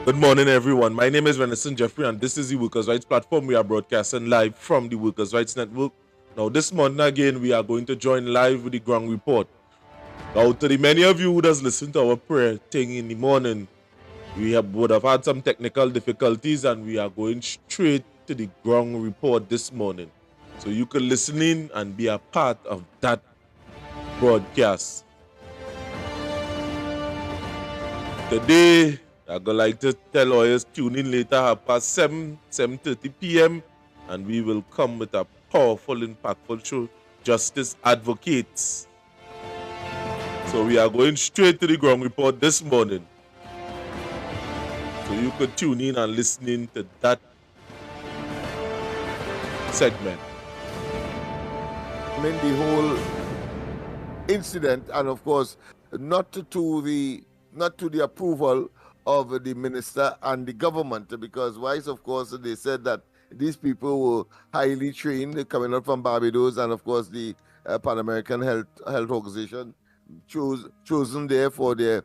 Good morning, everyone. My name is Renison Jeffrey, and this is the Workers' Rights Platform. We are broadcasting live from the Workers' Rights Network. Now, this morning again, we are going to join live with the ground report. Now, to the many of you who does listen to our prayer thing in the morning, would have had some technical difficulties, and we are going straight to the ground report this morning, so you can listen in and be a part of that broadcast. Today, I'd like to tell lawyers tune in later at past 7:30 p.m. and we will come with a powerful, impactful show, Justice Advocates. So we are going straight to the ground report this morning. So you could tune in and listen in to that segment. I mean, the whole incident, and of course, not to the approval of the minister and the government, because wise, of course, they said that these people were highly trained, coming out from Barbados, and of course the Pan American Health Organization chosen there for their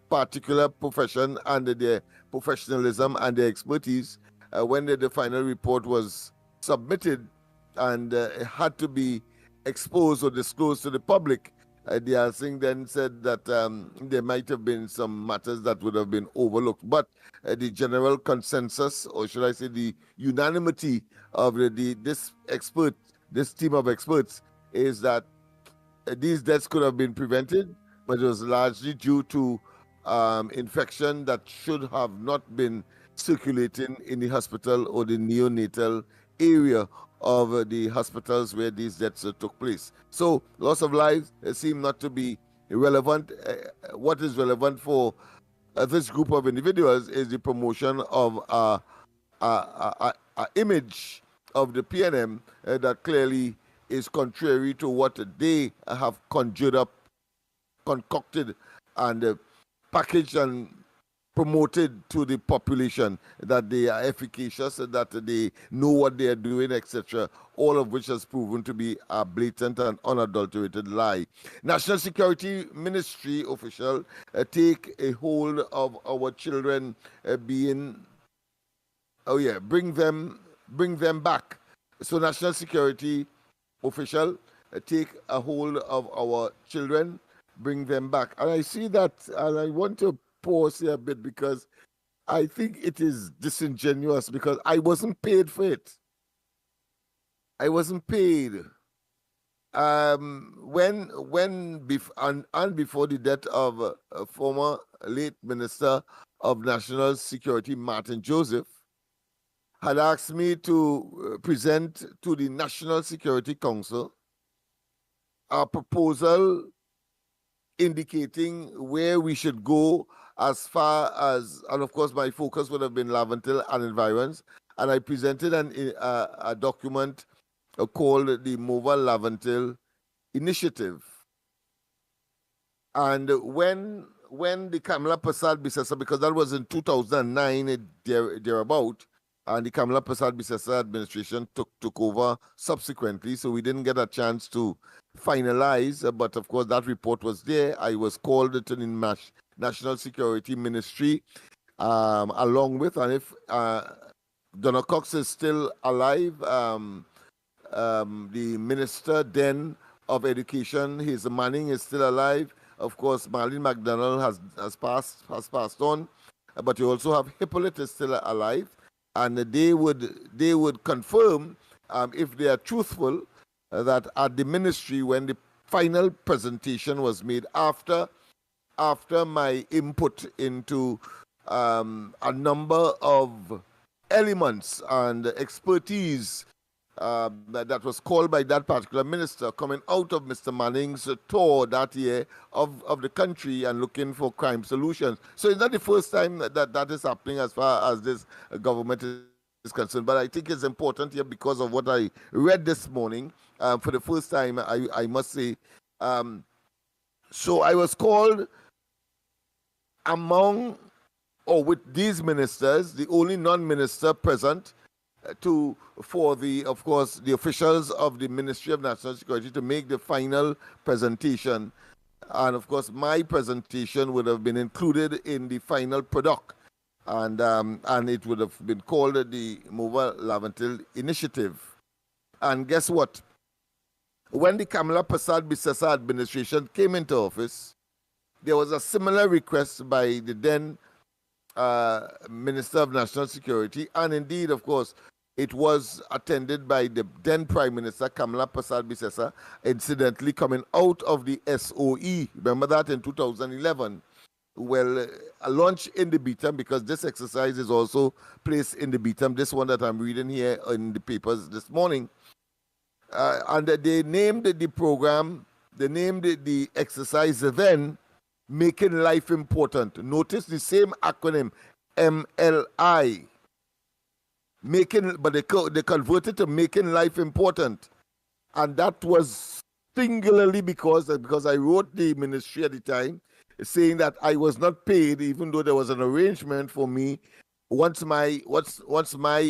particular profession and their professionalism and their expertise. When the final report was submitted and it had to be exposed or disclosed to the public, the Alsing then said that there might have been some matters that would have been overlooked. But the general consensus, or should I say the unanimity of this team of experts, is that these deaths could have been prevented, but it was largely due to infection that should have not been circulating in the hospital or the neonatal area of the hospitals where these deaths took place. So loss of lives seem not to be irrelevant. What is relevant for this group of individuals is the promotion of a image of the PNM that clearly is contrary to what they have conjured up, concocted, and packaged and promoted to the population, that they are efficacious, that they know what they are doing, etc., all of which has proven to be a blatant and unadulterated lie. National Security Ministry official take a hold of our children bring them back. So National Security official take a hold of our children, bring them back. And I see that, and I want to pause here a bit because I think it is disingenuous, because I wasn't paid for it. I wasn't paid. Before the death of a former late Minister of National Security, Martin Joseph, had asked me to present to the National Security Council a proposal indicating where we should go as far as, and of course my focus would have been Laventille and environs, and I presented a document called the Mova Laventille Initiative. And when the Kamala Prasad Bisesa, because that was in 2009 thereabout, and the Kamala Prasad Bisesa administration took over subsequently, so we didn't get a chance to finalize, but of course that report was there. I was called to the National Security Ministry along with, and if Donna Cox is still alive, the Minister then of Education, his Manning, is still alive. Of course, Marlene McDonald has passed on, but you also have Hippolyte is still alive, and they would confirm, if they are truthful, that at the ministry, when the final presentation was made after my input into a number of elements and expertise that was called by that particular minister coming out of Mr. Manning's tour that year of the country and looking for crime solutions. So it's not the first time that is happening as far as this government is concerned, but I think it's important here because of what I read this morning. For the first time, I must say. So I was called with these ministers, the only non-minister present, for the officials of the Ministry of National Security to make the final presentation And of course, my presentation would have been included in the final product. And it would have been called the Mova Lavantil Initiative. And guess what? When the Kamala Prasad Bisesa administration came into office, there was a similar request by the then Minister of National Security, and indeed, of course, it was attended by the then Prime Minister Kamala Prasad Bisesa, incidentally coming out of the SOE. Remember that in 2011? Well, a launch in the BTAM, because this exercise is also placed in the BTAM, this one that I'm reading here in the papers this morning. And they named the program, they named the exercise then Making Life Important. Notice the same acronym, MLI. But they converted to Making Life Important. And that was singularly because I wrote the ministry at the time saying that I was not paid, even though there was an arrangement for me once my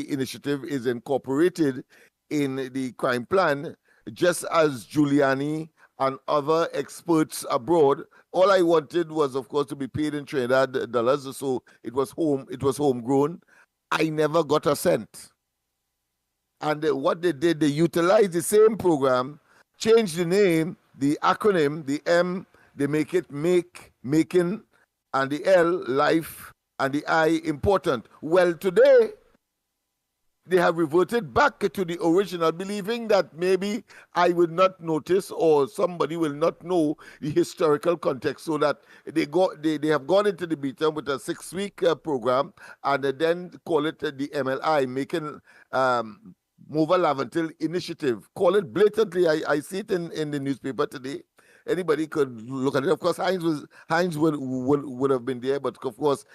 initiative is incorporated in the crime plan, just as Giuliani and other experts abroad. All I wanted was, of course, to be paid in Trinidad dollars, so it was homegrown. I never got a cent. And what they did, they utilized the same program, changed the name, the acronym, the M, they make it making, and the L, life, and the I, important. Well, today, they have reverted back to the original, believing that maybe I will not notice or somebody will not know the historical context, so that they have gone into the BTAM with a 6-week program and then call it the MLI, Making Mova Lavantil Initiative. Call it blatantly. I see it in the newspaper today. Anybody could look at it. Of course, Heinz would have been there, but of course,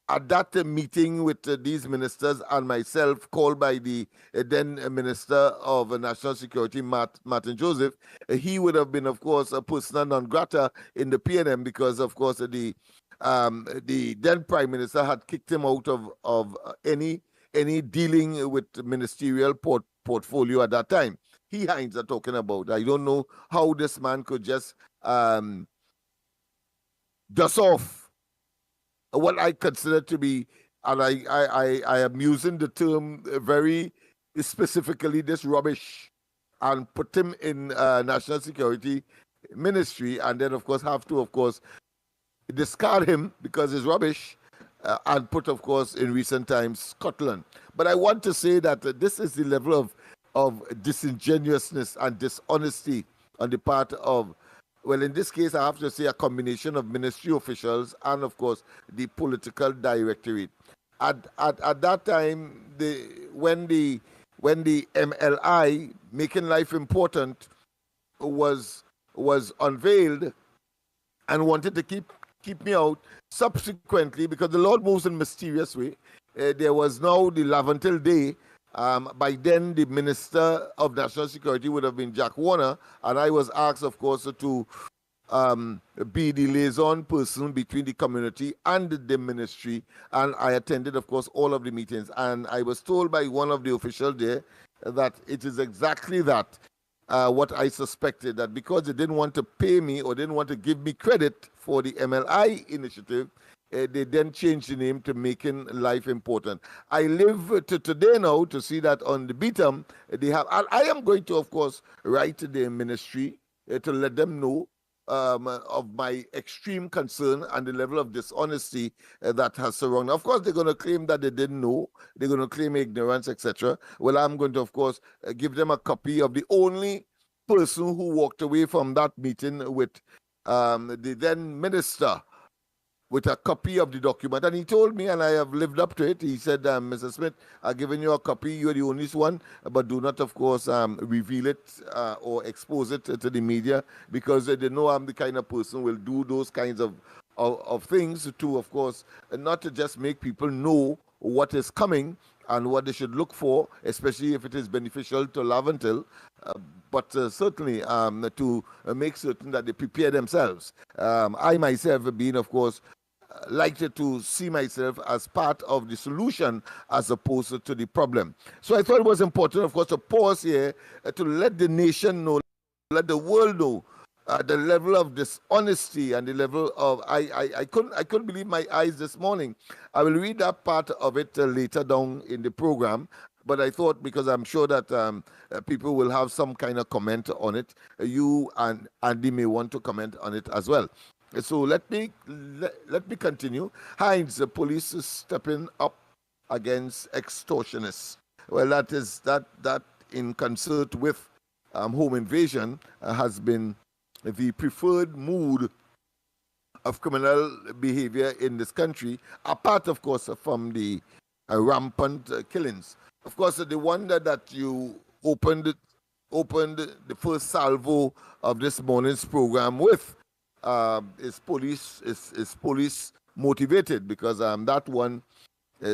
at that meeting with these ministers and myself, called by the then Minister of National Security, Martin Joseph, he would have been, of course, a persona non grata in the PNM, because, of course, the then Prime Minister had kicked him out of any dealing with ministerial portfolio at that time. He Heinz are talking about. I don't know how this man could just dust off what I consider to be, and I am using the term very specifically, this rubbish, and put him in National Security Ministry, and then, of course, have to, of course, discard him because he's rubbish, and put, of course, in recent times, Scotland. But I want to say that this is the level of disingenuousness and dishonesty on the part of, well, in this case, I have to say a combination of ministry officials and, of course, the political directorate. At that time, when the MLI, Making Life Important, was unveiled and wanted to keep me out, subsequently, because the Lord moves in a mysterious way, there was now the Lavantil Day. By then, the Minister of National Security would have been Jack Warner, and I was asked, of course, to be the liaison person between the community and the ministry, and I attended, of course, all of the meetings, and I was told by one of the officials there that it is exactly that, what I suspected, that because they didn't want to pay me or didn't want to give me credit for the MLI initiative, they then changed the name to Making Life Important. I live to today now to see that on the BTAM, they have, I am going to, of course, write to the ministry to let them know of my extreme concern and the level of dishonesty that has surrounded. Of course, they're going to claim that they didn't know. They're going to claim ignorance, etc. Well, I'm going to, of course, give them a copy of the only person who walked away from that meeting with the then minister, with a copy of the document. And he told me, and I have lived up to it, he said, Mr. Smith, I've given you a copy, you're the only one, but do not, of course, reveal it or expose it to the media, because they know I'm the kind of person who will do those kinds of things to, of course, not to just make people know what is coming and what they should look for, especially if it is beneficial to Lavantil, but certainly to make certain that they prepare themselves. I myself have been, of course, like to see myself as part of the solution as opposed to the problem. So I thought it was important, of course, to pause here to let the nation know, let the world know the level of dishonesty and the level of I couldn't believe my eyes this morning. I will read that part of it later down in the program, but I thought, because I'm sure that people will have some kind of comment on it. You and Andy may want to comment on it as well. So let me continue. Hines, the police is stepping up against extortionists. Well, that in concert with home invasion has been the preferred mood of criminal behavior in this country, apart, of course, from the rampant killings. Of course, the one that you opened the first salvo of this morning's program with is police motivated, because that one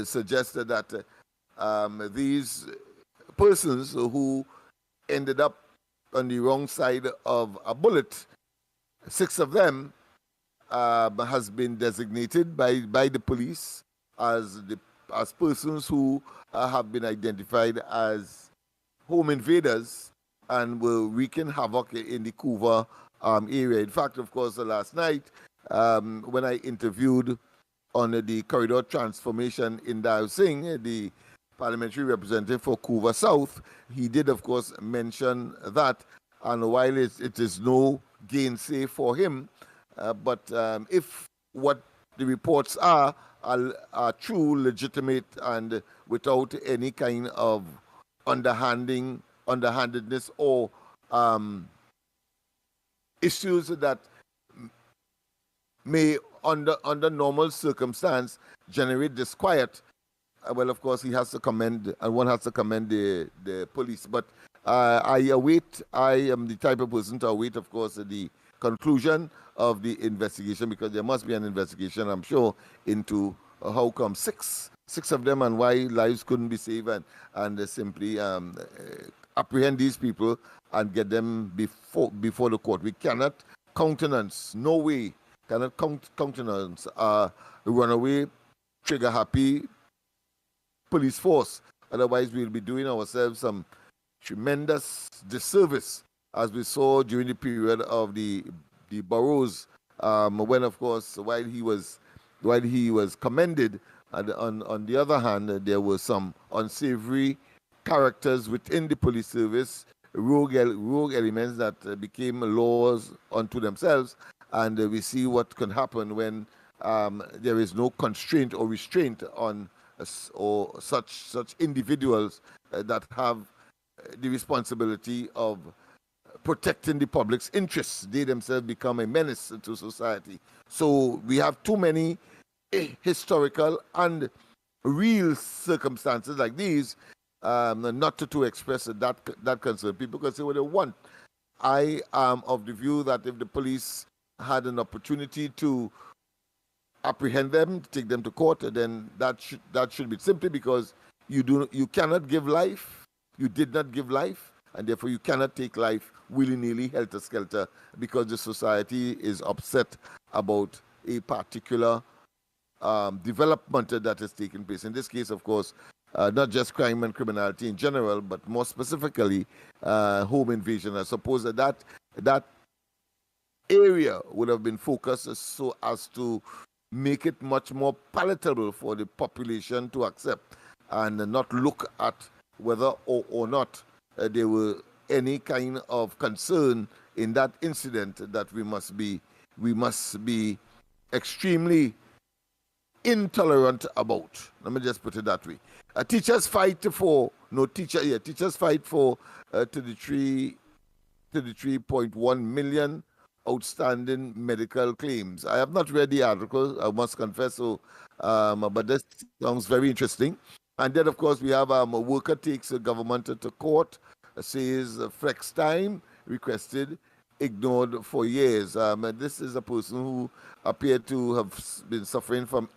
suggested that these persons who ended up on the wrong side of a bullet, 6 of them has been designated by the police as persons who have been identified as home invaders and were wreaking havoc in the Couva area. In fact, of course, last night when I interviewed on the corridor transformation in Dao Singh, the parliamentary representative for Couva South, he did, of course, mention that. And while it is no gainsay for him, but if what the reports are true, legitimate, and without any kind of underhandedness or issues that may, under normal circumstance, generate disquiet, well, of course, he has to commend, and one has to commend the police. But I am the type of person to await, of course, the conclusion of the investigation, because there must be an investigation, I'm sure, into how come six of them and why lives couldn't be saved, and simply apprehend these people and get them before the court. We cannot countenance, no way, cannot countenance a runaway, trigger-happy police force. Otherwise, we'll be doing ourselves some tremendous disservice, as we saw during the period of the boroughs, when, of course, while he was commended, on the other hand, there were some unsavory characters within the police service, rogue elements that became laws unto themselves, and we see what can happen when there is no constraint or restraint on or such individuals that have the responsibility of protecting the public's interests. They themselves become a menace to society. So we have too many historical and real circumstances like these not to express that concern. People can say what they want. I am of the view that if the police had an opportunity to apprehend them, take them to court, then that should be, simply because you cannot give life, you did not give life, and therefore you cannot take life willy-nilly, helter-skelter, because the society is upset about a particular development that is taking place. In this case, of course, not just crime and criminality in general, but more specifically home invasion. I suppose that area would have been focused so as to make it much more palatable for the population to accept, and not look at whether or not there were any kind of concern in that incident that we must be extremely intolerant about. Let me just put it that way. Teachers fight for 33.1 million outstanding medical claims. I have not read the article, I must confess, so, but this sounds very interesting. And then, of course, we have a worker takes a government to court, says flex time requested, ignored for years. This is a person who appeared to have been suffering from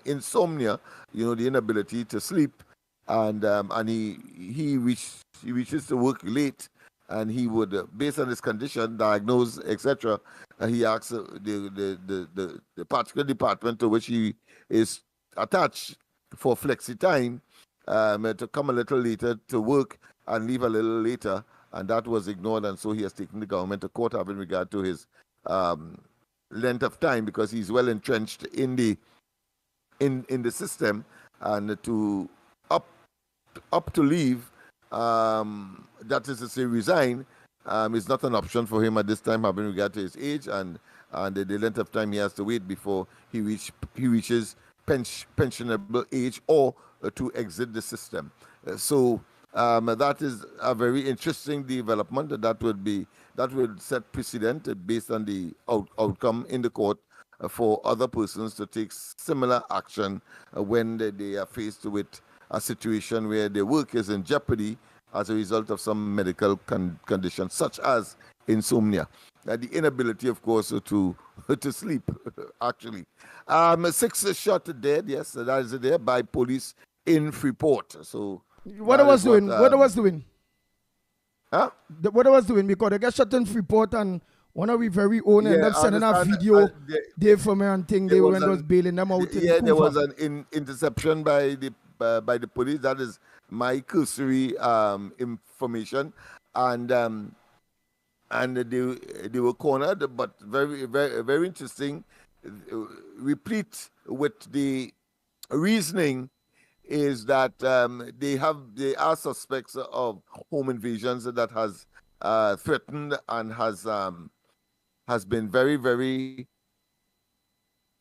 insomnia, the inability to sleep, and he reaches to work late, and he would, based on his condition, diagnose, etc. He asks the particular department to which he is attached for flexi time to come a little later to work and leave a little later, and that was ignored, and so he has taken the government to court having regard to his um, length of time, because he's well entrenched in the system, and to up up to leave, that is to say, resign, is not an option for him at this time, having regard to his age and the length of time he has to wait before he reaches pensionable age, or to exit the system. So that is a very interesting development. That would set precedent based on the outcome in the court for other persons to take similar action when they are faced with a situation where their work is in jeopardy as a result of some medical condition, such as insomnia. The inability, of course, to sleep, actually. 6 shot dead, yes, that is there, by police in Freeport. So what I was doing, what I was doing. Huh? What I was doing, because they get shot in Freeport, and one of we very own end up sending a video they from here and thing they when was bailing them out. Yeah, there was an interception by the police. That is my cursory information, and they were cornered, but very very very interesting, replete with the reasoning is that they are suspects of home invasions that has threatened and has been very very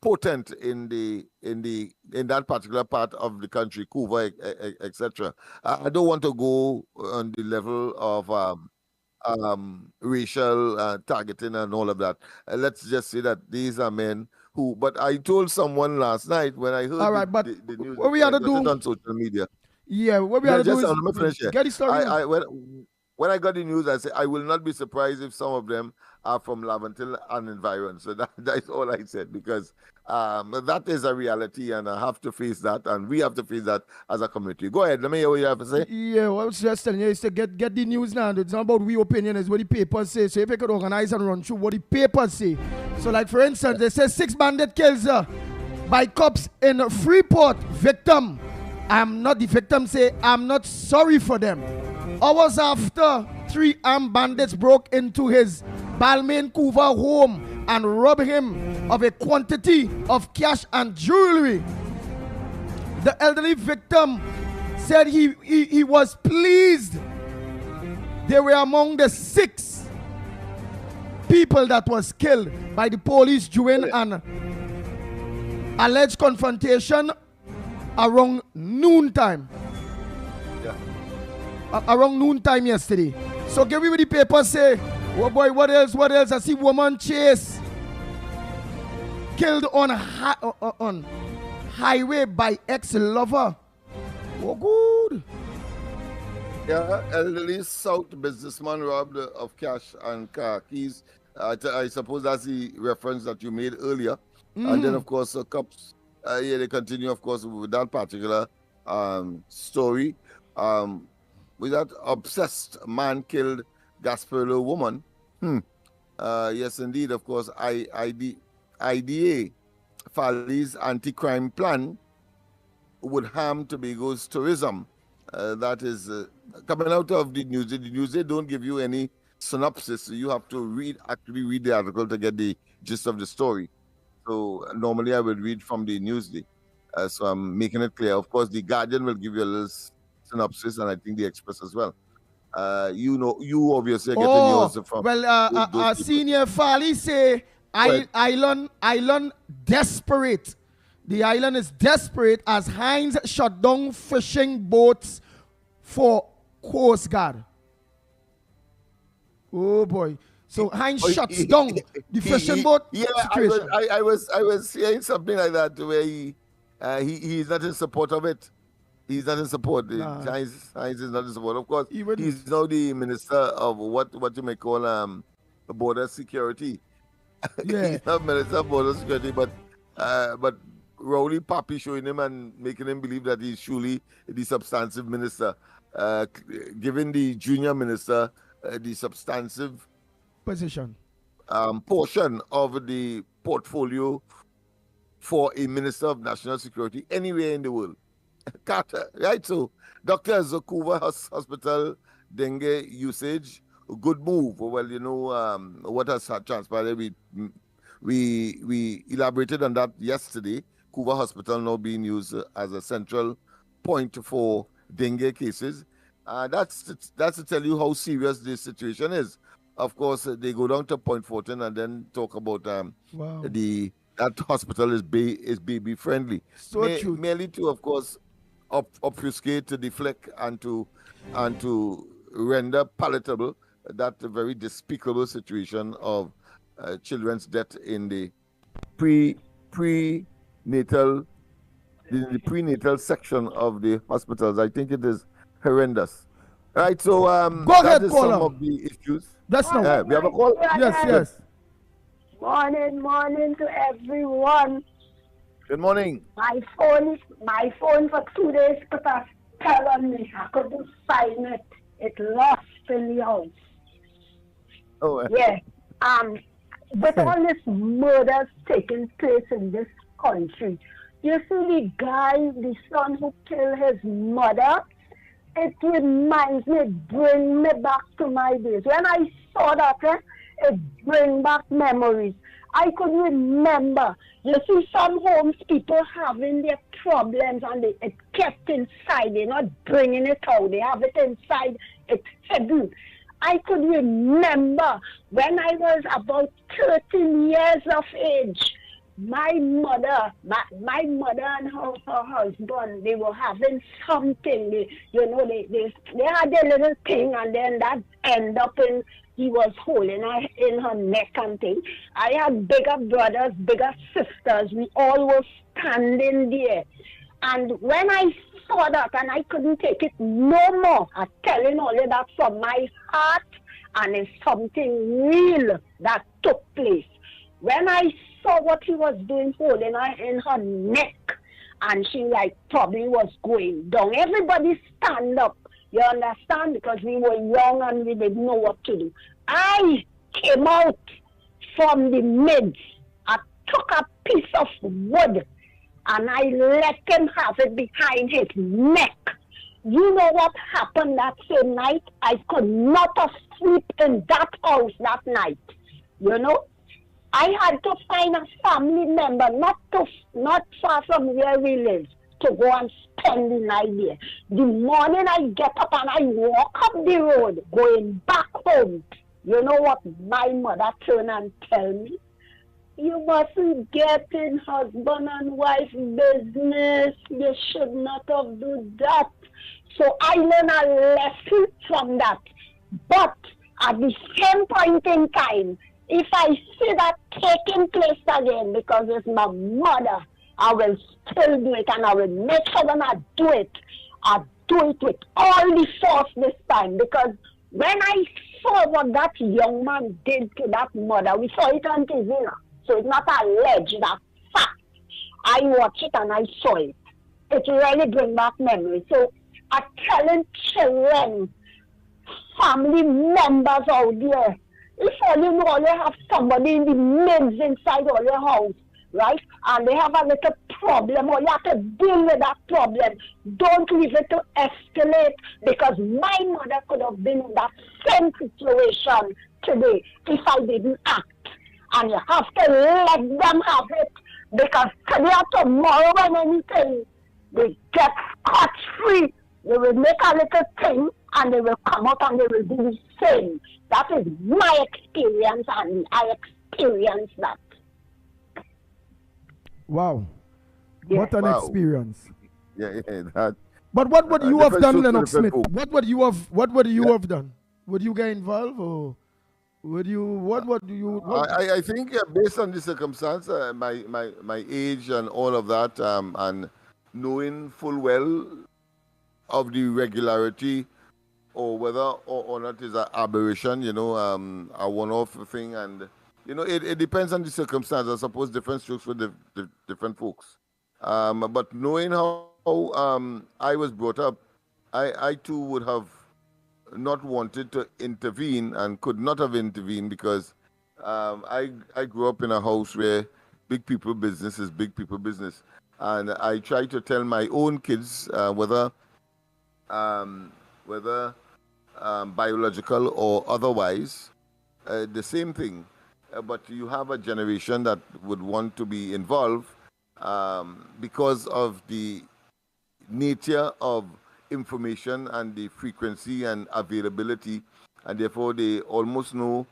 potent in that particular part of the country, Cuba, etc. I don't want to go on the level of racial targeting and all of that. Let's just say that these are men who. But I told someone last night when I heard all right, but the news. What we had to do on social media. Yeah, what we had to do is get the story. When I got the news, I said I will not be surprised if some of them are from Laventille and environ. So that's all I said, because that is a reality, and I have to face that, and we have to face that as a community. Go ahead, let me hear what you have to say. Yeah, what I was just telling you is to get the news now. It's not about we opinion, it's what the papers say. So if you could organize and run through what the papers say. So like for instance, they say 6 bandit kills by cops in Freeport. Victim. I'm not the victim, say I'm not sorry for them. Hours after, 3 armed bandits broke into his Balmain Couva home and robbed him of a quantity of cash and jewelry. The elderly victim said he was pleased they were among the 6 people that was killed by the police during an alleged confrontation around noontime. Around noontime yesterday. So give me what the paper say. Oh boy, what else? What else? I see woman chase. Killed on highway by ex-lover. Oh good. Yeah, elderly South businessman robbed of cash and car keys. I suppose that's the reference that you made earlier. And then of course cops, they continue of course with that particular story. With that obsessed man killed Gasparilla woman. Yes, indeed. Of course, IDA Fali's anti-crime plan would harm Tobago's tourism. That is coming out of the news. The news, they don't give you any synopsis. You have to actually read the article to get the gist of the story. So normally I would read from the Newsday. So I'm making it clear. Of course, the Guardian will give you a little synopsis, and I think the Express as well. You obviously are getting yours from. Well, Senior Fali say island desperate. The island is desperate as Hines shut down fishing boats for Coast Guard. Oh boy! So Hines shuts down the fishing boat situation. I was hearing something like that where he's not in support of it. He's not in support. Nah. Hines is not in support. Of course, he's now the minister of what you may call border security. Yeah. He's not minister of border security, but Rowley Papi showing him and making him believe that he's truly the substantive minister, giving the junior minister the substantive position portion of the portfolio for a minister of national security anywhere in the world. Carter, right? So, Dr. Zakuva Hospital dengue usage. A good move. Well, what has transpired. We elaborated on that yesterday. Cuba Hospital now being used as a central point for dengue cases. That's to tell you how serious this situation is. Of course, they go down to Point Fortin and then talk about Wow. that hospital is baby friendly, So true. merely to, of course, obfuscate, to deflect, and to render palatable that very despicable situation of children's death in the pre prenatal the prenatal section of the hospitals. I think it is horrendous. Right, so Go that ahead, is some caller. of the issues. That's now. We have a call. Yes, yes. Morning to everyone. Good morning. My phone for 2 days put a spell on me. I couldn't find it. It lost in the house. Oh, Yeah. With all this murders taking place in this country, you see the guy, the son who killed his mother, it reminds me, bring me back to my days. When I saw that, it bring back memories. I could remember, you see some homes, people having their problems and it kept inside. They're not bringing it out. They have it inside. It's hidden. I could remember when I was about 13 years of age, my mother and her husband, they were having something. They had their little thing, and then that ended up in, he was holding her in her neck and thing. I had bigger brothers, bigger sisters. We all were standing there. And when I saw that, and I couldn't take it no more, I'm telling all of that from my heart, and it's something real that took place. When I saw what he was doing, holding her in her neck, and she probably was going down. Everybody stand up, you understand, because we were young and we didn't know what to do. I came out from the midst. I took a piece of wood and I let him have it behind his neck. You know what happened that same night? I could not sleep in that house that night. I had to find a family member, not far from where we live, to go and spend the night there. The morning I get up and I walk up the road, going back home. You know what my mother turned and tell me? You mustn't get in husband and wife business. You should not have done that. So I learned a lesson from that. But at the same point in time, if I see that taking place again, because it's my mother, I will still do it, and I will make sure when I do it with all the force this time. Because when I saw what that young man did to that mother, we saw it on TV now. So it's not alleged, that's fact. I watched it and I saw it. It really brings back memories. So I'm telling children, family members out there, if all you know, you have somebody in the midst inside all your house, right? And they have a little problem, or you have to deal with that problem. Don't leave it to escalate, because my mother could have been in that same situation today if I didn't act. And you have to let them have it, because today or tomorrow when anything, they get scot-free. They will make a little thing and they will come out and they will do the same. That is my experience, and I experienced that. Wow. Yeah. What an Wow. experience. Yeah, that. But what would you have different done, strokes for Lennox different Smith? folk. What would you have done? Would you get involved, or would you I think based on the circumstance, my age and all of that, and knowing full well of the regularity or whether or not is an aberration, a one-off thing, and it depends on the circumstance. I suppose different strokes for the different folks. But knowing how I was brought up, I too would have not wanted to intervene and could not have intervened, because I grew up in a house where big people business is big people business, and I try to tell my own kids whether biological or otherwise, the same thing. But you have a generation that would want to be involved because of the nature of information and the frequency and availability, and therefore they almost know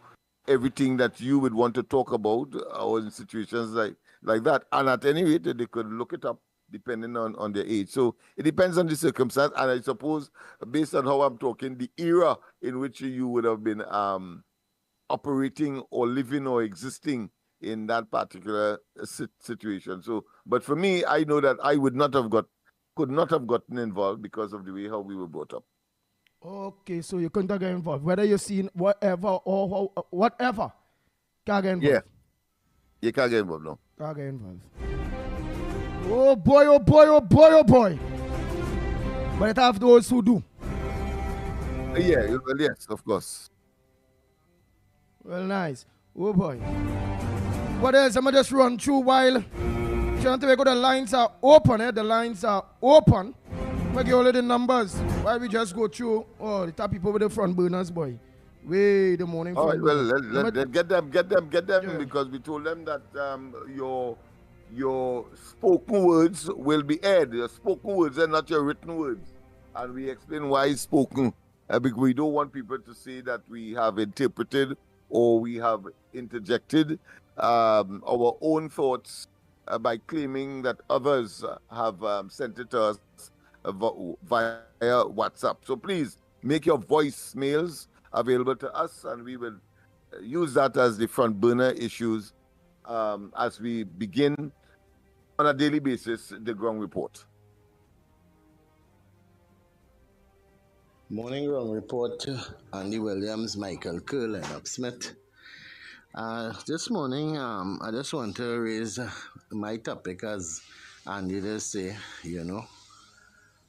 everything that you would want to talk about or in situations like that. And at any rate, they could look it up depending on their age. So it depends on the circumstance. And I suppose, based on how I'm talking, the era in which you would have been operating or living or existing in that particular situation. So, but for me, I know that I could not have gotten involved because of the way how we were brought up. Okay, so you couldn't get involved. Whether you're seeing whatever or whatever, can't get involved. Yeah, you can't get involved now. Can't get involved. Oh boy, oh boy, oh boy, oh boy. But it have those who do. Yeah, well, yes, of course. Well, nice. Oh boy. What else? I'm gonna just run through while Tobago, the lines are open. The lines are open. I'm gonna give all the numbers while we just go through. Oh, the top people with the front burners, boy. Way the morning. All right, well, let get them, Yeah. because we told them that your spoken words will be aired. Your spoken words and not your written words. And we explain why it's spoken. Because we don't want people to say that we have interpreted or we have interjected our own thoughts by claiming that others have sent it to us via WhatsApp. So please make your voicemails available to us, and we will use that as the front burner issues as we begin on a daily basis the ground report. Morning ground report, Andy Williams, Michael Curl, and Upsmith. This morning, I just want to raise my topic, as Andy just say,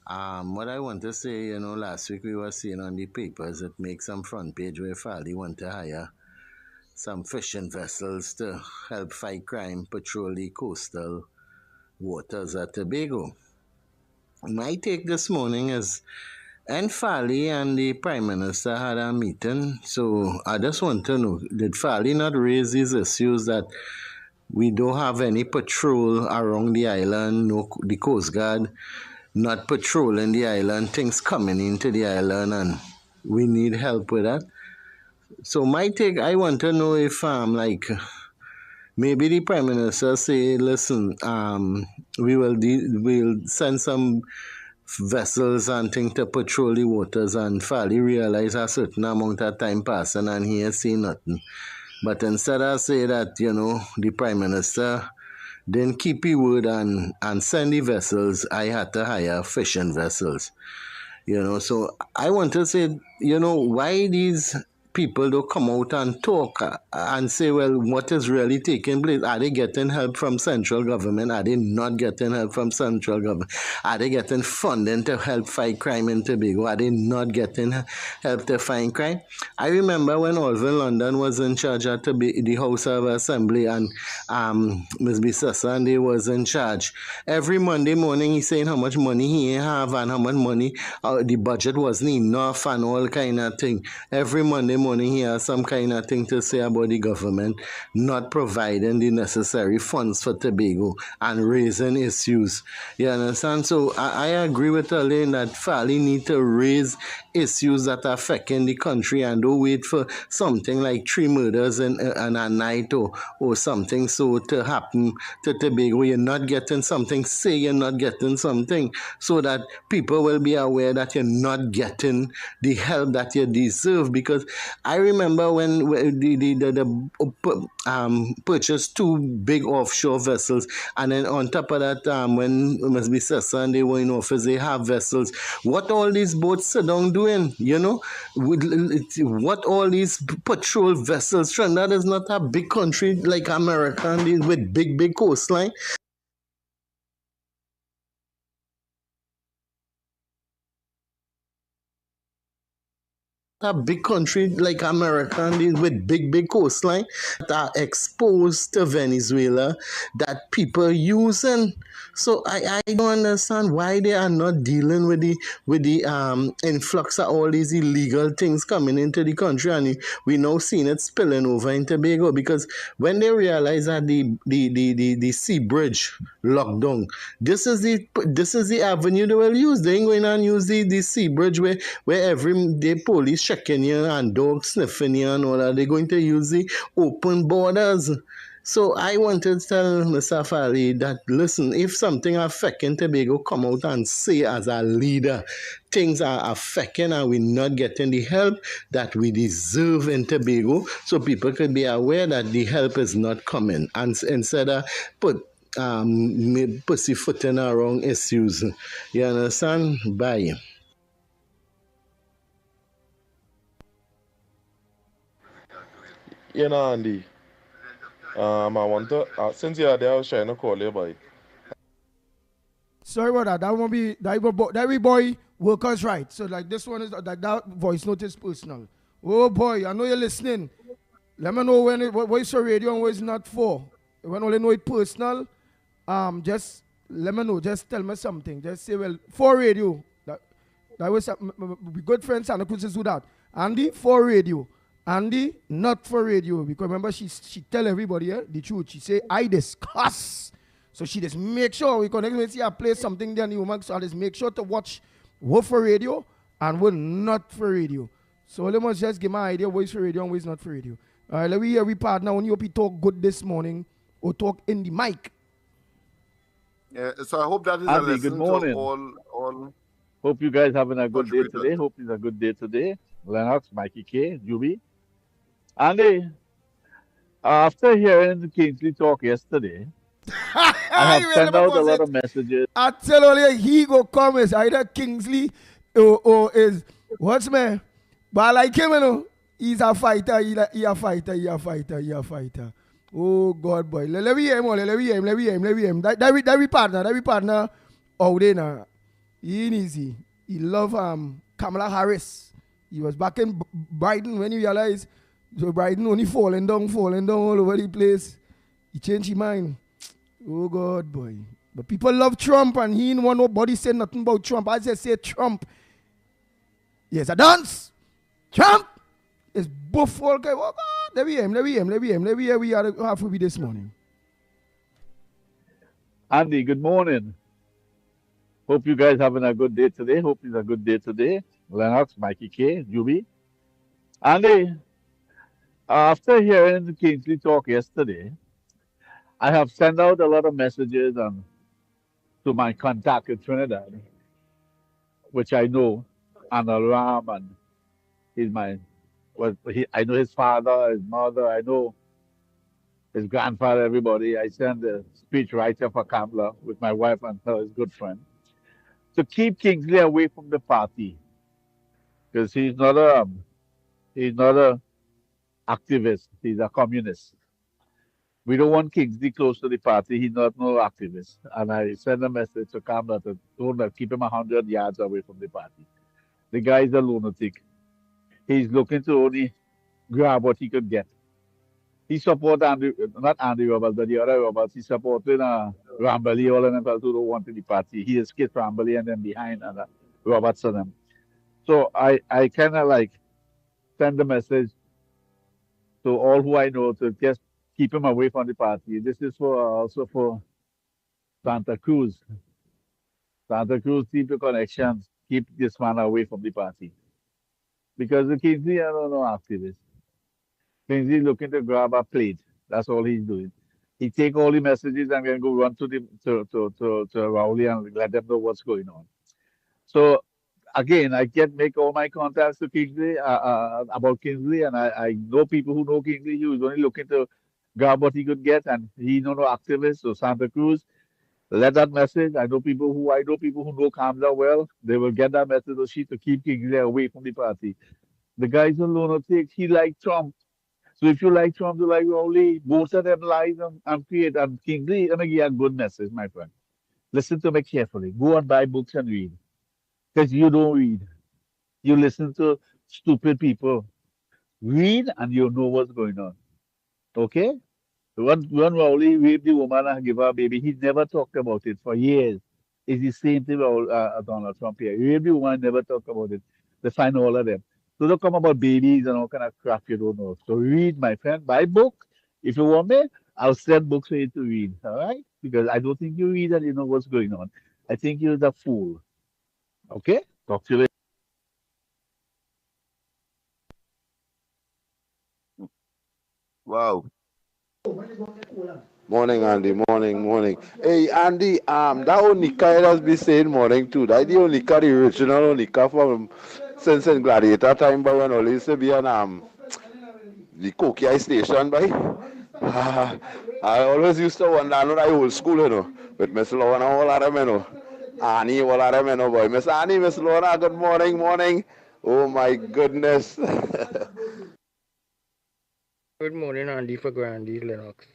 what I want to say, last week we were seeing on the papers, it makes some front page where Fali want to hire some fishing vessels to help fight crime, patrol the coastal waters at Tobago. My take this morning is, and Fali and the Prime Minister had a meeting, so I just want to know, did Fali not raise these issues that we don't have any patrol around the island, no, the Coast Guard not patrolling the island, things coming into the island, and we need help with that? So my take, I want to know if maybe the Prime Minister say, listen, we'll send some vessels and things to patrol the waters, and Fali realize a certain amount of time passing and he ain't see nothing. But instead I say that, the Prime Minister didn't keep his word and send the vessels, I had to hire fishing vessels. So I want to say, why these people don't come out and talk and say, well, what is really taking place? Are they getting help from central government? Are they not getting help from central government? Are they getting funding to help fight crime in Tobago? Are they not getting help to fight crime? I remember when Alvin London was in charge at the House of Assembly, and Ms. Bisasande was in charge. Every Monday morning, he's saying how much money he have and how much money the budget wasn't enough and all kind of thing. Every Monday morning, he has some kind of thing to say about the government not providing the necessary funds for Tobago and raising issues. You understand? So I agree with Elaine that Fali need to raise issues that are affecting the country and don't wait for something like 3 murders in a night or something so to happen to Tobago. You're not getting something, say you're not getting something, so that people will be aware that you're not getting the help that you deserve. Because I remember when the purchased 2 big offshore vessels, and then on top of that, when Ms. Bissessa and they were in office, they have vessels. What all these boats sit down doing, what all these patrol vessels, Trinidad is not a big country like America with big coastline. a big country like America and with big coastline that are exposed to Venezuela that people are using. So I don't understand why they are not dealing with the influx of all these illegal things coming into the country, and we now seeing it spilling over in Tobago because when they realize that the sea bridge locked down, this is the avenue they will use. They ain't going to use the sea bridge where every day police checking you and dogs sniffing you and all that. They're going to use the open borders. So I wanted to tell Mr. Fali that listen, if something affecting Tobago, come out and say as a leader, things are affecting and we're not getting the help that we deserve in Tobago, so people could be aware that the help is not coming. And instead of pussyfooting around issues. You understand? Bye. You know, Andy. I want to since you're there, I was trying to call you, boy. Sorry about that. That won't be that we boy workers right. So like this one is like that voice note is personal. Oh boy, I know you're listening. Let me know when what is your radio and what is not for. When only know it personal, just let me know. Just tell me something. Just say well for radio. That was we good friends and Cruz do that. Andy for radio. Andy not for radio because remember she tell everybody the truth. She say I discuss. So she just make sure we connect with see I play something there in the woman. So I just make sure to watch what for radio and what not for radio. So let me just give my idea what is for radio and what is not for radio. All right, let me hear we partner when you hope you talk good this morning or talk in the mic. Yeah, so I hope that is a Andy, lesson good to morning. all Hope you guys having a good day contributors. today. Hope it's a good day today. Lennox, Mikey K, Juby. Andy, after hearing Kingsley talk yesterday, I have sent out a lot of messages. I tell you, he go come is either Kingsley or is what's man. But I like him, you know. He's a fighter. He a fighter. He a fighter. He a fighter. Oh God, boy. Let me hear him. Let me hear him. Let me hear him. Let me hear him. That we partner. That we partner. Oh, they now. He ain't easy. He love Kamala Harris. He was back in Biden when he realized so Biden only falling down all over the place. He changed his mind. Oh God, boy. But people love Trump and he didn't want nobody say nothing about Trump. I just say Trump. Yes, a dance. Trump is buff all guy. Oh God, let me hear we are half be this morning. Andy, good morning. Hope you guys having a good day today. Hope it's a good day today. Lennox, Mikey K, Juby. Andy, after hearing Kingsley talk yesterday, I have sent out a lot of messages to my contact in Trinidad, which I know, and Ram, and he's my, I know his father, his mother, I know his grandfather, everybody. I sent a speech writer for Kamla with my wife and her, his good friend, to keep Kingsley away from the party because he's not a activist. He's a communist. We don't want Kingsley close to the party. He's not no activist. And I sent a message to Kamla to told her, keep him 100 yards away from the party. The guy is a lunatic. He's looking to only grab what he could get. He supported not Andy Roberts, but the other Roberts. He supported Rambali, all of them who don't want the party. He is Kit Rambali and then behind and Roberts and them. So I kind of like send the message to all who I know to just keep him away from the party. This is for also for Santa Cruz. Santa Cruz, keep the connections. Keep this man away from the party. Because the Kingsley, I don't know, activist. Kingsley looking to grab a plate. That's all he's doing. He take all the messages and then go run to Rowley and let them know what's going on. So again, I can make all my contacts to Kingsley about Kingsley, and I know people who know Kingsley. He was only looking to grab what he could get, and he no activist. So Santa Cruz, let that message. I know people who know Kamla well. They will get that message to sheet to keep Kingsley away from the party. The guy's a lunatic. He like Trump. So if you like Trump, you like Rowley. Both of them lies and create. And Kingsley, let me give you a good message, my friend. Listen to me carefully. Go and buy books and read. Because you don't read. You listen to stupid people. Read and you'll know what's going on. Okay? When Rowley raped the woman and gave her a baby, he never talked about it for years. It's the same thing with Donald Trump here. He raped the woman, never talked about it. They find all of them. So don't come about babies and all kind of crap you don't know. So read, my friend. Buy book. If you want me, I'll send books for you to read. All right? Because I don't think you read and you know what's going on. I think you're the fool. Okay? Talk to you later. Wow. Morning, Andy. Morning. Hey, Andy. That Onika has been saying morning too. That the Onika, the original Onika from since in Gladiator time, but when all used to be on the Koki station, by. I always used to wonder, I know that old school, with Miss Lorna, all of them, Annie, all of them, boy. Miss Annie, Miss Lorna, good morning. Oh my goodness. Good morning, Andy for Grandy, Lennox.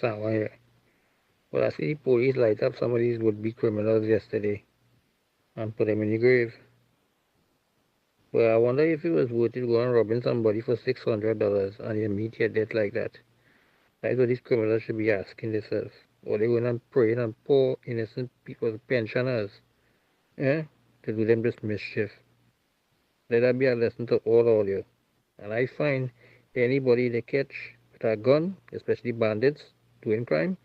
Sawa here. Well, I see the police light up some of these would-be criminals yesterday and put them in the grave. Well, I wonder if it was worth it going robbing somebody for $600 and you meet your death like that. That's what these criminals should be asking themselves. Or they going and praying on poor, innocent people's pensioners, to do them this mischief. Let that be a lesson to all of you. And I find anybody they catch with a gun, especially bandits doing crime,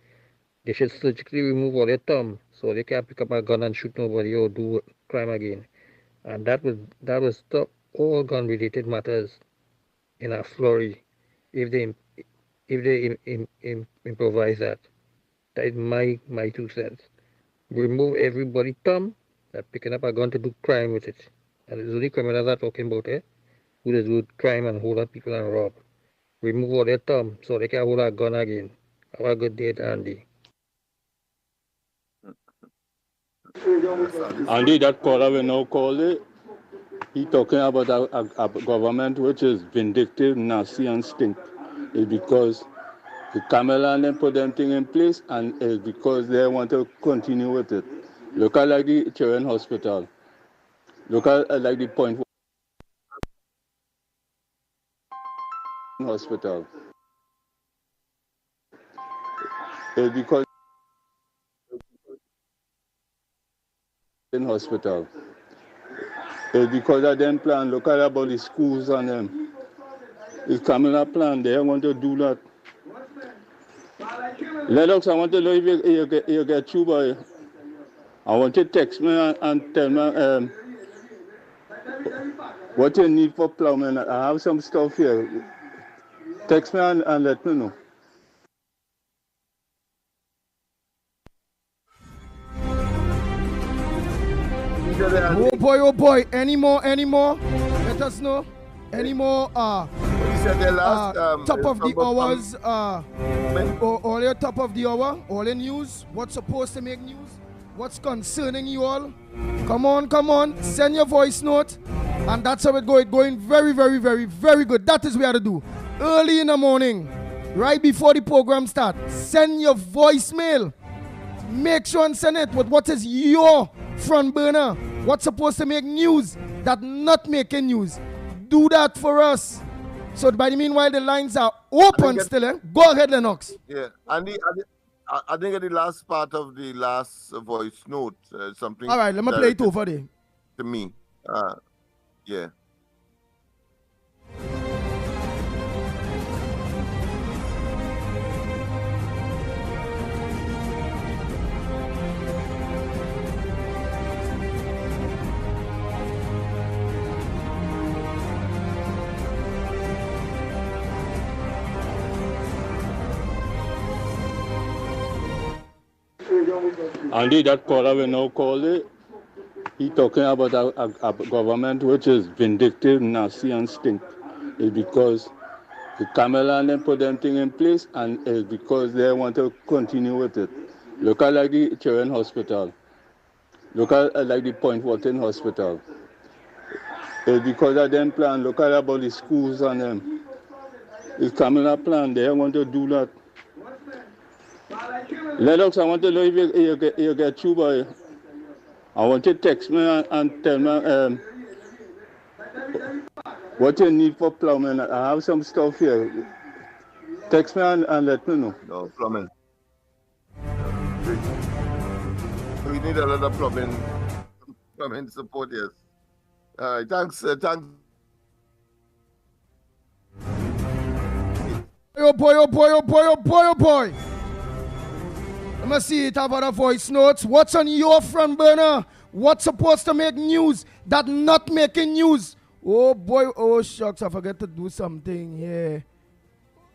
they should surgically remove all their thumb so they can't pick up a gun and shoot nobody or do crime again. And that will stop all gun-related matters in a flurry if they improvise that. That is my 2 cents. Remove everybody's thumb that picking up a gun to do crime with it. And it's only criminals are talking about it, who does do crime and hold up people and rob. Remove all their thumb so they can hold a gun again. Have a good day, Andy. Andy, that caller we now call it, he talking about a government which is vindictive, nasty, and stink. It's because the Kamala and them put them thing in place, and it's because they want to continue with it. Look at like the children hospital. Look at like the point hospital. It's because in hospital. It's because of them plan. Look at about the schools and them. It's Kamala plan. They want to do that. Lennox, I want to know if you get you, boy. I want you to text me and tell me what you need for plumbing. I have some stuff here. Text me and let me know. Oh boy. Any more? Let us know. Any more? He said the last top of the hours. All your top of the hour. All the news. What's supposed to make news? What's concerning you all? Come on. Send your voice note. And that's how it goes. It's going very, very, very, very good. That is what we have to do. Early in the morning, right before the program starts, send your voicemail. Make sure and send it with what is your front burner. What's supposed to make news that not making news. Do that for us. So by the meanwhile, the lines are open still. Go ahead, Lennox. Yeah, Andy, I think at the last part of the last voice note, something. All right, let me play it over there. To me, yeah. Andy, that caller we now call it, he talking about a government which is vindictive, nasty, and stink. It's because the Kamala and them put them thing in place, and it's because they want to continue with it. Look at like the children hospital. Look at like the Point Fortin hospital. It's because of them plan. Look at about the schools and them. It's Kamala plan. They want to do that. Lennox, I want to know if you get you, boy. I want you to text me and tell me What you need for plumbing? I have some stuff here. Text me and let me know. No, plumbing. We need a lot of plumbing support, yes. All right, thanks. Oh boy, oh boy, oh boy, oh boy, oh boy. Let me see it have other voice notes. What's on your front burner? What's supposed to make news that not making news? Oh boy, oh shucks, I forget to do something here.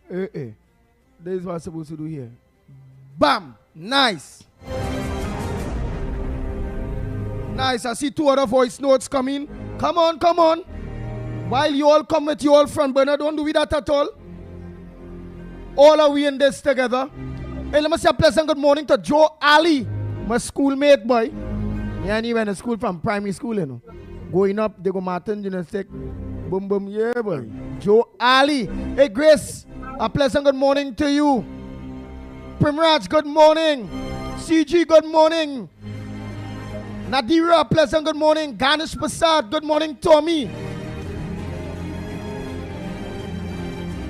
This is what I'm supposed to do here. Bam! Nice. Nice, I see two other voice notes coming. Come on, come on. While you all come with your front burner, don't do that at all. All are we in this together? Hey, let me say a pleasant good morning to Joe Ali, my schoolmate boy. Yeah, and he went to school from primary school, you know. Going up, they go Martin Gymnastic. Boom, boom, yeah, boy. Joe Ali. Hey, Grace, a pleasant good morning to you. Primraj, good morning. CG, good morning. Nadira, a pleasant good morning. Ganesh Prasad, good morning, Tommy.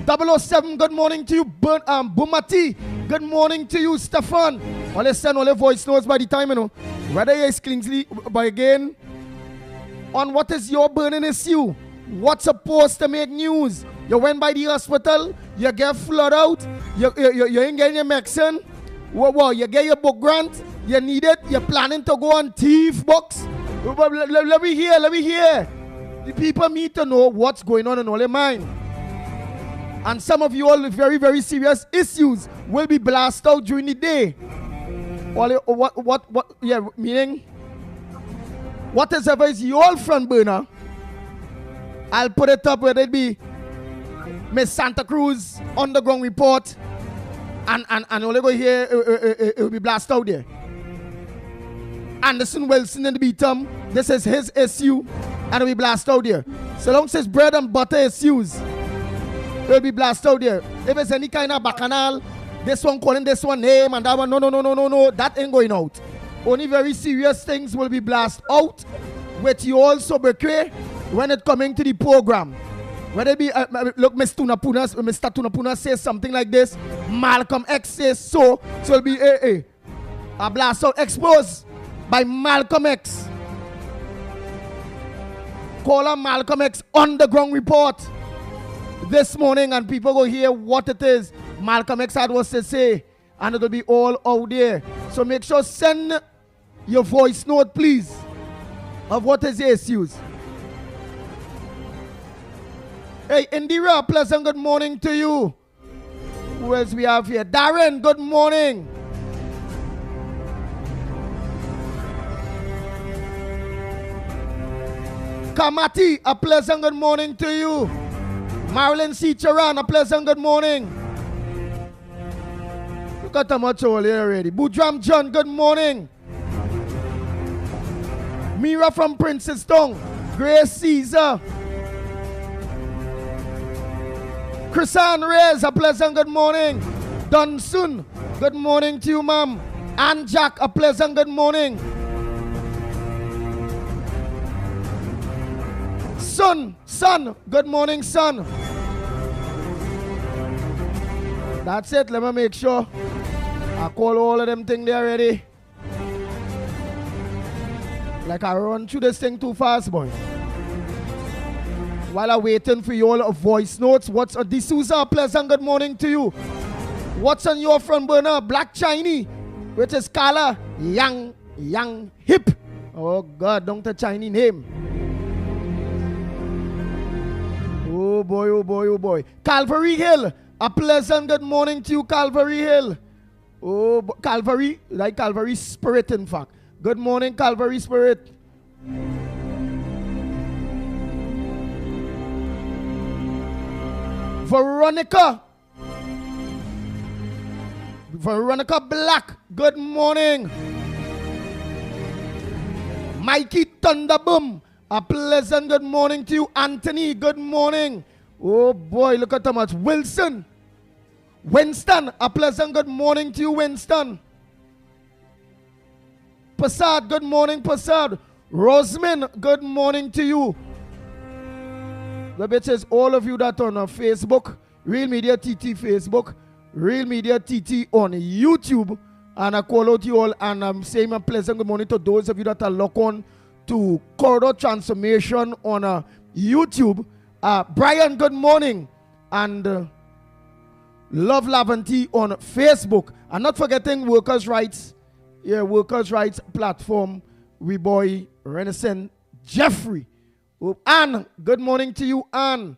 007, good morning to you. Bumati, good morning to you. Stefan, all send all the voice notes by the time, you know. Whether you're Kingsley, but again, on what is your burning issue? What's supposed to make news? You went by the hospital, you get flood out, you ain't getting your medicine. Whoa, you get your book grant, you need it, you're planning to go on thief box. Let me hear. The people need to know what's going on in all their mind. And some of you all with very, very serious issues will be blasted out during the day. Meaning, whatever is your front burner, I'll put it up whether it be Miss Santa Cruz Underground Report, and only go here, it will be blasted out there. Anderson Wilson in the beatum, this is his issue, and it will be blasted out there. So long as bread and butter issues, it will be blasted out there. If it's any kind of bacchanal, this one calling this one name and that one, no, that ain't going out. Only very serious things will be blasted out with you all sobriquet when it coming to the program. Whether it be, look, Mr. Tunapuna says something like this, Malcolm X says so it'll be a blast out exposed by Malcolm X. Call her Malcolm X Underground Report this morning, and people go hear what it is Malcolm X had was to say, and it'll be all out there. So make sure send your voice note, please, of what is the issues. Hey, Indira, pleasant good morning to you. Who else we have here? Darren, good morning. Kamati, a pleasant good morning to you. Marilyn C. Charan, a pleasant good morning. Look at how much all here already. Budram John, good morning. Mira from Princess Tongue. Grace Caesar. Chrisan Reyes, a pleasant good morning. Dunsun, good morning to you, ma'am. And Jack, a pleasant good morning. Son, good morning, son. That's it, let me make sure I call all of them things there already. Like I run through this thing too fast, boy. While I'm waiting for you all voice notes, what's on D'Souza, a pleasant good morning to you. What's on your front burner? Black Chinese, which is Kala Yang Hip. Oh God, don't the Chinese name. Oh boy. Calvary Hill, a pleasant good morning to you, Calvary Hill. Oh, Calvary, like Calvary Spirit, in fact. Good morning, Calvary Spirit. Veronica Black, good morning. Mikey Thunderboom, a pleasant good morning to you. Anthony, good morning. Oh boy, look at how much. Winston, a pleasant good morning to you, Winston. Passad, good morning, Passad. Roseman, good morning to you. The bit says all of you that on Facebook, Real Media TT Facebook, Real Media TT on YouTube, and I call out you all, and I'm saying a pleasant good morning to those of you that are locked on to Corridor Transformation on YouTube. Brian, good morning, and Love Lavanty on Facebook, and not forgetting Workers' Rights, Workers' Rights platform. We boy Renaissance Jeffrey. Anne, good morning to you, Anne.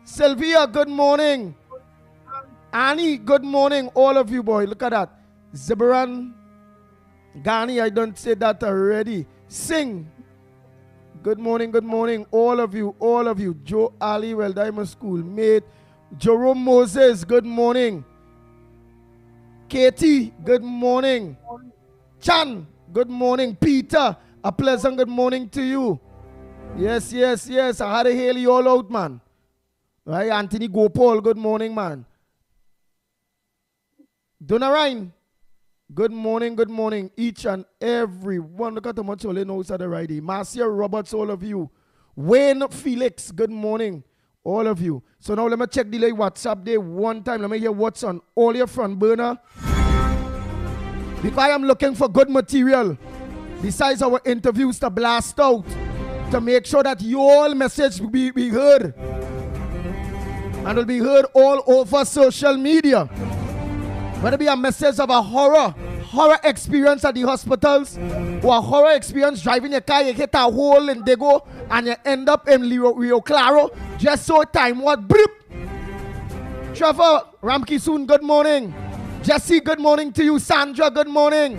Sylvia, good morning. Annie, good morning, all of you, boy. Look at that. Zebran, Ghani, I don't say that already. Sing. Good morning, all of you. Joe Ali, well, Diamond School, mate. Jerome Moses, good morning. Katie, good morning. Chan, good morning. Peter, a pleasant good morning to you. Yes. I had to hail you all out, man. Right, Anthony Gopal, good morning, man. Donarine, good morning, each and every one. Look at how much all they know the right day. Marcia Roberts, all of you. Wayne Felix, good morning, all of you. So now let me check the WhatsApp day one time. Let me hear what's on all your front burner. Because I am looking for good material, besides our interviews to blast out, to make sure that your message will be heard. And will be heard all over social media. Whether it be a message of a horror experience at the hospitals, or a horror experience driving a car, you hit a hole in Dago, and you end up in Rio Claro, just so time what blip. Trevor Ramki soon, good morning. Jesse, good morning to you. Sandra, good morning.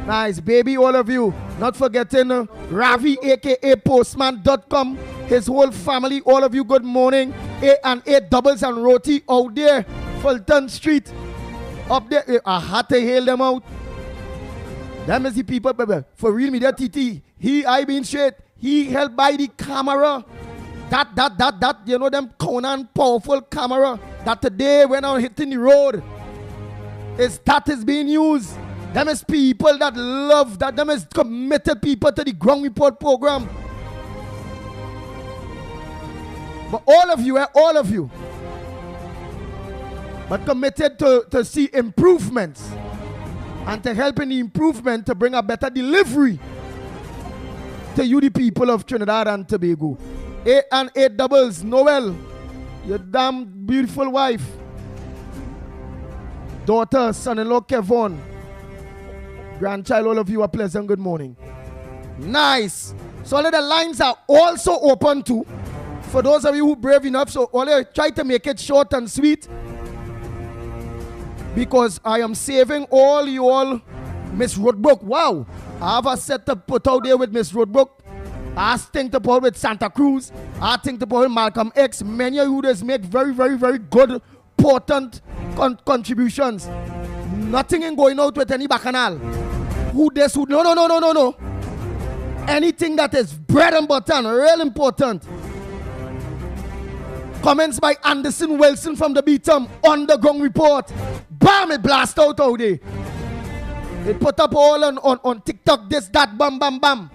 Nice, baby, all of you. Not forgetting Ravi, aka Postman.com. His whole family, all of you, good morning. Eight doubles and roti out there. Fulton Street. Up there. I had to hail them out. Them is the people, baby. For Real Media TT. I been straight. He held by the camera. That, you know, them Conan powerful camera. That today when I'm hitting the road, that is being used. Them is people that love that. Them is committed people to the Ground Report program. But all of you, but committed to see improvements and to help in the improvement to bring a better delivery to you, the people of Trinidad and Tobago. 8 doubles, Noel, your damn beautiful wife, daughter, son-in-law Kevon, grandchild, all of you, a pleasant good morning. Nice. So all of the lines are also open too. For those of you who brave enough, so only try to make it short and sweet, because I am saving all you all. Miss Roadbrook, wow, I have a set to put out there with Miss Roadbrook. I think to put with Santa Cruz. I think to put with Malcolm X. Many of you just make very, very, very good, important contributions. Nothing in going out with any bacchanal. No. Anything that is bread and butter, real important. Comments by Anderson Wilson from the Beatum on the Ground Report. Bam, it blast out there. It put up all on TikTok, this, that, bam, bam, bam.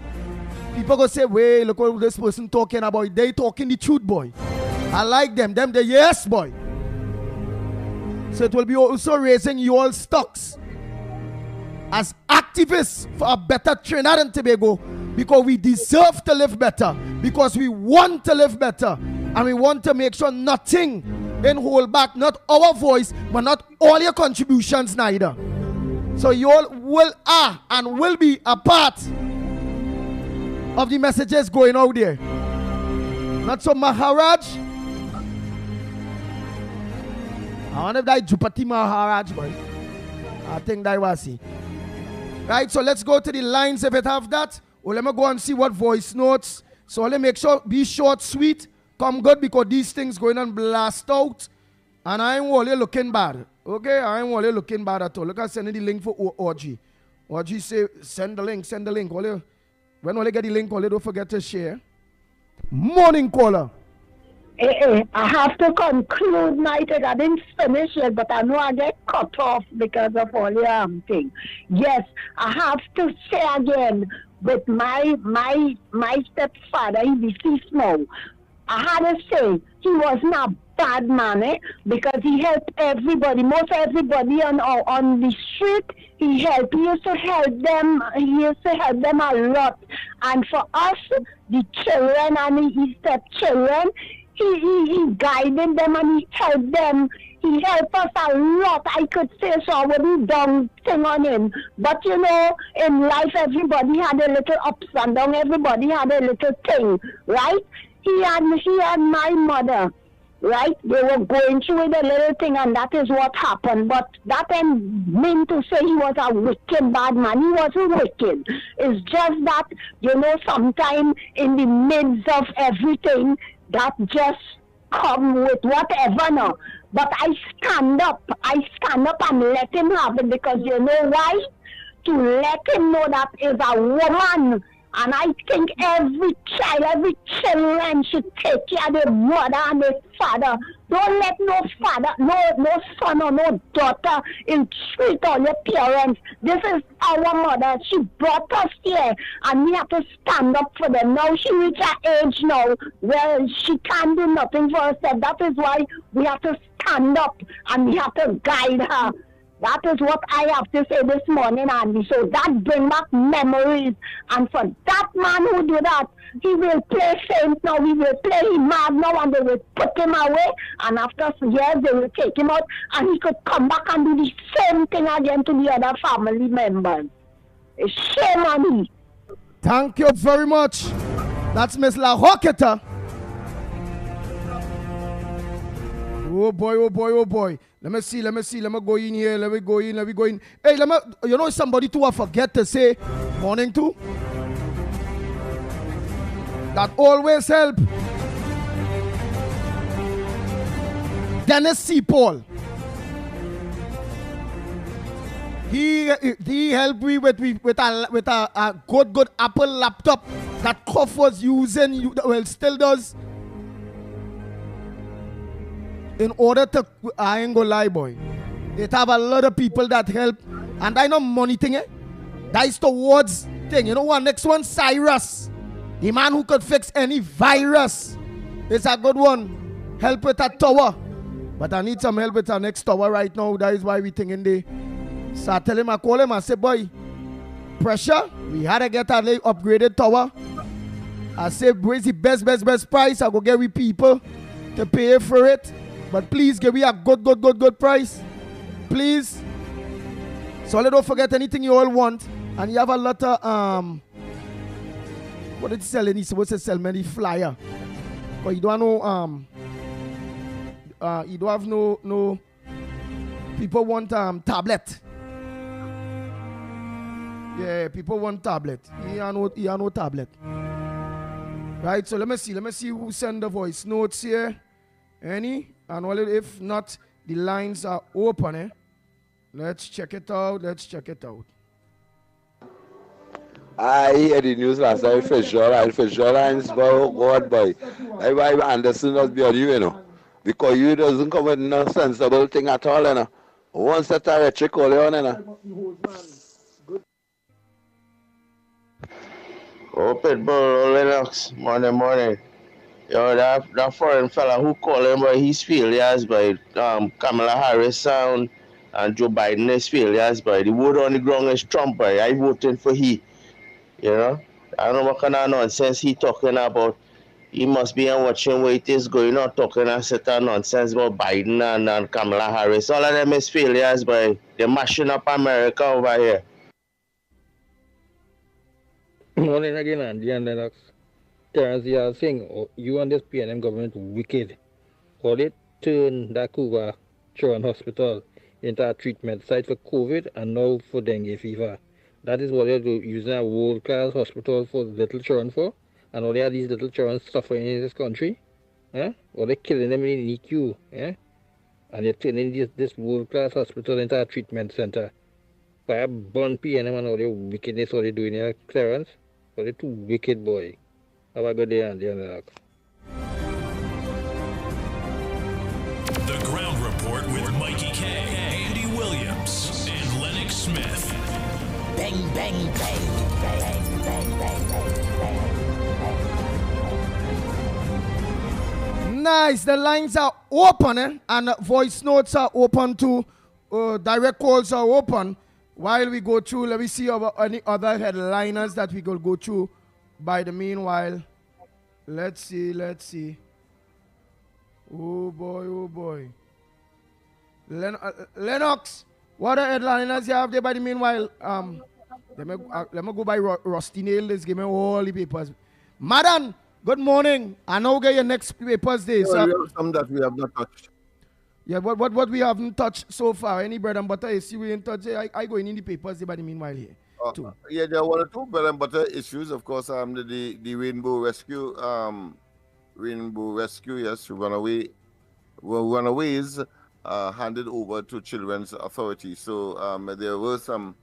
People go say, wait, look what this person talking about. They talking the truth, boy. I like them. Them the yes, boy. So it will be also raising your stocks as activists for a better Trinidad and Tobago, because we deserve to live better, because we want to live better, and we want to make sure nothing in hold back, not our voice, but not all your contributions neither. So you all are and will be a part of the messages going out there. Not so Maharaj. I wonder if that Jupati Maharaj, boy. I think that was he. Right, so let's go to the lines if it have that. Or let me go and see what voice notes. So let me make sure, be short, sweet, come good, because these things going on blast out. And I ain't only looking bad. Okay, I ain't only looking bad at all. Look at sending the link for OG. OG say, send the link. When only get the link, only don't forget to share. Morning caller. I have to conclude my thing. I didn't finish it, but I know I get cut off because of all the thing. Yes, I have to say again with my stepfather, he deceased now. I had to say he wasn't a bad man, because he helped everybody, most everybody on the street. He helped. He used to help them. He used to help them a lot. And for us, the children and his stepchildren, he guided them and he helped them. He helped us a lot. I could say so. I wouldn't down thing on him. But you know, in life, everybody had a little ups and downs. Everybody had a little thing, right? He and my mother, right? They were going through the little thing, and that is what happened. But that didn't mean to say he was a wicked bad man. He wasn't wicked. It's just that, you know, sometime in the midst of everything, that just come with whatever now. But I stand up and let him have it, because you know why? To let him know that is a woman. And I think every child, every children should take care of their mother and their father. Don't let no father, no son or no daughter ill-treat all your parents. This is our mother. She brought us here, and we have to stand up for them. Now she reached her age now where she can't do nothing for herself. That is why we have to stand up and we have to guide her. That is what I have to say this morning, Andy. So that bring back memories. And for that man who do that, he will play saint now. He will play him mad now, and they will put him away. And after years, they will take him out, and he could come back and do the same thing again to the other family members. It's shame on me. Thank you very much. That's Miss La Roqueta. Oh boy, oh boy, oh boy. Let me see. Let me go in here. Let me go in. Hey, you know somebody too I forget to say morning to? That always help. Dennis C. Paul. He helped me with a good Apple laptop that Kof was using, well, still does. In order to, I ain't gonna lie, boy. It have a lot of people that help. And I know money thing, that is towards thing. You know what? Next one, Cyrus. The man who could fix any virus. It's a good one. Help with that tower. But I need some help with our next tower right now. That is why we thinking they. So I tell him, I call him, I say, boy, pressure. We had to get a upgraded tower. I say, where's the best price? I go get we people to pay for it. But please give me a good price. Please. So don't forget anything you all want. And you have a lot of what did you sell? He's supposed to sell many flyer. But you don't know you don't have no people want tablet. Yeah, people want tablet. He have no tablet. Right, so let me see who send the voice notes here. Any? And well, if not, the lines are open. Let's check it out. I hear the news last night for sure, and God boy. That's why Anderson must be on you, you know. Because you doesn't come with no sensible thing at all, you know. Once that I check all on, you know. Oh, Pitbull, Lennox, morning. Yo, that foreign fella who called him by his failures by Kamala Harris and Joe Biden is failures by the word on the ground is Trump by I voted for he. You know? I don't know what kind of nonsense he talking about. He must be watching where it is going on, talking a set of nonsense about Biden and Kamala Harris. All of them is failures by they're mashing up America over here. Morning again, Andy and Lennox. Terrence, you are saying you and this PNM government wicked. How they turn that Cuba Children Hospital into a treatment site for COVID and now for dengue fever. That is what they're using a world-class hospital for little children for. And all they are these little children suffering in this country. Or they're killing them in the NICU. And they're turning this world-class hospital into a treatment center. By a burn PNM and all the wickedness what they're doing here, Clarence. But they're too wicked, boy. Have a good day, Andy. with Mikey K, Andy Williams, and Lennox Smith. Bang, bang, bang, bang, bang, bang, bang. Nice. The lines are open, and voice notes are open too. Direct calls are open. While we go through, let me see any other headliners that we could go through. By the meanwhile, let's see. Oh boy. Lennox, what are headliners you have there by the meanwhile? Let me go by Rusty Nail. Let's give me all the papers. Madam, good morning. I know get your next papers there. We have some that we have not touched. Yeah, what we haven't touched so far. Any bread and butter, you see we in touch. I go in the papers there by the meanwhile here. Yeah, there are one or two bread and butter issues. Of course, the Rainbow Rescue, yes, runaways handed over to Children's Authority. So there were some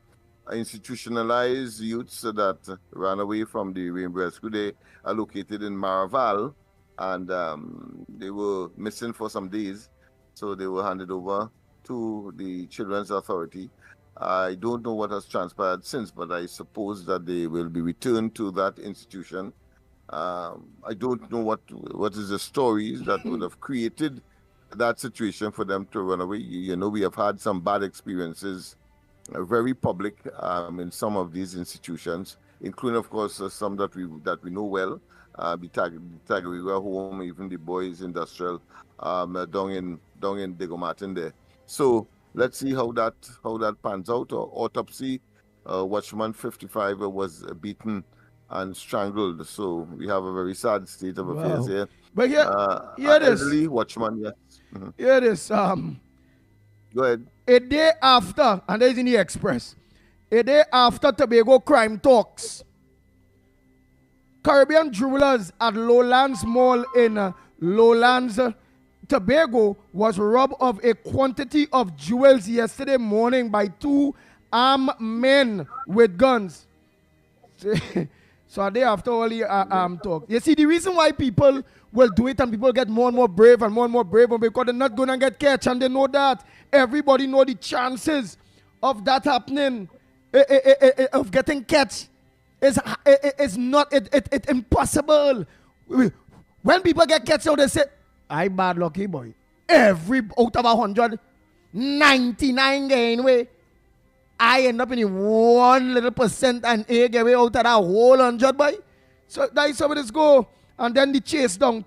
institutionalized youths that ran away from the Rainbow Rescue. They are located in Maraval, and they were missing for some days. So they were handed over to the Children's Authority. I don't know what has transpired since, but I suppose that they will be returned to that institution. I don't know what is the stories that would have created that situation for them to run away. You know, we have had some bad experiences, very public, in some of these institutions, including, of course, some that we know well, the Tagariga home, even the boys industrial, down in Diego Martin there. So let's see how that pans out. Autopsy, Watchman 55 was beaten and strangled. So we have a very sad state of affairs here. But here this elderly Watchman, yes. Mm-hmm. Here this Go ahead. A day after, and there's in the Express, a day after Tobago crime talks, Caribbean jewelers at Lowlands Mall in Lowlands, Tobago was robbed of a quantity of jewels yesterday morning by two armed men with guns. So a day after all the talk. You see, the reason why people will do it and people get more and more brave because they're not going to get catch, and they know that. Everybody know the chances of that happening, of getting catch. It's impossible. When people get catch, they say, I bad lucky boy. Every out of 100, 99 gain way. I end up in 1% and A get away out of that whole 100 boy. So that is how it is go. And then the chase down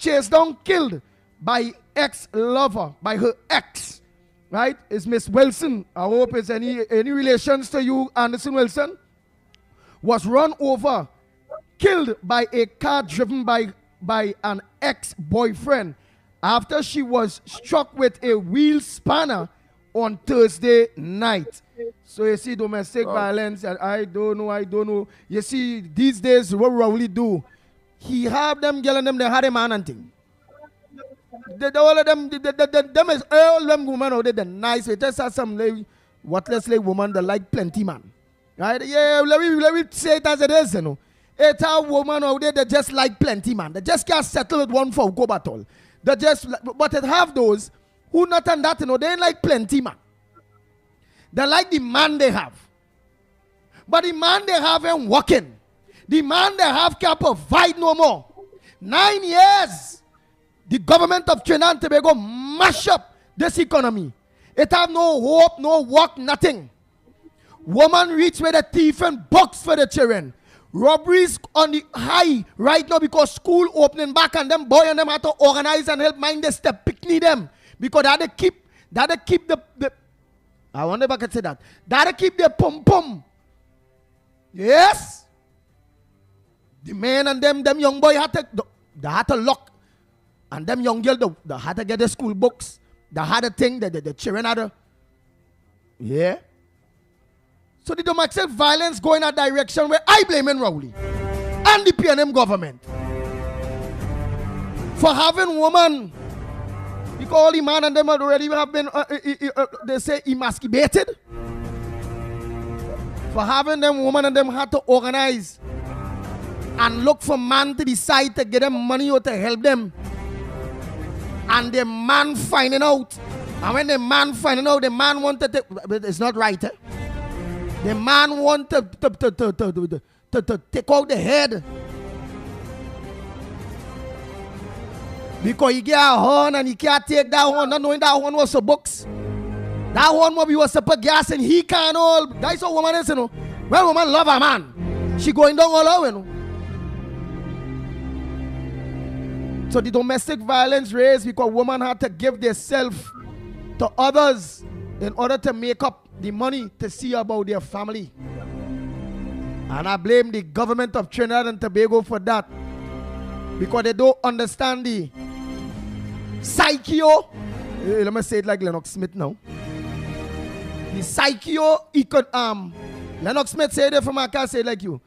killed by ex-lover, by her ex. Right? It's Miss Wilson. I hope it's any relations to you, Anderson Wilson. Was run over, killed by a car driven by an ex-boyfriend after she was struck with a wheel spanner on Thursday night. So you see, domestic violence, and I don't know. You see, these days, what Rowley do, he have them girl and them, they had a man and thing. All of them, them is all them women out there, the nice. It just has some worthless woman that like plenty man. Right? Yeah, let me say it as it is, you know. It's a woman out there that just like plenty man. They just can't settle with one for go battle. They just, but it have those who not on that, you know, they ain't like plenty man. They like the man they have. But the man they have ain't working. The man they have can't provide no more. 9 years, the government of Trinidad and Tobago mash up this economy. It have no hope, no work, nothing. Woman reach where the thief and box for the children. Robberies on the high right now because school opening back and them boy and them have to organize and help mind the step picnic them. Because that keep the I wonder if I can say that. That keep the pum. Yes. The man and them young boy had to lock. And them young girl they had to get the school books. They had a thing that the children had to. Yeah. So the domestic violence go in a direction where I blame Rowley and the PNM government for having women, because all the man and them already have been, they say, emasculated. For having them women and them had to organize and look for man to decide to get them money or to help them. And the man finding out And when the man finding out, the man wanted to, but it's not right. The man wanted to take out the head. Because he get a horn and he can't take that horn, not knowing that horn was a box. That horn maybe was a gas and he can't hold. That's how woman is, you know. When woman love a man, she going down all over, you know. So the domestic violence raised because women had to give themselves to others in order to make up the money to see about their family. And I blame the government of Trinidad and Tobago for that. Because they don't understand the psycho. Let me say it like Lennox Smith now. The psycho, Lennox Smith said it from I can't say it like you.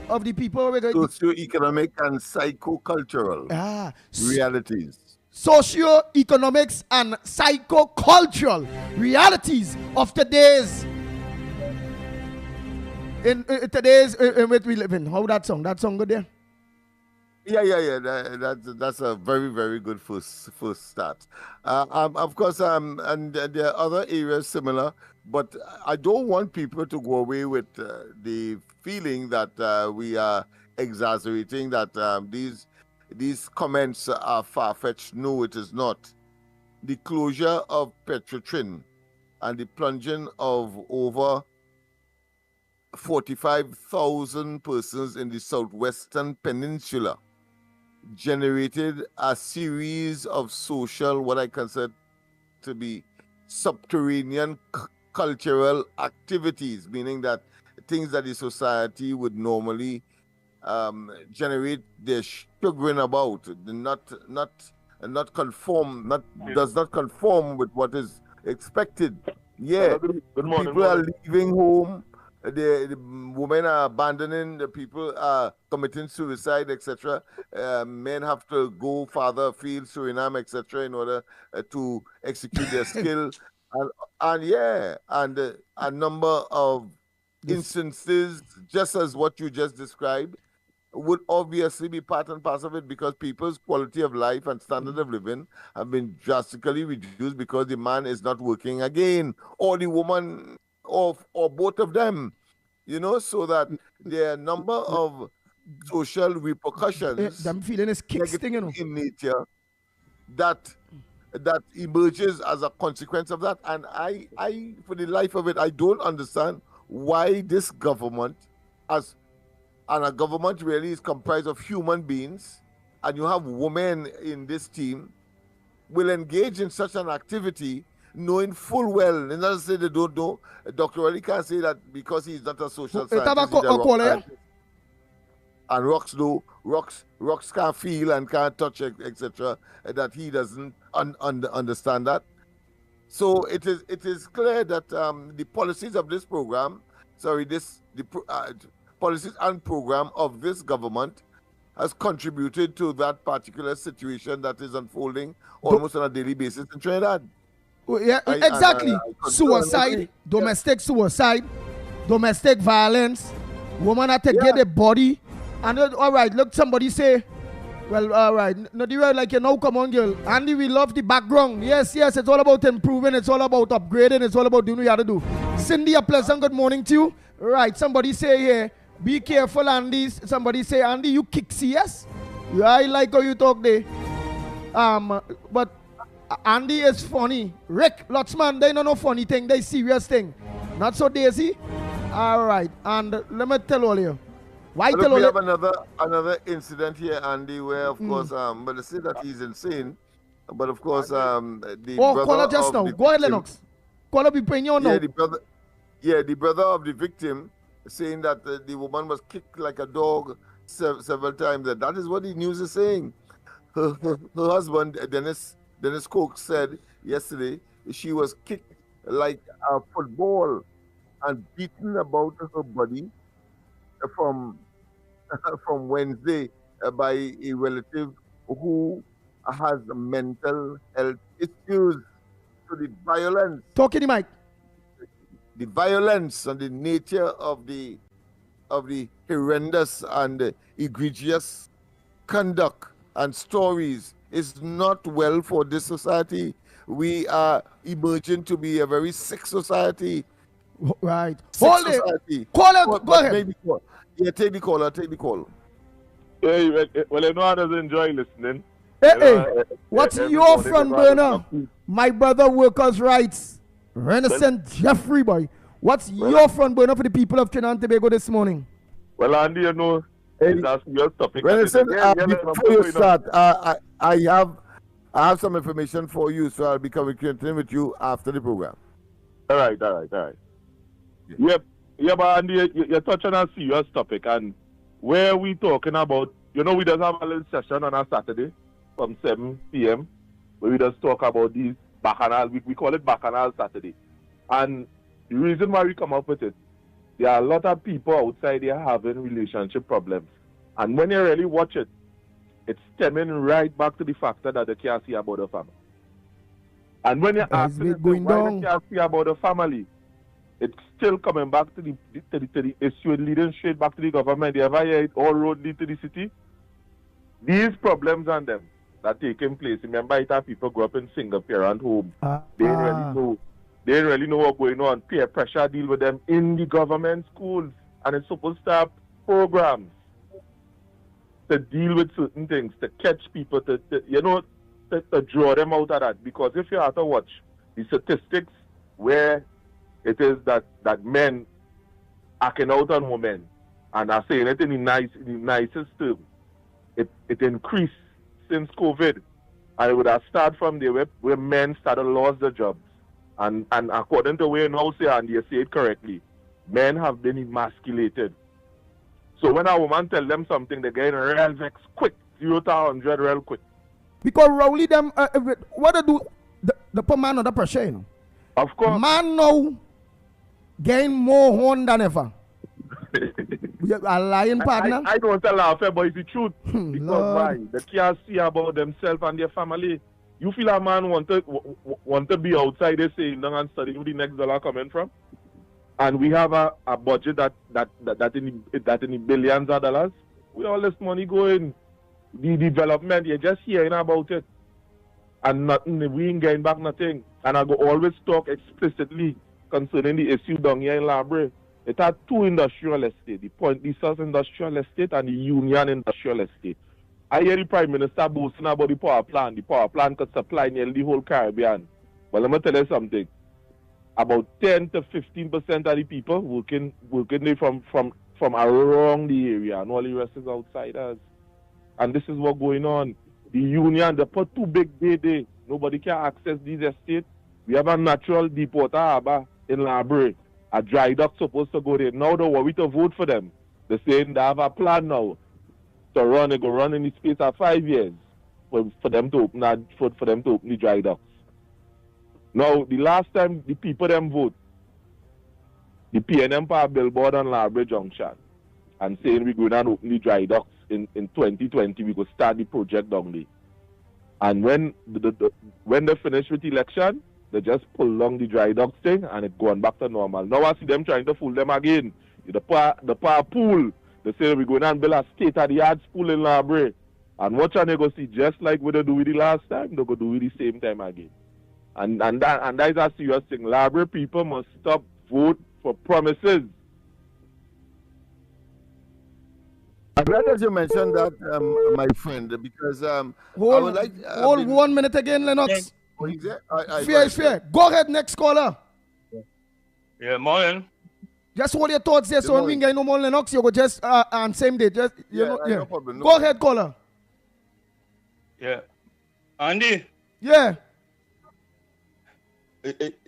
Of the people. Socio-economic and psycho-cultural realities. Socio-economics and psycho-cultural realities of today's in which we live in. How that song? That song good there? Yeah. That's a very, very good first start. Of course, and there are other areas similar, but I don't want people to go away with the feeling that we are exaggerating, that these comments are far-fetched. No, it is not. The closure of Petrotrin and the plunging of over 45,000 persons in the southwestern peninsula generated a series of social, what I consider to be subterranean cultural activities, meaning that things that the society would normally generate their chagrin about, does not conform with what is expected. Yeah, Good morning. people are leaving home. The women are abandoning, the people are committing suicide, etc. Men have to go farther afield, Suriname, etc., in order to execute their skill. And a number of instances, just as what you just described, would obviously be part and parcel of it, because people's quality of life and standard of living have been drastically reduced because the man is not working again, or the woman, or both of them, so that there are a number of social repercussions I'm feeling is kicksting, in nature that emerges as a consequence of that. And I for the life of it, I don't understand why this government, and a government really is comprised of human beings, and you have women in this team, will engage in such an activity knowing full well, and not say they don't know. Dr. Ali can't say that because he's not a social scientist. He's a rock scientist. And rocks can't feel and can't touch, etc., that he doesn't understand that. So it is clear that the policies of this program, policies and program of this government has contributed to that particular situation that is unfolding almost on a daily basis in Trinidad. Yeah, exactly. Suicide, domestic suicide, domestic violence, woman had to get a body. And all right, look, somebody say, well, all right, no, like, come on, girl. Andy, we love the background. Yes, it's all about improving. It's all about upgrading. It's all about doing what you have to do. Cindy, a pleasant good morning to you. Right, somebody say here, be careful, Andy. Somebody say, Andy, you kick CS. Yeah, I like how you talk there. But Andy is funny. Rick, Lotsman, they don't know funny thing. They serious thing. Not so Daisy. All right, and let me tell all you. Why tell all we you? have another incident here, Andy, where of course, but they say that he's insane. But of course, the brother call her just of now. the Go ahead, victim- Lennox. Call her be paying you now. the brother of the victim saying that the woman was kicked like a dog several times. That is what the news is saying. Her husband, Dennis Cook, said yesterday she was kicked like a football and beaten about her body from Wednesday by a relative who has mental health issues. So the violence. Talk in the mic. The violence and the nature of the horrendous and egregious conduct and stories is not well for this society. we are emerging to be a very sick society. Right. Sick Hold it. society. Caller, But- go but ahead. maybe call. Yeah, take the caller. Take the call. Hey, well, everyone does enjoy listening. Hey, Everyone- hey, what's every your morning front everyone burner? is happy. My brother, workers' rights. Renaissance Jeffrey, boy. What's your front burner for the people of Trinidad and Tobago this morning? Well, Andy, you know, that's your topic. Renaissance, Yeah, let before them you go, start, I have some information for you, so I'll be communicating with you after the program. All right. Yeah, but Andy, you're touching on a serious topic, and where we talking about, you know, we just have a little session on a Saturday from 7 p.m. where we just talk about these bacchanal, we call it bacchanal Saturday. And the reason why we come up with it, there are a lot of people outside there having relationship problems. And when you really watch it, it's stemming right back to the factor that they can't see about the family. And when you ask them why they can't see about the family, it's still coming back to the issue leading straight back to the government. You ever hear it all road lead to the city? These problems on them that taking place. Remember, it have people grow up in single parent home. They didn't really know what's going on. Peer pressure deal with them in the government schools, and it's supposed to have programs to deal with certain things, to catch people, to draw them out of that. Because if you have to watch the statistics where it is that men acting out on women, and are saying it in the nicest term, it increased since COVID. And it would have started from there where men started lost their jobs. And according to where now say, and you say it correctly, men have been emasculated. So when a woman tell them something, they get real vex quick, 0 to 100 real quick. Because Rowley them, what they do, the put man under pressure, you know. Of course. Man now gain more horn than ever. A lying partner. I don't tell laugh, but it's the truth. Because Lord. why? They can't see about themselves and their family. You feel a man want to be outside there saying and studying where the next dollar coming from? And we have a budget that in the billions of dollars. Where all this money going? The development, you're just hearing about it. And nothing, we ain't getting back nothing. And I go always talk explicitly concerning the issue down here in Labre. It had 2 industrial estates, the Point Lisas industrial estate and the Union industrial estate. I hear the Prime Minister boasting about the power plant. The power plant could supply nearly the whole Caribbean. But let me tell you something. About 10 to 15% of the people working there from around the area, and all the rest is outsiders. And this is what's going on. The Union, they put too big there. Nobody can access these estates. We have a natural deep water harbor in Labre. A dry dock supposed to go there. Now they worry to vote for them. They're saying they have a plan now to run. They go run in the space of 5 years for them to open the dry docks. Now the last time the people them vote, the PNM put a billboard on Labre Junction and saying we're going to open the dry docks in 2020. We go start the project down there. And when they finish with the election, they just pull down the dry dock thing and it going back to normal. Now I see them trying to fool them again. The power pool. They say we're going to build a state-of-the-art pool in Labre. And watch and they go see just like what they do with the last time, they go do it the same time again. And that is a serious thing. Labre people must stop vote for promises. I'm glad that you mentioned that, my friend, because I would like... hold 1 minute again, Lennox. Fair. Go ahead, next caller. Yeah, morning. Just hold your thoughts there, so when we get no more Lennox, you go just on same day. Just no problem, no go ahead, caller. Yeah. Andy, Yeah.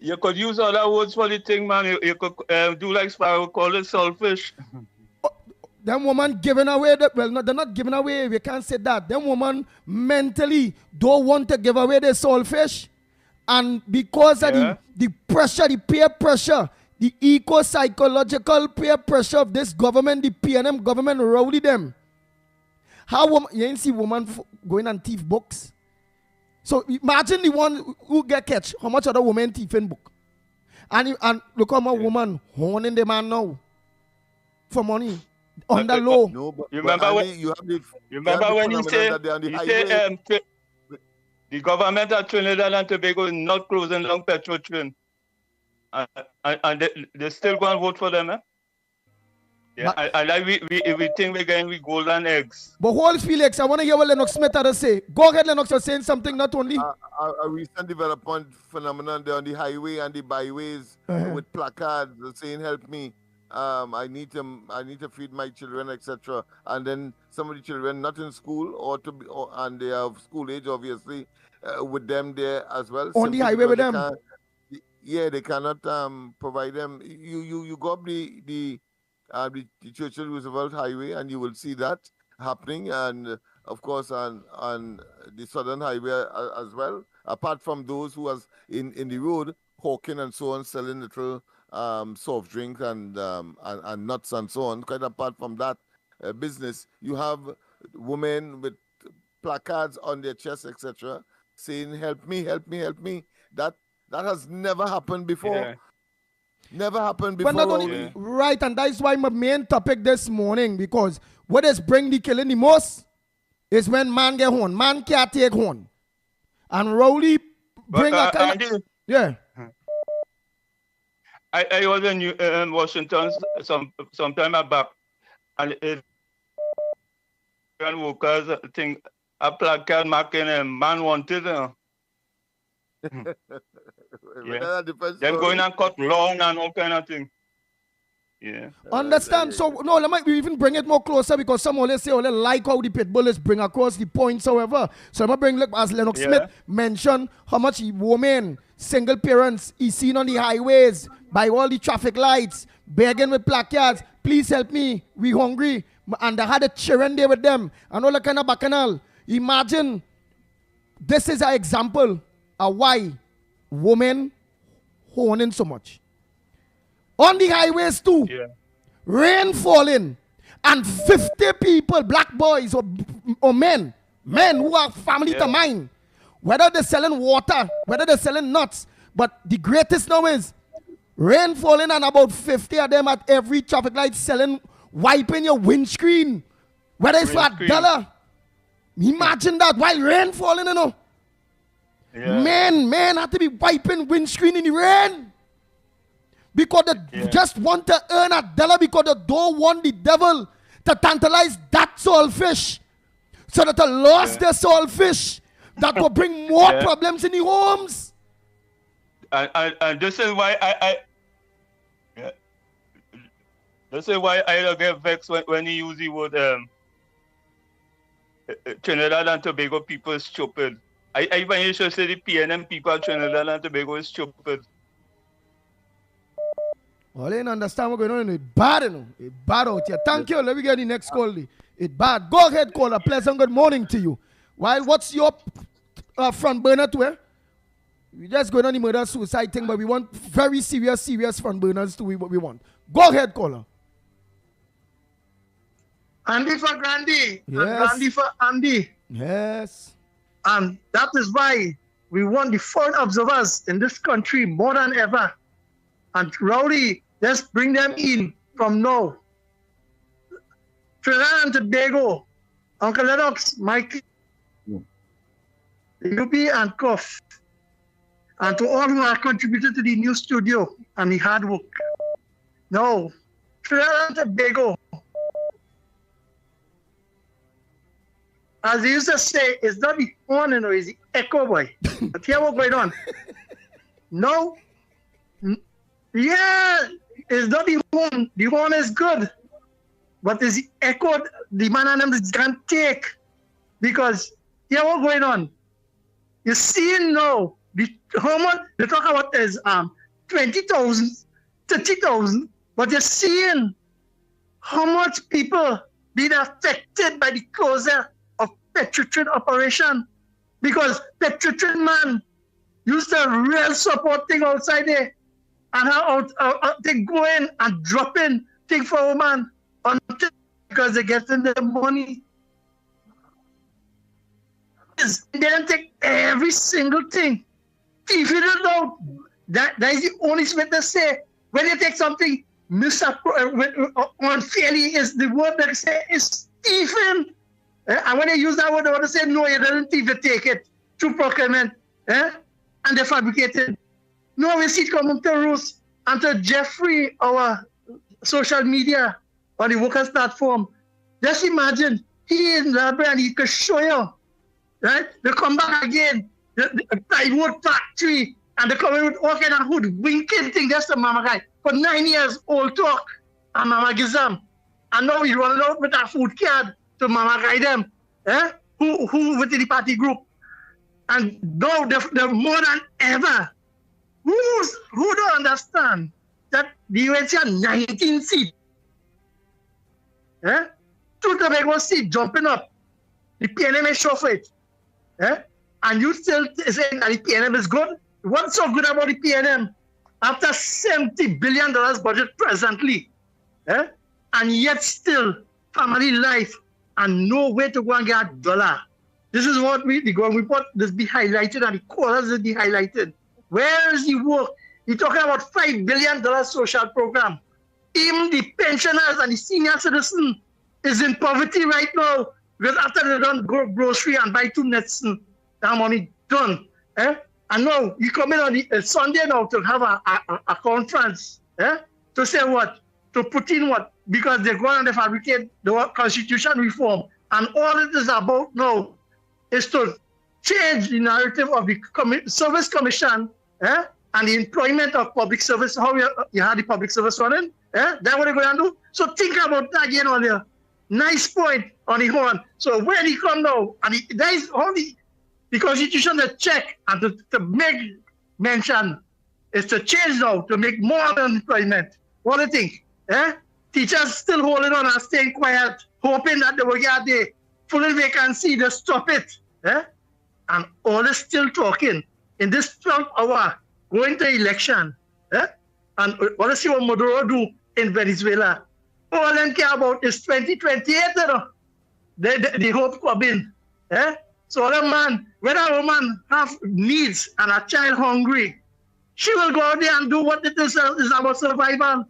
you could use other words for the thing, man. You could do like Sparrow, call it selfish. Them woman giving away they're not giving away. We can't say that. Them woman mentally don't want to give away their soulfish, and because of the pressure, the peer pressure, the eco-psychological peer pressure of this government, the PNM government rowdy them. How you ain't see woman going on thief books? So imagine the one who get catch. How much other woman thief in book? And look how much woman honing the man now for money. On the low. No, you remember when he say The government of Trinidad and Tobago is not closing down petrol train. And they still go and vote for them, eh? Yeah, and like we think we're getting golden eggs. But hold Felix, I want to hear what Lennox Smith had to say. Go ahead, Lennox, you're saying something not only. A recent development phenomenon there on the highway and the byways with placards saying "Help me." I need to feed my children, etc. And then some of the children not in school and they have school age, obviously, with them there as well. On the highway with them. They cannot provide them. You go up the Churchill Roosevelt Highway and you will see that happening, and of course on the Southern Highway as well. Apart from those who are in the road hawking and so on, selling little soft drinks and nuts and so on. Quite apart from that business, you have women with placards on their chests, etc., saying "Help me, help me, help me." That has never happened before. Yeah. Never happened before. But not only, right, and that's why my main topic this morning, because what is bring the killing the most is when man get horn. Man can't take horn. And Rowley bring a kind of... Yeah. I was in Washington some time back, and workers think a placard marking a man wanted. Yeah. Them going and cut lawn and all kind of thing. Yeah. Understand? So no, let me even bring it more closer, because some always say, "Oh, they like how the pit bullets bring across the points." However, so I'm gonna bring, look, as Lennox Smith mentioned, how much women, single parents, is seen on the highways by all the traffic lights, begging with placards, "Please help me, we hungry," and they had a children there with them and all that kind of bacchanal. Imagine, this is an example of why women horning so much. On the highways too, rain falling, and 50 people, black boys or men who are family to mine, whether they're selling water, whether they're selling nuts, but the greatest now is rain falling and about 50 of them at every traffic light selling, wiping your windscreen, whether it's for $1. Imagine that while rain falling, you know. Men have to be wiping windscreen in the rain because they just want to earn $1, because they don't want the devil to tantalize that saltfish, so that they lost their saltfish that will bring more problems in the homes. And this is why this is why I get vexed when you use the word Trinidad and Tobago people is stupid. I even used to say the PNM people of Trinidad and Tobago is stupid. Well, they don't understand what's going on. It's bad, you know. It's bad out here. Thank you. Let me get the next call. It's bad. Go ahead, caller. Pleasant good morning to you. While what's your front burner to it? We just going on the murder-suicide thing, but we want very serious front burners to what we want. Go ahead, caller. Andy for Grandy. Yes. And Grandy for Andy. Yes. And that is why we want the foreign observers in this country more than ever. And Rowley, let's bring them in from now. Trinidad and Tobago, Uncle Lennox, Mike, Yubi and Kof, and to all who have contributed to the new studio and the hard work. Now, Trinidad and Tobago, as they used to say, it's not the horn, it's the echo, boy. But here what's going on. No. Yeah, it's not the horn. The horn is good. But it's the echo the man and them can't take. Because here what's going on. You see now, how much they talk about is 20,000, 30,000, but you're seeing how much people being affected by the closure of Petrotrin operation. Because Petrotrin man used to real support thing outside there. And how they go in and drop in thing for a woman because they're getting their money. They don't take every single thing. If you don't know, that is the only way to say. When you take something unfairly, is the word that say is thieving. And when they use that word, they want to say, no, you didn't even take it. through procurement, and they fabricated. Now we see it coming to Roost and to Jeffrey, our social media on the workers' platform. Just imagine, he in library and he could show you, right? They come back again, the plywood factory, and they come in with all kind of hoodwinking thing. That's the mama guy. For 9 years, old talk, and mama gives them. And now he's running out with a food card to mama guy them, who within the party group. And now they're more than ever. Who don't understand that the UNC are 19 seats? Two Tobago seats jumping up. The PNM is sure for it. And you still saying that the PNM is good? What's so good about the PNM? After $70 billion budget presently, and yet still family life and no way to go and get a dollar. This is what the Ground Report this be highlighted and the callers will be highlighted. Where is the work? You're talking about $5 billion social program. Even the pensioners and the senior citizen is in poverty right now because after they don't go grocery and buy 2 nets, that money done. And now you come in on the Sunday now to have a conference to say what? To put in what? Because they're going to fabricate the constitution reform. And all it is about now is to change the narrative of the service commission and the employment of public service, how you had the public service running. That's what they're going to do. So think about that again on there. Nice point on the horn. So when he come now, and there is only the constitution to check and to make mention is to change now to make more employment. What do you think? Teachers still holding on and staying quiet, hoping that they will get the full vacancy, they stop it. And all is still talking in this 12 hour going to election. And let's see what Maduro do in Venezuela. All them care about is 2028, you know. They hope coming. So the man, when a woman have needs and a child hungry, she will go out there and do what it is about survival.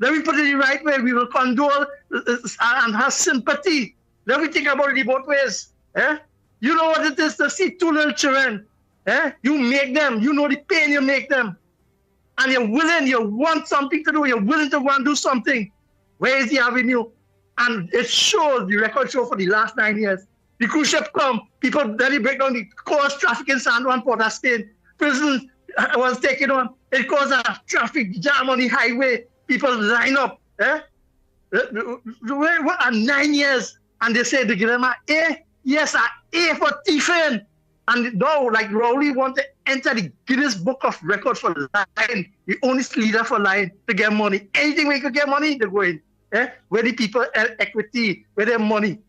Let me put it the right way. We will condole and have sympathy. Let me think about it both ways. You know what it is to see 2 little children. You make them. You know the pain you make them. And you're willing, you want something to do. You're willing to go and do something. Where is the avenue? And it shows, the record show for the last 9 years. The cruise ship come, people then break down the cause traffic in San Juan, Port of Spain. Prison was taken on. It caused a traffic jam on the highway. People line up. What are 9 years? And they say they give them an A. Yes, an A for thieving. And now, like Rowley want to enter the Guinness Book of Records for lying. The only leader for lying to get money. Anything where you could get money, they go in. Where the people have equity, where they have money.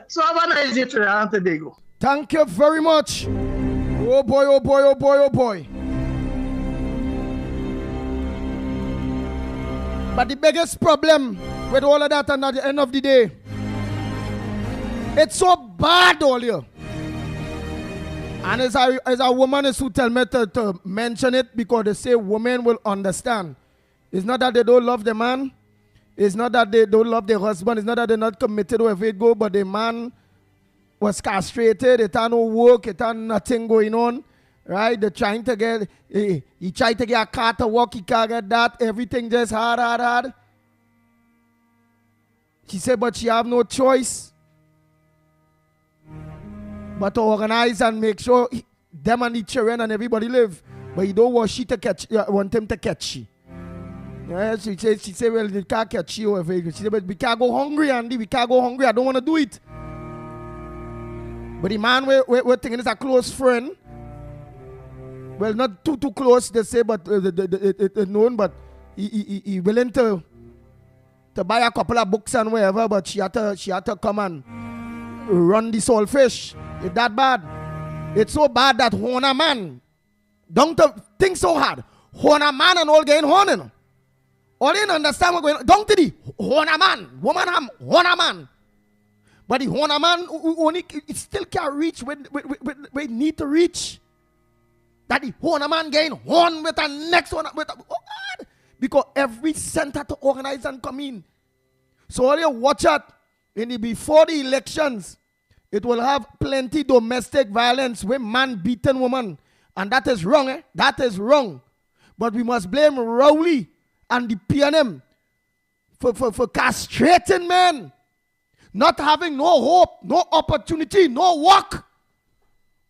So have a nice day to Tobago. Thank you very much. Oh boy, oh boy, oh boy, oh boy. But the biggest problem with all of that and at the end of the day, it's so bad all here. And as a woman is who tell me to mention it because they say women will understand. It's not that they don't love the man. It's not that they don't love their husband. It's not that they're not committed wherever it go, but the man was castrated. It had no work. It had nothing going on. Right? They're trying to get, he tried to get a car to work. He can't get that. Everything just hard. She said, but she have no choice but to organize and make sure them and the children and everybody live. But you don't want she to catch, want him to catch she. Yeah, she said, well, they can't catch you. She said, but we can't go hungry, Andy. We can't go hungry. I don't want to do it. But the man we're thinking is a close friend. Well, not too close, they say, but it's known, but he willing to buy a couple of books and whatever, but she had to come and run the saltfish. It's that bad. It's so bad that Hona man, don't think so hard. Hona man and all getting horning. All you understand what's going on. Don't the Hona man, woman ham, Hona man. But the Hona man only it still can't reach where it need to reach. That the Hona man getting horn with the next one with God. Because every center to organize and come in. So all you watch out before the elections, It will have plenty domestic violence with man beating woman. And that is wrong, eh? That is wrong. But we must blame Rowley and the PNM for castrating men. Not having no hope, no opportunity, no work.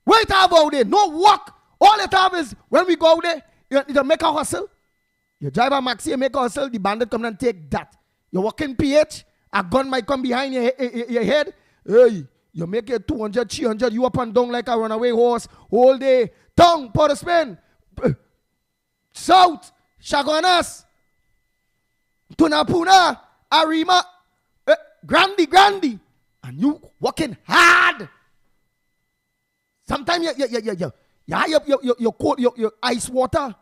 What it have out there? No work. All it have is when we go out there, you make a hustle. You drive a maxi, you make a hustle, the bandit come and take that. You walk in PH, a gun might come behind your head. Hey, you make it 200, 300, you up and down like a runaway horse all day. Tongue, Port of Spain, South, Chaguanas, Tunapuna, Arima, Grandi, and you working hard. Sometimes you coat your ice water.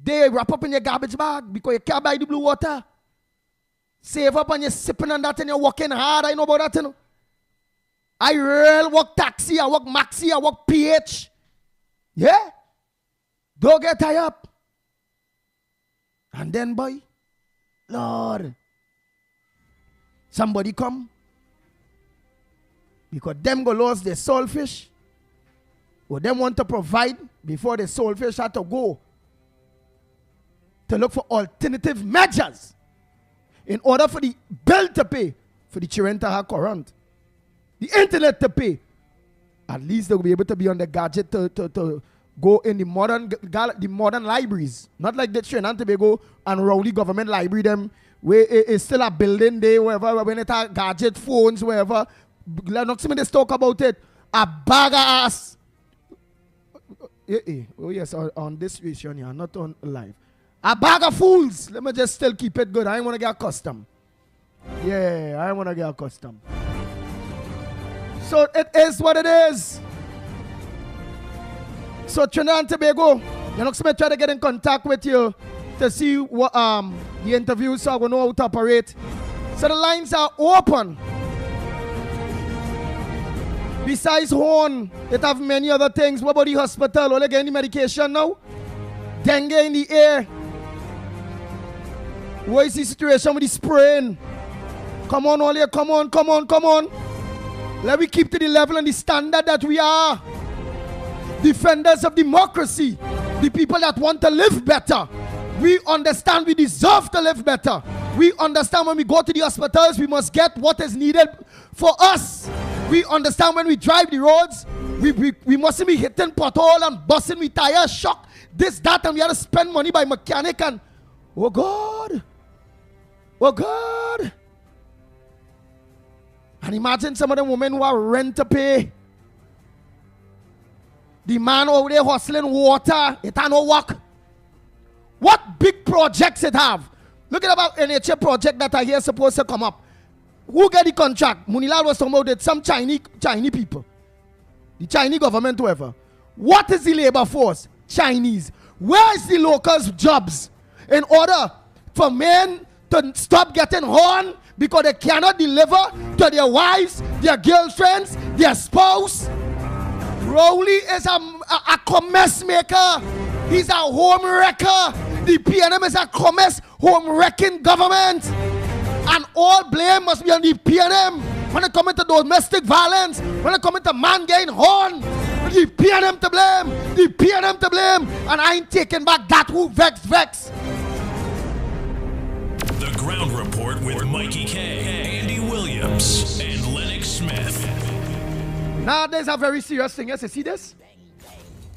They wrap up in your garbage bag because you can't buy the blue water. Save up and you're sipping on that and you're working hard. I know about that, you know. I real work taxi, I work maxi, I work PH. Yeah? Don't get tied up. And then, boy, Lord, somebody come. Because them go lose their soulfish. Or them want to provide before the soulfish had to go. To look for alternative measures. In order for the bill to pay. For the children to have current. The internet to pay. At least they'll be able to be on the gadget to go in the modern libraries. Not like the Trinidad and Tobago and Rowley government library them where it's still a building there, wherever, when it have gadget phones, wherever. Not some of this talk about it. A bag of ass. Oh yes, on this station here, not on live. A bag of fools. Let me just still keep it good. I ain't want to get accustomed. Yeah, I want to get accustomed. So it is what it is. So Trinidad and Tobago, you know, somebody try to get in contact with you to see what the interviews are going to know how to operate. So the lines are open. Besides horn, it have many other things. What about the hospital? Will they get any medication now? Dengue in the air. What is the situation with the spraying? Come on, Ole, come on. Let me keep to the level and the standard that we are. Defenders of democracy. The people that want to live better. We understand we deserve to live better. We understand when we go to the hospitals, we must get what is needed for us. We understand when we drive the roads, we mustn't be hitting pothole and busting with tire shock. This, that, and we have to spend money by mechanic and oh God. And imagine some of the women who are rent to pay. The man over there hustling water, it ain't no work. What big projects it have? Look at about NHA project that are here supposed to come up. Who get the contract? Munilal was talking about it, some Chinese people. The Chinese government, whoever. What is the labor force? Chinese. Where is the locals' jobs? In order for men to stop getting horn because they cannot deliver to their wives, their girlfriends, their spouse. Rowley is a commerce maker. He's a home wrecker. The PNM is a commerce home wrecking government. And all blame must be on the PNM. When it comes to domestic violence, when it comes to man getting horn, the PNM to blame. The PNM to blame. And I ain't taking back that who vex. The Ground Report with Mikey K, Andy Williams, and Lennox Smith. Now there's a very serious thing. Yes, you see this?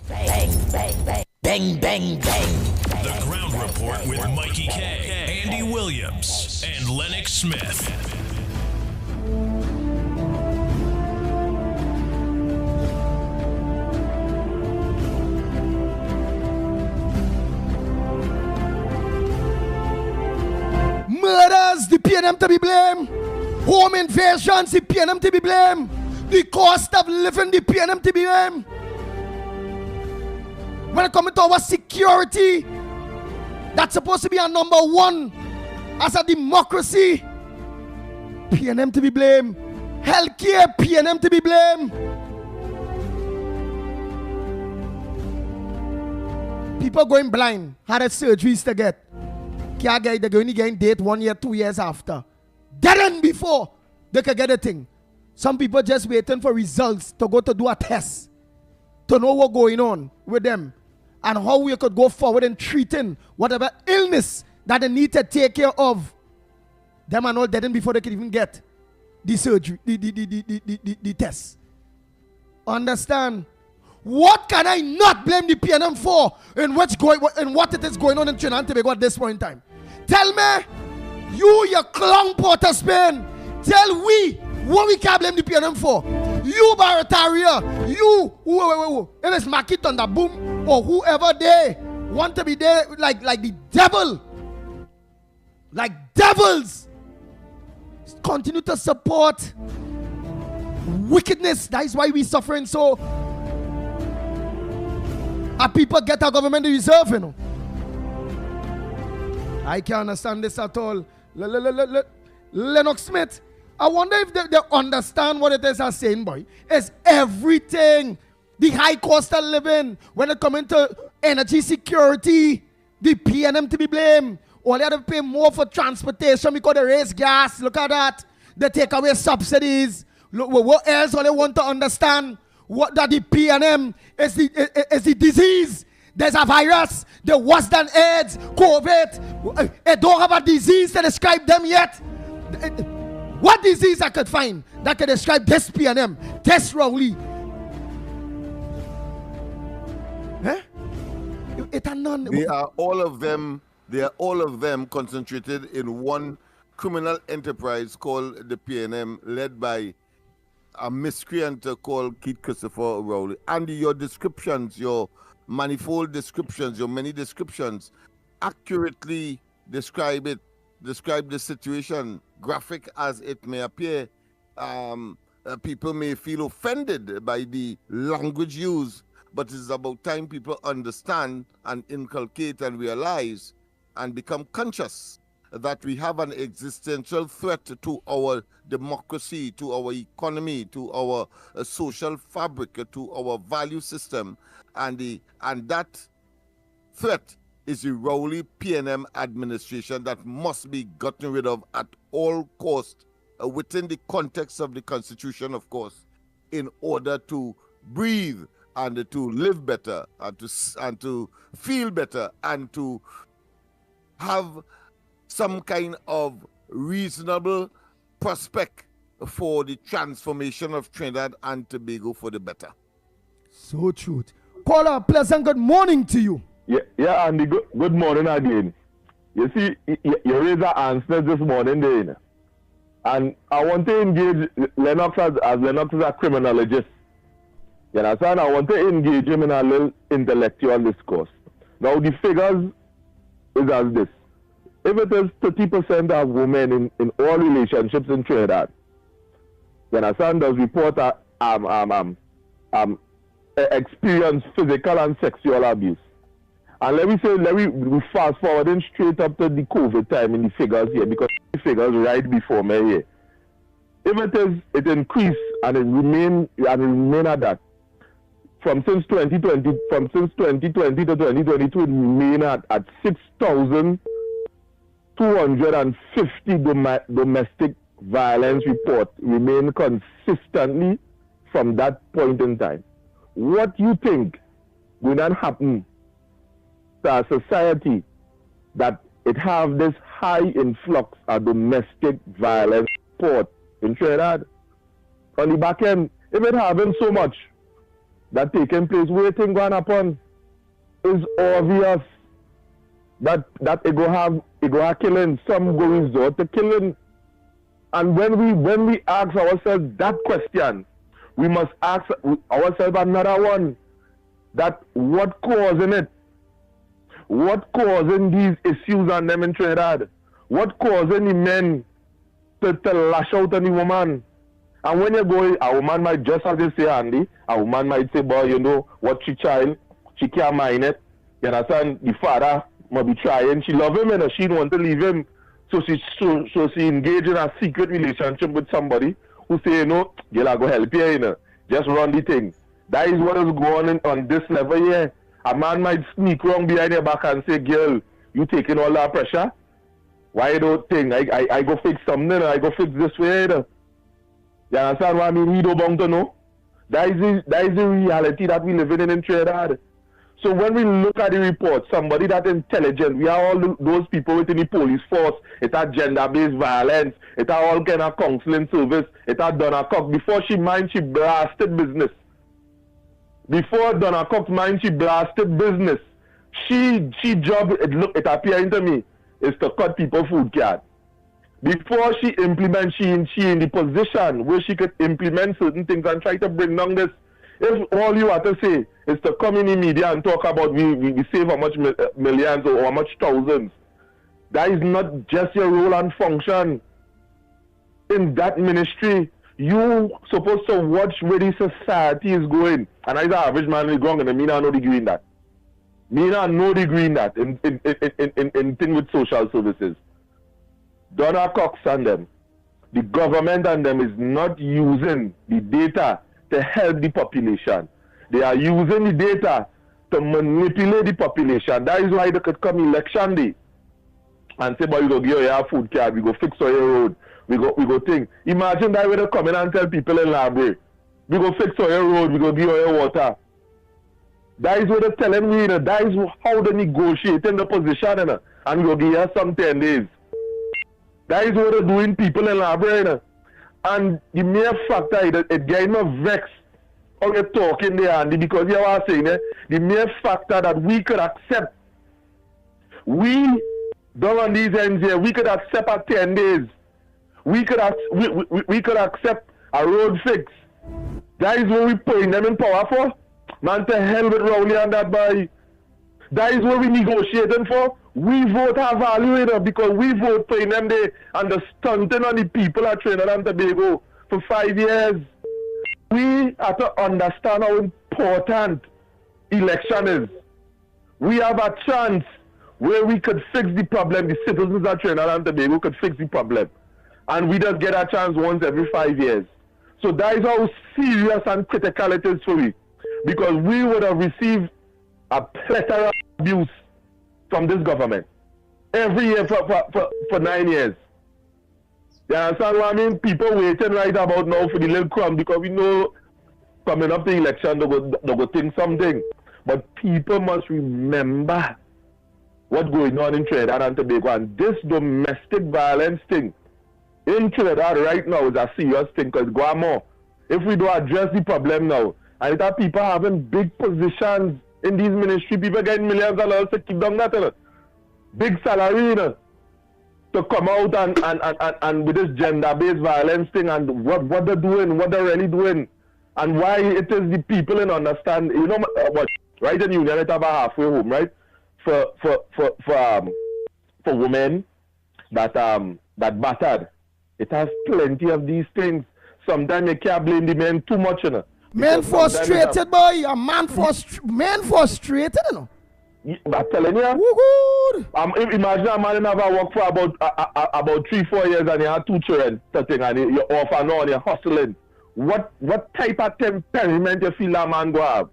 Bang, bang, bang. The Ground Report with Mikey K, Andy Williams, and Lennox Smith. Murders, the PNM to be blamed. Home invasions, the PNM to be blamed. The cost of living, the PNM to be blamed. When it comes to our security, that's supposed to be our number one as a democracy. PNM to be blamed. Healthcare, PNM to be blamed. People going blind, had surgeries to get. They're going to get date 1 year, 2 years after. Dead end before they can get a thing. Some people just waiting for results to go to do a test, to know what's going on with them, and how we could go forward in treating whatever illness that they need to take care of. Them are all dead before they can even get the surgery, the test. Understand? What can I not blame the PNM for in what it is going on in Trinidad and Tobago at this point in time? Tell me, you clown Porter Spain, tell we what we can blame the PNM for. You Barataria, you who if it's Maki Thunder Boom or whoever they want to be there like the devil, like devils, continue to support wickedness. That is why we suffering so. Our people get our government they deserve, you know. I can't understand this at all. Lennox Smith, I wonder if they understand what it is I'm saying, boy. It's everything. The high cost of living. When it comes to energy security, the PNM to be blamed. All they have to pay more for transportation because they raise gas. Look at that. They take away subsidies. Look, what else all they want to understand? What that the PNM is the disease. There's a virus. They're worse than AIDS, COVID. They don't have a disease to describe them yet. What disease I could find that can describe this PNM, this wrongly? Huh? It are none. They are all of them concentrated in one criminal enterprise called the PNM, led by a miscreant called Keith Christopher Rowley. And your descriptions, your manifold descriptions, your many descriptions accurately describe the situation, graphic as it may appear. People may feel offended by the language used, but it's about time people understand and inculcate and realize and become conscious that we have an existential threat to our democracy, to our economy, to our social fabric, to our value system, and that threat is the Rowley PNM administration that must be gotten rid of at all cost, within the context of the Constitution, of course, in order to breathe and to live better and to feel better and to have some kind of reasonable prospect for the transformation of Trinidad and Tobago for the better. So true. Caller, pleasant good morning to you. Yeah, Andy, good morning again. You see, you raised the answer this morning, then. And I want to engage Lennox as Lennox is a criminologist. You understand? I want to engage him in a little intellectual discourse. Now, the figures is as this. If it is 30% of women in all relationships in Trinidad, you understand, does report experience physical and sexual abuse. And let me fast forwarding straight up to the COVID time in the figures here, because the figures right before me here. If it increased and it remain at that. From since 2020 to 2022, it remain at 6,250 domestic violence reports remain consistently from that point in time. What you think will not happen to a society that it have this high influx of domestic violence report in Trinidad? On the back end, if it having so much that taking place, waiting going upon, is obvious that it go have killing, some go resort to killing. And when we ask ourselves that question, we must ask ourselves another one, that what causing it? What causing these issues on them in Trinidad? What causing the men to lash out on the woman? And when you go, a woman might, just as they say, Andy, a woman might say, boy, you know, what she child, she can't mind it. You understand? The father might be trying. She love him and she don't want to leave him. So she engage in a secret relationship with somebody who say, you know, girl, I go help you, you know. Just run the thing. That is what is going on this level here. A man might sneak wrong behind your back and say, girl, you taking all that pressure? Why you don't think? I go fix something, I go fix this way, you know. You understand what I mean? We don't want to know. That is the reality that we live in Trinidad. So when we look at the report, somebody that intelligent, we are all those people within the police force, it's a gender-based violence, it's all kind of counseling service, it's a Donna Cox. Before she mind, she blasted business. Before Donna Cox mind, she blasted business. She job, it appearing to me, is to cut people food card. Before she implements, she in the position where she could implement certain things and try to bring down this. If all you have to say is to come in the media and talk about we save how much millions or how much thousands, that is not just your role and function in that ministry. You supposed to watch where the society is going. And as an average man in the ground, and me not no degree in that. Me not no degree in that in thing with social services. Donna Cox and them, the government and them is not using the data to help the population. They are using the data to manipulate the population. That is why they could come election day and say, but we go give you your food card, we go fix your road, we go think. Imagine that way they come in and tell people in library, we go fix your road, we go give you your water. That is what they're telling me, that is how they negotiate in the position, and we go give you some 10 days. That is what they're doing people in library. And the mere fact that it gave me vex how you're talking there, Andy, because you are saying the mere factor that we could accept, we don't on these ends here, we could accept at 10 days. We could accept a road fix. That is what we putting them in power for. Man, to hell with Rowley and that boy. That is what we negotiating for. We vote our value because we vote for them there and the stunting on the people at Trinidad and Tobago for 5 years. We have to understand how important election is. We have a chance where we could fix the problem. The citizens of Trinidad and Tobago could fix the problem. And we just get a chance once every 5 years. So that is how serious and critical it is for me. Because we would have received a plethora of abuse from this government every year for 9 years. You understand what I mean? People waiting right about now for the little crumb because we know coming up the election they go think something. But people must remember what's going on in Trinidad and Tobago, and this domestic violence thing in Trinidad right now is a serious thing because Guamo, if we don't address the problem now, and it are people having big positions in these ministries, people getting millions of dollars to keep down that, big salary, to come out and with this gender-based violence thing and what they're doing, what they're really doing, and why it is the people in understand, you know what, right in Union it have a halfway home, right? For women that battered. It has plenty of these things. Sometimes you can't blame the men too much, Men frustrated, boy. A man frustrated, I'm telling you. Imagine a man never worked for about 3-4 years and he had 2 children, and you're off and on, you're hustling. What type of temperament you feel that man go have?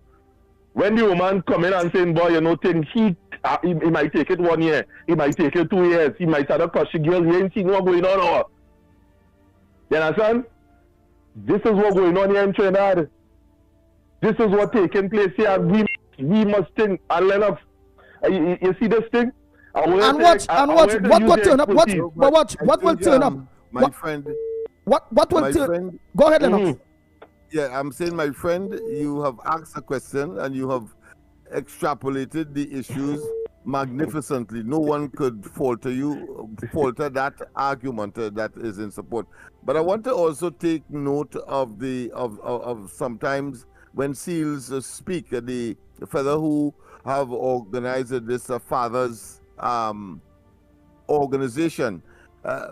When the woman come in and saying, boy, you know, think he might take it 1 year, he might take it 2 years, he might start a crush girl, he ain't seen what going on over. You understand? This is what's going on here in Trinidad. This is what's taking place here. We must think, and Lennox, you see this thing? What will turn up? What will turn up? My friend. What will turn? Go ahead, Lennox. Yeah, I'm saying, my friend, you have asked a question and you have extrapolated the issues magnificently. No one could falter that argument that is in support. But I want to also take note of sometimes when SEALs speak, the fellow who have organized this fathers organization.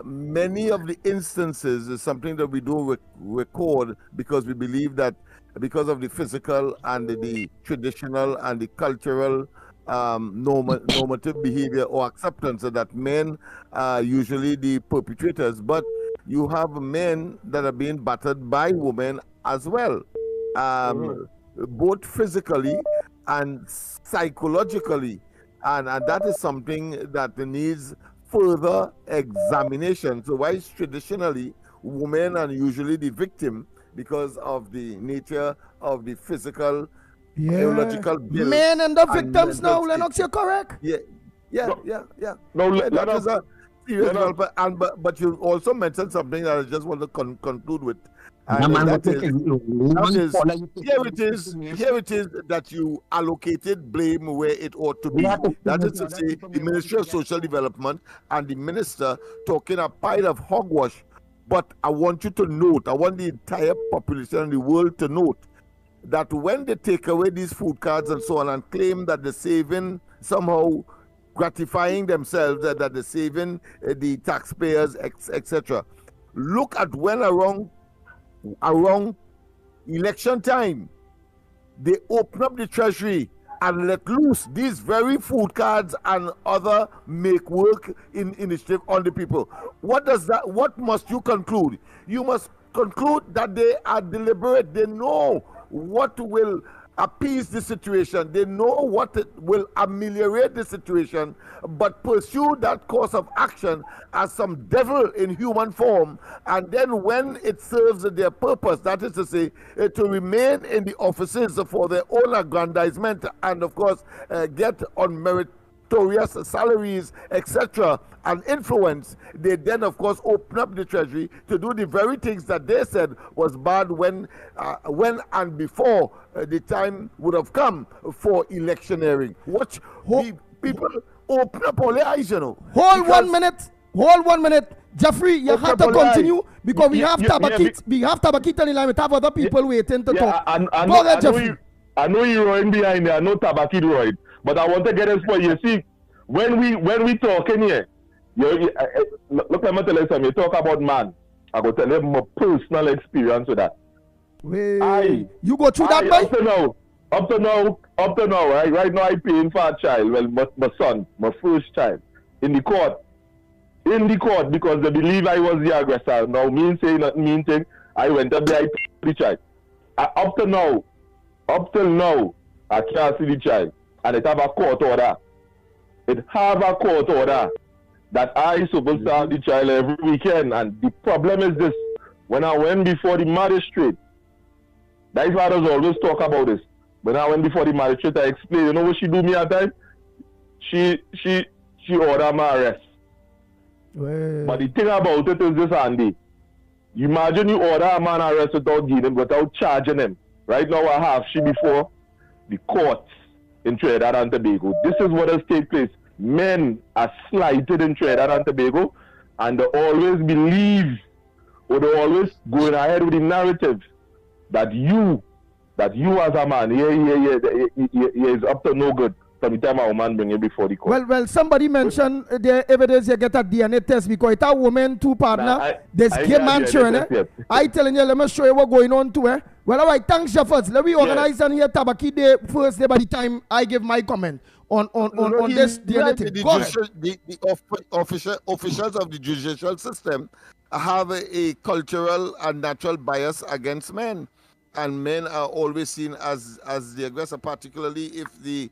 Many of the instances is something that we do record because we believe that because of the physical and the traditional and the cultural normative behavior or acceptance that men are usually the perpetrators, but you have men that are being battered by women as well, both physically and psychologically, and that is something that needs further examination. So whilst traditionally women are usually the victim because of the nature of the physical, biological build. Men and the and victims mental now, state. Lennox, you're correct. Yeah. No, Yeah, that is a serious Lennox. development. And but you also mentioned something that I just want to conclude with, Yeah, and man, that we is take it. here it is that you allocated blame where it ought to be. That is to say, the Ministry of Social Development and the minister talking a pile of hogwash. But I want you to note, I want the entire population in the world to note that when they take away these food cards and so on and claim that the saving somehow gratifying themselves, that they're saving the taxpayers, etc. Look at when around election time, they open up the treasury and let loose these very food cards and other make work initiative on the people. What must you conclude? You must conclude that they are deliberate. They know what will appease the situation. They know what will ameliorate the situation, but pursue that course of action as some devil in human form. And then when it serves their purpose, that is to say, to remain in the offices for their own aggrandizement and, of course, get unmeritorious salaries, etc., and influence, they then, of course, open up the treasury to do the very things that they said was bad when and before the time would have come for electioneering. Watch people open up all their eyes, you know. Hold 1 minute. Hold 1 minute. Jeffrey, you have to continue because we have Tabakit. We have Tabakit on the line. We have other people waiting to talk. I Go ahead, Jeffrey. I know you're rolling behind there. I know Tabakit roid, but I want to get this for you. See, when we talking here, look, let me tell you something. You talk about man. I go tell you my personal experience with that. You go through that, boy? Up to now, right now I paying for a child. Well, my son, my first child, in the court, because they believe I was the aggressor. Now, me saying nothing, mean thing. I went up there, I paid the child. Up till now, I can't see the child, and it have a court order. That I supposed to have the child every weekend, and the problem is this: when I went before the magistrate, that fathers always talk about this. When I went before the magistrate, I explained. You know what she do me at time? She ordered my arrest. But the thing about it is this, Andy. You imagine you order a man arrest without charging him. Right now, I have she before the courts in Trinidad and Tobago. This is what has taken place. Men are slighted in Trinidad and Tobago, and they always believe, or they always going ahead with the narrative that you as a man, is up to no good from the time a woman bring you before the court. Well, somebody mentioned the evidence you get a DNA test because it's a woman, two partner. There's gay man children. I telling you, let me show you what's going on to her. Well, all right, thanks, Shepherds. Let me organize on here Tabaki Day first day by the time I give my comment on this DNA thing. The officials of the judicial system have a cultural and natural bias against men. And men are always seen as the aggressor, particularly if the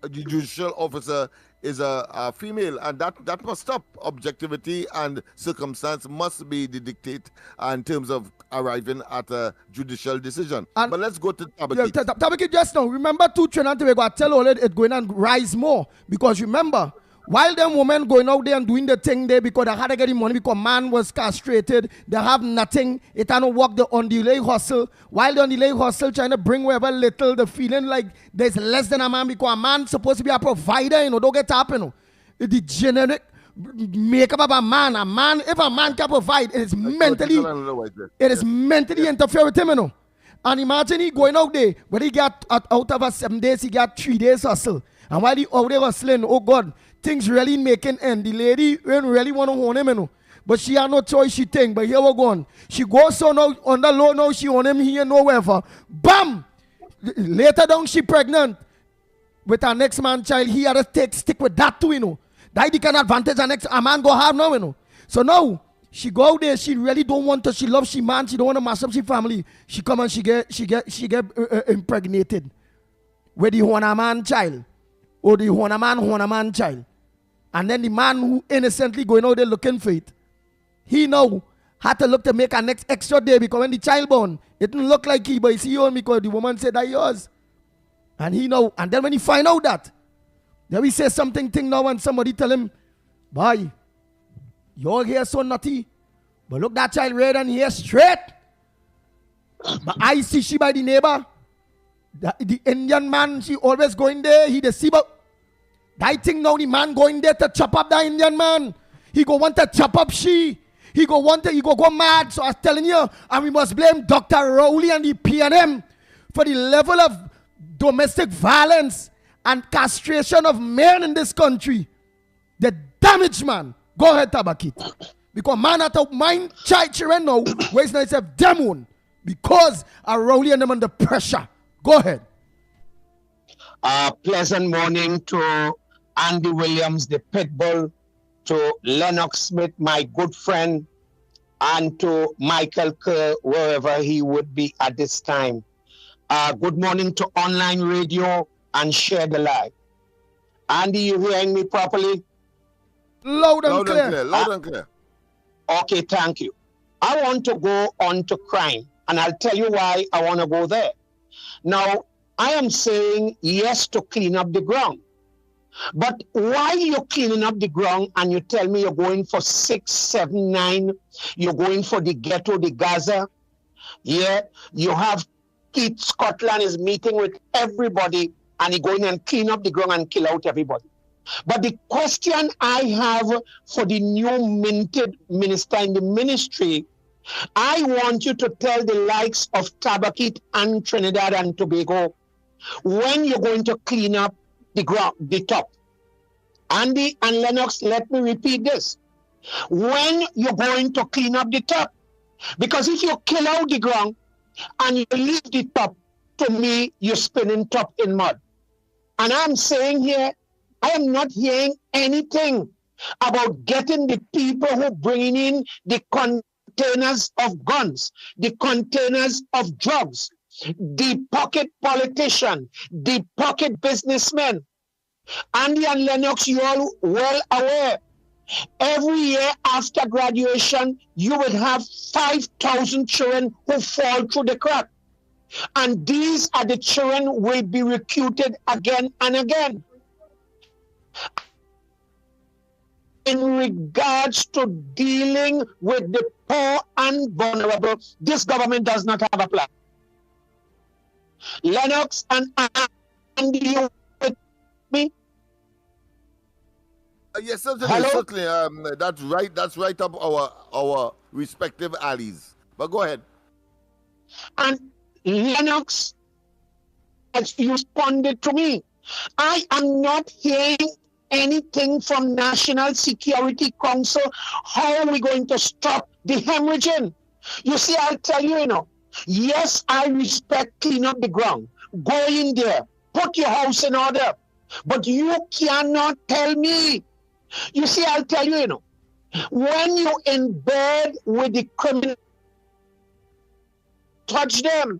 judicial officer is a female, and that must stop. Objectivity and circumstance must be the dictate in terms of arriving at a judicial decision. But let's go to Tabakit. Tabakit just now. Remember, Trinidad and Tobago, I tell all it's going to rise more because remember, while them women going out there and doing the thing there because they had to get the money because man was castrated, they have nothing, it had to work on the delay hustle. While the delay hustle trying to bring wherever little, the feeling like there's less than a man because a man supposed to be a provider, don't get up, The generic makeup of a man, if a man can provide, it is mentally interfere with him, And imagine he going out there, but he got out of a 7 days, he got 3 days hustle. And while he out there hustling, oh God, things really making end. The lady really want to own him, But she had no choice, she think. But here we go. She goes on now, on the low now, she own him here, nowhere. Bam! Later down, she pregnant with her next man child. He had to stick with that too, That the kind of advantage a man go have now, So now, she go out there, she really don't want to, she loves she man, she don't want to mash up she family. She come and she get impregnated with the Hona man child. Or the Hona man child. And then the man who innocently going out there looking for it, he now had to look to make a next extra day because when the child born, it didn't look like he, but he see you because the woman said that yours. And he know, and then when he find out that, then we say something thing now and somebody tell him, boy, your hair so naughty, but look that child red and hair straight. But I see she by the neighbor. The Indian man, she always going there. He the see but that thing now the man going there to chop up the Indian man. He go want to chop up she. He go go mad. So I was telling you, and we must blame Dr. Rowley and the PNM for the level of domestic violence and castration of men in this country. The damage, man. Go ahead, Tabakit. Because man at a mind children now, where it's not itself demon. Because are Rowley and them under pressure. Go ahead. Pleasant morning to Andy Williams, the Pitbull, to Lennox Smith, my good friend, and to Michael Kerr, wherever he would be at this time. Good morning to online radio and Share the Live. Andy, you hearing me properly? Loud and clear. Loud and clear. Okay, thank you. I want to go on to crime, and I'll tell you why I want to go there. Now, I am saying yes to clean up the ground. But why you're cleaning up the ground and you tell me you're going for 6, 7, 9, you're going for the ghetto, the Gaza, yeah, you have Keith Scotland is meeting with everybody and he going and clean up the ground and kill out everybody. But the question I have for the new minted minister in the ministry, I want you to tell the likes of Tabakit and Trinidad and Tobago when you're going to clean up the ground, the top. Andy and Lennox, let me repeat this. When you're going to clean up the top, because if you kill out the ground and you leave the top, to me, you're spinning top in mud. And I'm saying here, I am not hearing anything about getting the people who bringing in the containers of guns, the containers of drugs, the pocket politician, the pocket businessmen. Andy and Lennox, you all well aware. Every year after graduation, you would have 5,000 children who fall through the crack. And these are the children who will be recruited again and again. In regards to dealing with the poor and vulnerable, this government does not have a plan. Lennox and Andy, you with me? Yes, certainly, Hello? certainly. That's right. That's right up our respective alleys. But go ahead. And Lennox, as you responded to me, I am not hearing anything from National Security Council. How are we going to stop the hemorrhaging? You see, I'll tell you, yes, I respect clean up the ground. Go in there, put your house in order. But you cannot tell me. You see, I'll tell you, when you're in bed with the criminal, touch them.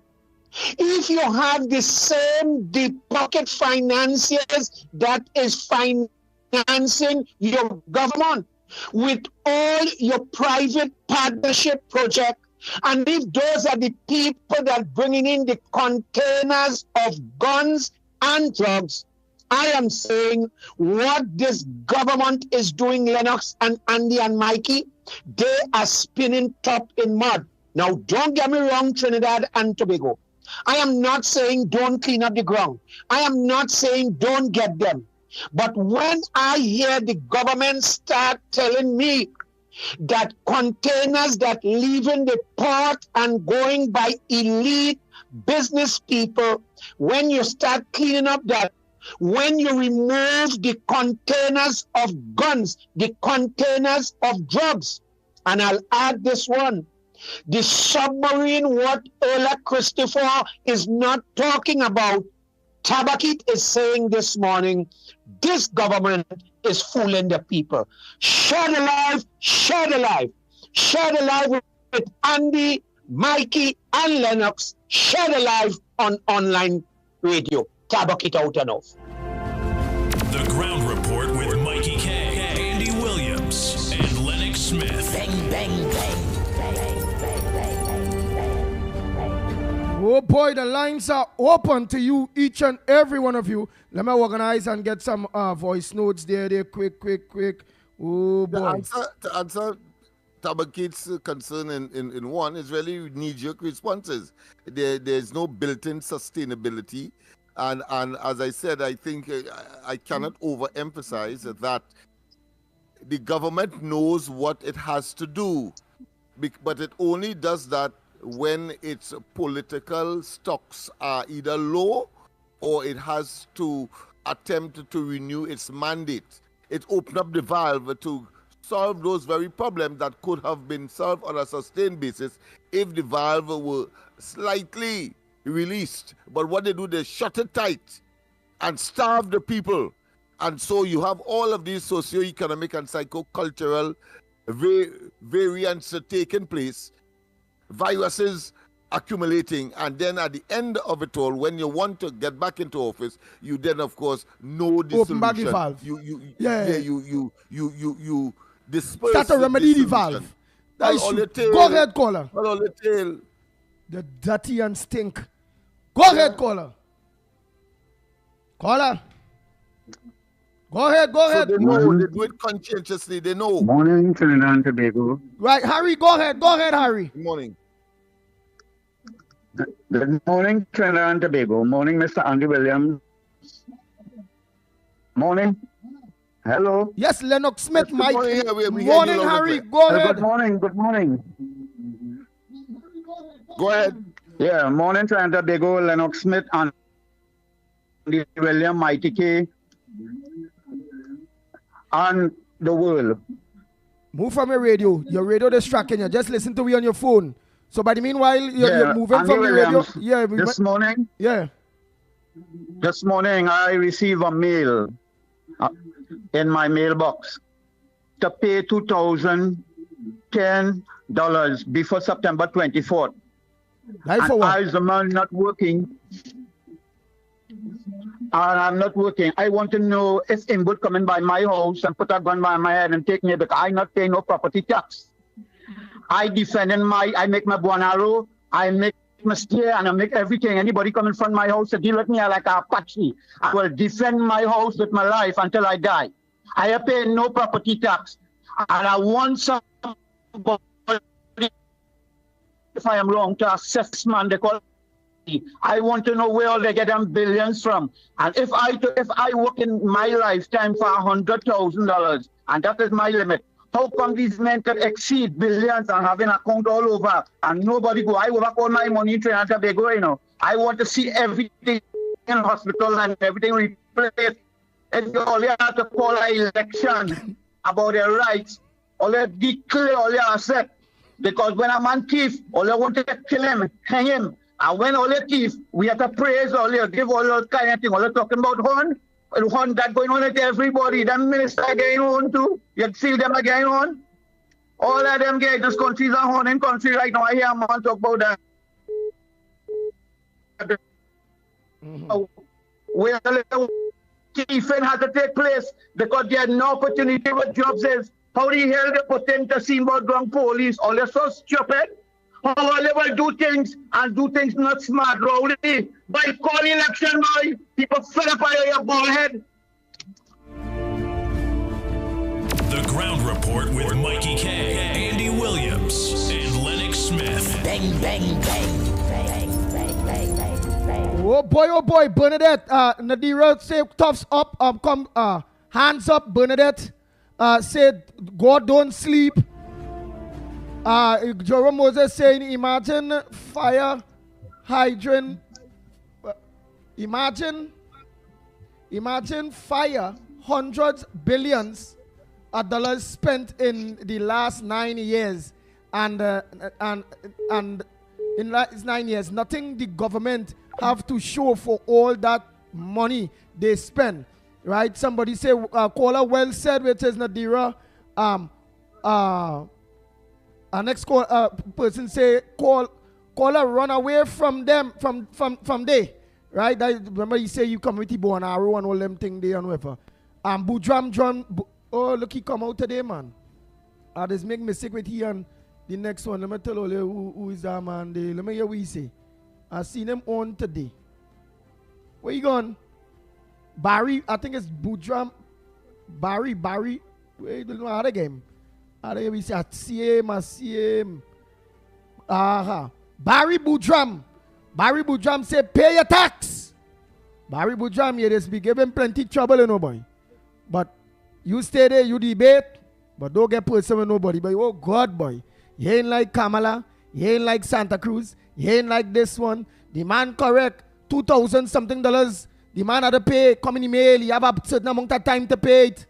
If you have the same deep pocket financiers that is financing your government with all your private partnership project, and if those are the people that bringing in the containers of guns and drugs, I am saying what this government is doing, Lennox and Andy and Mikey, they are spinning top in mud. Now, don't get me wrong, Trinidad and Tobago. I am not saying don't clean up the ground. I am not saying don't get them. But when I hear the government start telling me that containers that leaving the port and going by elite business people, when you start cleaning up that, when you remove the containers of guns, the containers of drugs, and I'll add this one, the submarine, what Ola Christopher is not talking about, Tabakit is saying this morning, this government is fooling the people. Share the live, share the live. Share the live with Andy, Mikey, and Lennox. Share the live on online radio. Tabakit out and off. The Ground Report with Mikey K, Andy Williams, and Lennox Smith. Bang, bang, bang. boy, the lines are open to you, each and every one of you. Let me organize and get some voice notes there, quick. Oh, boy. To answer Tabakit's concern in one is really knee-jerk responses. There's no built-in sustainability. And as I said, I think I cannot overemphasize that the government knows what it has to do, but it only does that when its political stocks are either low or it has to attempt to renew its mandate. It opened up the valve to solve those very problems that could have been solved on a sustained basis if the valve were slightly released. But what they do, they shut it tight and starve the people. And so you have all of these socio-economic and psycho-cultural variants taking place, viruses accumulating, and then at the end of it all, when you want to get back into office, you then of course know the Open back the solution. valve. You disperse. Start to remedy the valve. That is true. Go ahead, caller. The dirty and stink. Go ahead, caller. Caller. Go ahead. So they know, they do it conscientiously, they know. Morning, Trinidad and Tobago. Right, Harry, go ahead, Harry. Good morning. Good morning, Trinidad and Tobago. Morning, Mr. Andy Williams. Morning. Hello. Yes, Lennox Smith, Mike. Morning, Harry, go ahead. Good morning. Go ahead. Yeah, morning, Trinidad and Tobago, Lennox Smith, Andy Williams, Mighty K, and the world. Move from your radio. Your radio distracting you. Just listen to me on your phone. So by the meanwhile, you're moving Andy from the radio. Williams, Yeah. This morning I received a mail in my mailbox to pay $2,010 before September 24th. And I was a man not working. And I'm not working. I want to know if him would come in by my house and put a gun by my head and take me because I not pay no property tax. I make my buonaro, I make my steer, and I make everything. Anybody come in front of my house to deal with me like a Apache, I will defend my house with my life until I die. I pay no property tax. And I want somebody, if I am wrong, to assess man, they call. I want to know where they get them billions from. And if I work in my lifetime for $100,000, and that is my limit, how come these men can exceed billions and have an account all over and nobody go? I work all my money in Trinidad and Tobago, you know. I want to see everything in hospital and everything replaced. And all you have to call an election about their rights. All you declare all you accept. Because when a man thief, all you want to kill him, hang him. And when all you thief, we have to praise all you, give all those kind of things. All you talking about horn that going on with everybody. Them minister going on too. You see them again on. All of them get this country's a horning country right now. I hear a man talk about that. Where the thiefing had to take place because they had no opportunity what jobs is. How the hell they put in to see about drunk police? All they're so stupid. How they will do things and do things not smart, Rowley. By calling election, boy, people fed up by your bald head. The Ground Report with Mikey K, Andy Williams, and Lennox Smith. Bang, bang, bang. Oh boy, Bernadette. Nadira say toughs up, hands up, Bernadette. Said God don't sleep. Jerome Moses saying, imagine fire hydrant. Imagine fire, hundreds, billions of dollars spent in the last 9 years, and in last 9 years, nothing the government have to show for all that money they spend. Right? Somebody say, caller well said, which is Nadira. Our next person say, caller run away from them, from they. Right? Remember you say you community born arrow and all them thing they and whatever. Boudram, oh look, he come out today, man. I just make mistake with he and the next one. Let me tell you who is that man. Let me hear what he say. I seen him on today. Where you going? Barry, I think it's Boudram. Barry. Where you don't know how the game? How the game we say, I see him. Aha. Barry Boudram say, pay your tax. Barry Boudram, you just be giving plenty trouble, you know, boy. But you stay there, you debate, but don't get personal with nobody. But oh God, boy, you ain't like Kamala, you ain't like Santa Cruz, you ain't like this one. The man correct, $2,000 something. The man had to pay, come in email, he have a certain amount of time to pay it.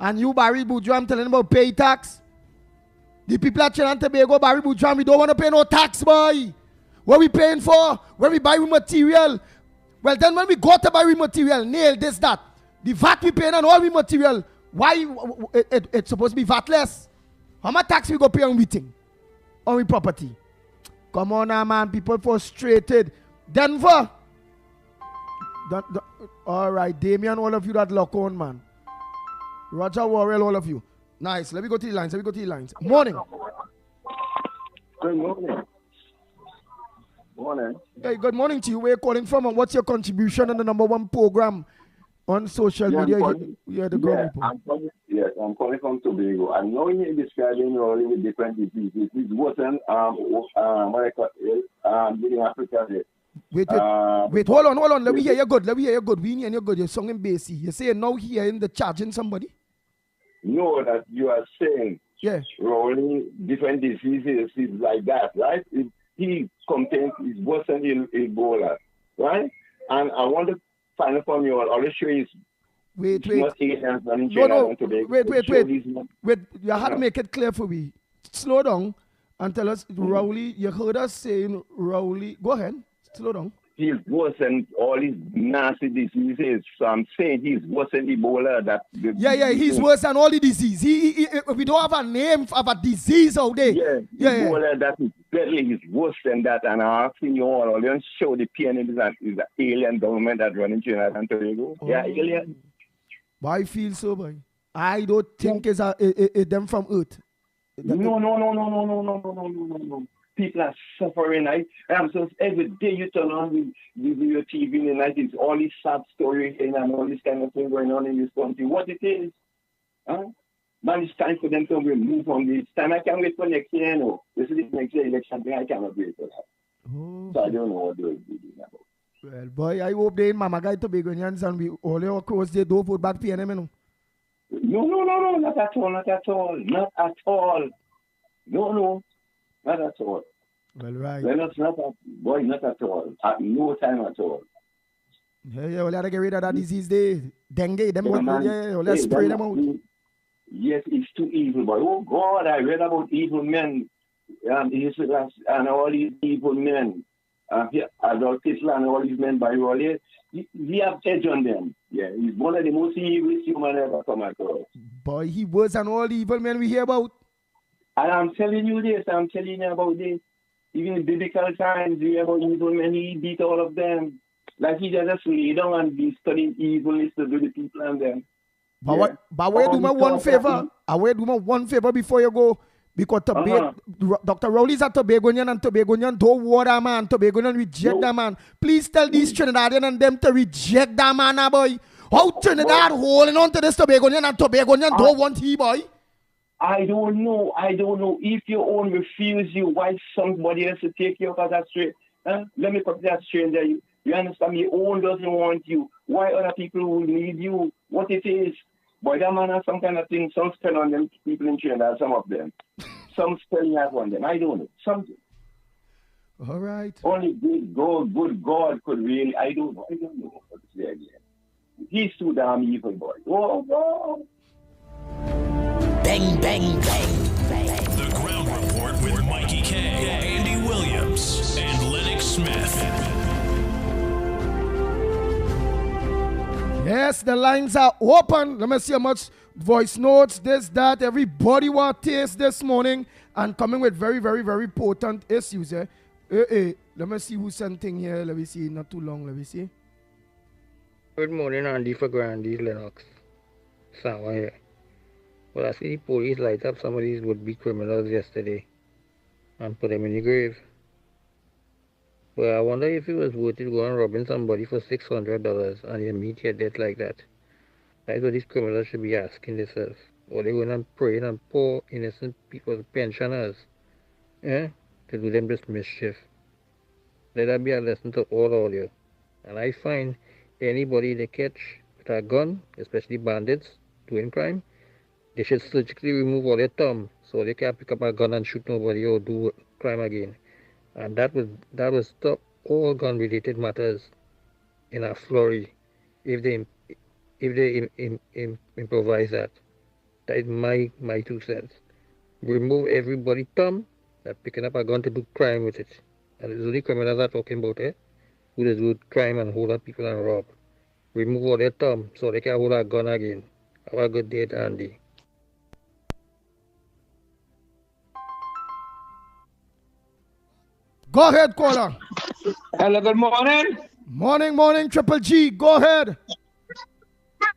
And you, Barry Boudram, telling him about pay tax. The people at Trinidad and Tobago, Barry Boudram, we don't want to pay no tax, boy. What we paying for? When we buy material. Well, then when we go to buy material, nail this, that. The VAT we paying on all we material. Why it's supposed to be VAT-less? How much tax we go pay on we thing? On we property? Come on now, man. People frustrated. Denver. All right, Damien, all of you that lock on, man. Roger Warrell, all of you. Nice. Let me go to the lines. Morning. Good morning. Morning. Hey, good morning to you. Where you calling from and what's your contribution on the #1 program on social media? I'm calling from Tobago. I'm knowing you're describing Raleigh with different diseases. It wasn't in Africa there. Wait, hold on. Let me hear you good. We hear you good. You're singing bassy. You're saying now here in the charging somebody? No, that you are saying. Yeah. Rolling different diseases is like that, right? He contains is worse than Ebola, right? And I want to find out from you. I'll show you. Wait. No. Wait. You have to make it clear for me. Slow down and tell us, Rowley. You heard us saying Rowley. Go ahead. Slow down. He's worse than all these nasty diseases. So I'm saying he's worse than Ebola. He's worse than all the disease. We don't have a name of a disease out there. Ebola, that is deadly. He's worse than that. And I'm asking you all, don't show the PNM is the alien government that running Trinidad and Tobago. Alien. But I feel so, boy. I don't think it's them from Earth. No. People are suffering. So every day you turn on your TV in the night, it's all this sad story and all this kind of thing going on in this country. What it is? Man, it's time for them to remove from this. Time I can't wait for next year, no. This is next year election thing. I cannot wait for that. So I don't know what they're doing about. Well, boy, I hope they in Mama Guy Tobagonians and we all your cross they don't vote back PNM, no. No, not at all. Not at all. No, not at all. Well, right. Not at all. At no time at all. Yeah, we gotta get rid of that disease there. Dengue, let's spray them out. Yes, it's too evil, boy. Oh, God, I read about evil men. And all these evil men. Adolf Hitler and all these men by Raleigh. We have edge on them. Yeah, he's one of the most evil human ever come across. Boy, he was an all the evil men we hear about. And I'm telling you about this. Even in biblical times, we hear about evil men, he beat all of them. Like he just lay down and be studying evilness to do the people and them. But we do me one favor. I will do me one favor before you go. Because Dr. Rowley's a Tobagonian and Tobagonian don't war that man. Tobagonian reject that man. Please tell these Trinidadian and them to reject that man, boy. How Trinidad holding on to this Tobagonian and Tobagonian don't want he, boy? I don't know. If your own refuse you, why somebody else to take you off that straight? Let me put that stranger. You understand me? Your own doesn't want you. Why other people will need you? What it is? Boy, that man has some kind of thing. Some spell on them people in Trinidad, some of them. Some spelling have on them. I don't know. Something. All right. Only good God could really. I don't know what to say again. He's too damn evil, boy. Oh, no. Bang, bang, bang. The Ground Report with Mikey K, Andy Williams, and Lennox Smith. Yes, the lines are open. Let me see how much voice notes, this, that. Everybody want taste this morning and coming with very, very, very potent issues. Let me see who sent thing here. Let me see. Not too long. Let me see. Good morning, Andy for Grandy's Lennox. Sawa here. Well, I see the police light up some of these would-be criminals yesterday and put them in the grave. Well, I wonder if it was worth it going robbing somebody for $600 and you meet your death like that. That's what these criminals should be asking themselves. Or they going and praying and poor innocent people's pensioners, eh? To do them this mischief. Let that be a lesson to all of you. And I find anybody they catch with a gun, especially bandits doing crime, they should surgically remove all their thumb so they can't pick up a gun and shoot nobody or do crime again. And that will stop all gun-related matters in a flurry if they improvise that. That is my 2 cents. Remove everybody thumb that picking up a gun to do crime with it. And it's only criminals are talking about it. Who just do crime and hold up people and rob. Remove all their thumb so they can hold a gun again. Have a good day, Andy. Go ahead, caller. Hello, good morning. Morning, Triple G. Go ahead.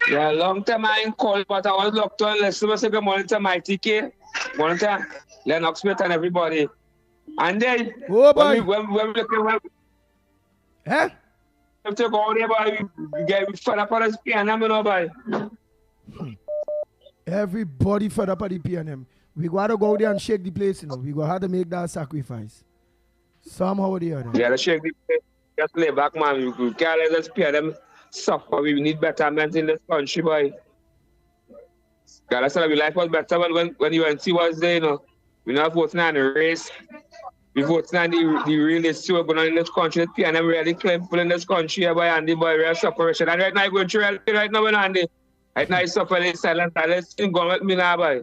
Yeah, long time I ain't called, but I was locked on. Let's say good morning to Mighty K. Morning to Lennox Smith and everybody. And then, when we look at huh? We have to go out there, boy. We get fed up on this PNM, you know, boy. Everybody fed up at the PNM. We got to go there and shake the place, you know. We got to have to make that sacrifice. Somehow or the other. Yeah, let's shake the place. Just lay back, man. We can't let this PNM suffer. We need betterment in this country, boy. God, I said our life was better when UNC was there, you know. We're not voting on the race. We voting on the real issue going on in this country. PNM really claim people in this country, boy, Andy, boy, real separation. And right now, I'm going through reality right now, Andy. Right now, it's suffering in silence. And let's go with me now, boy.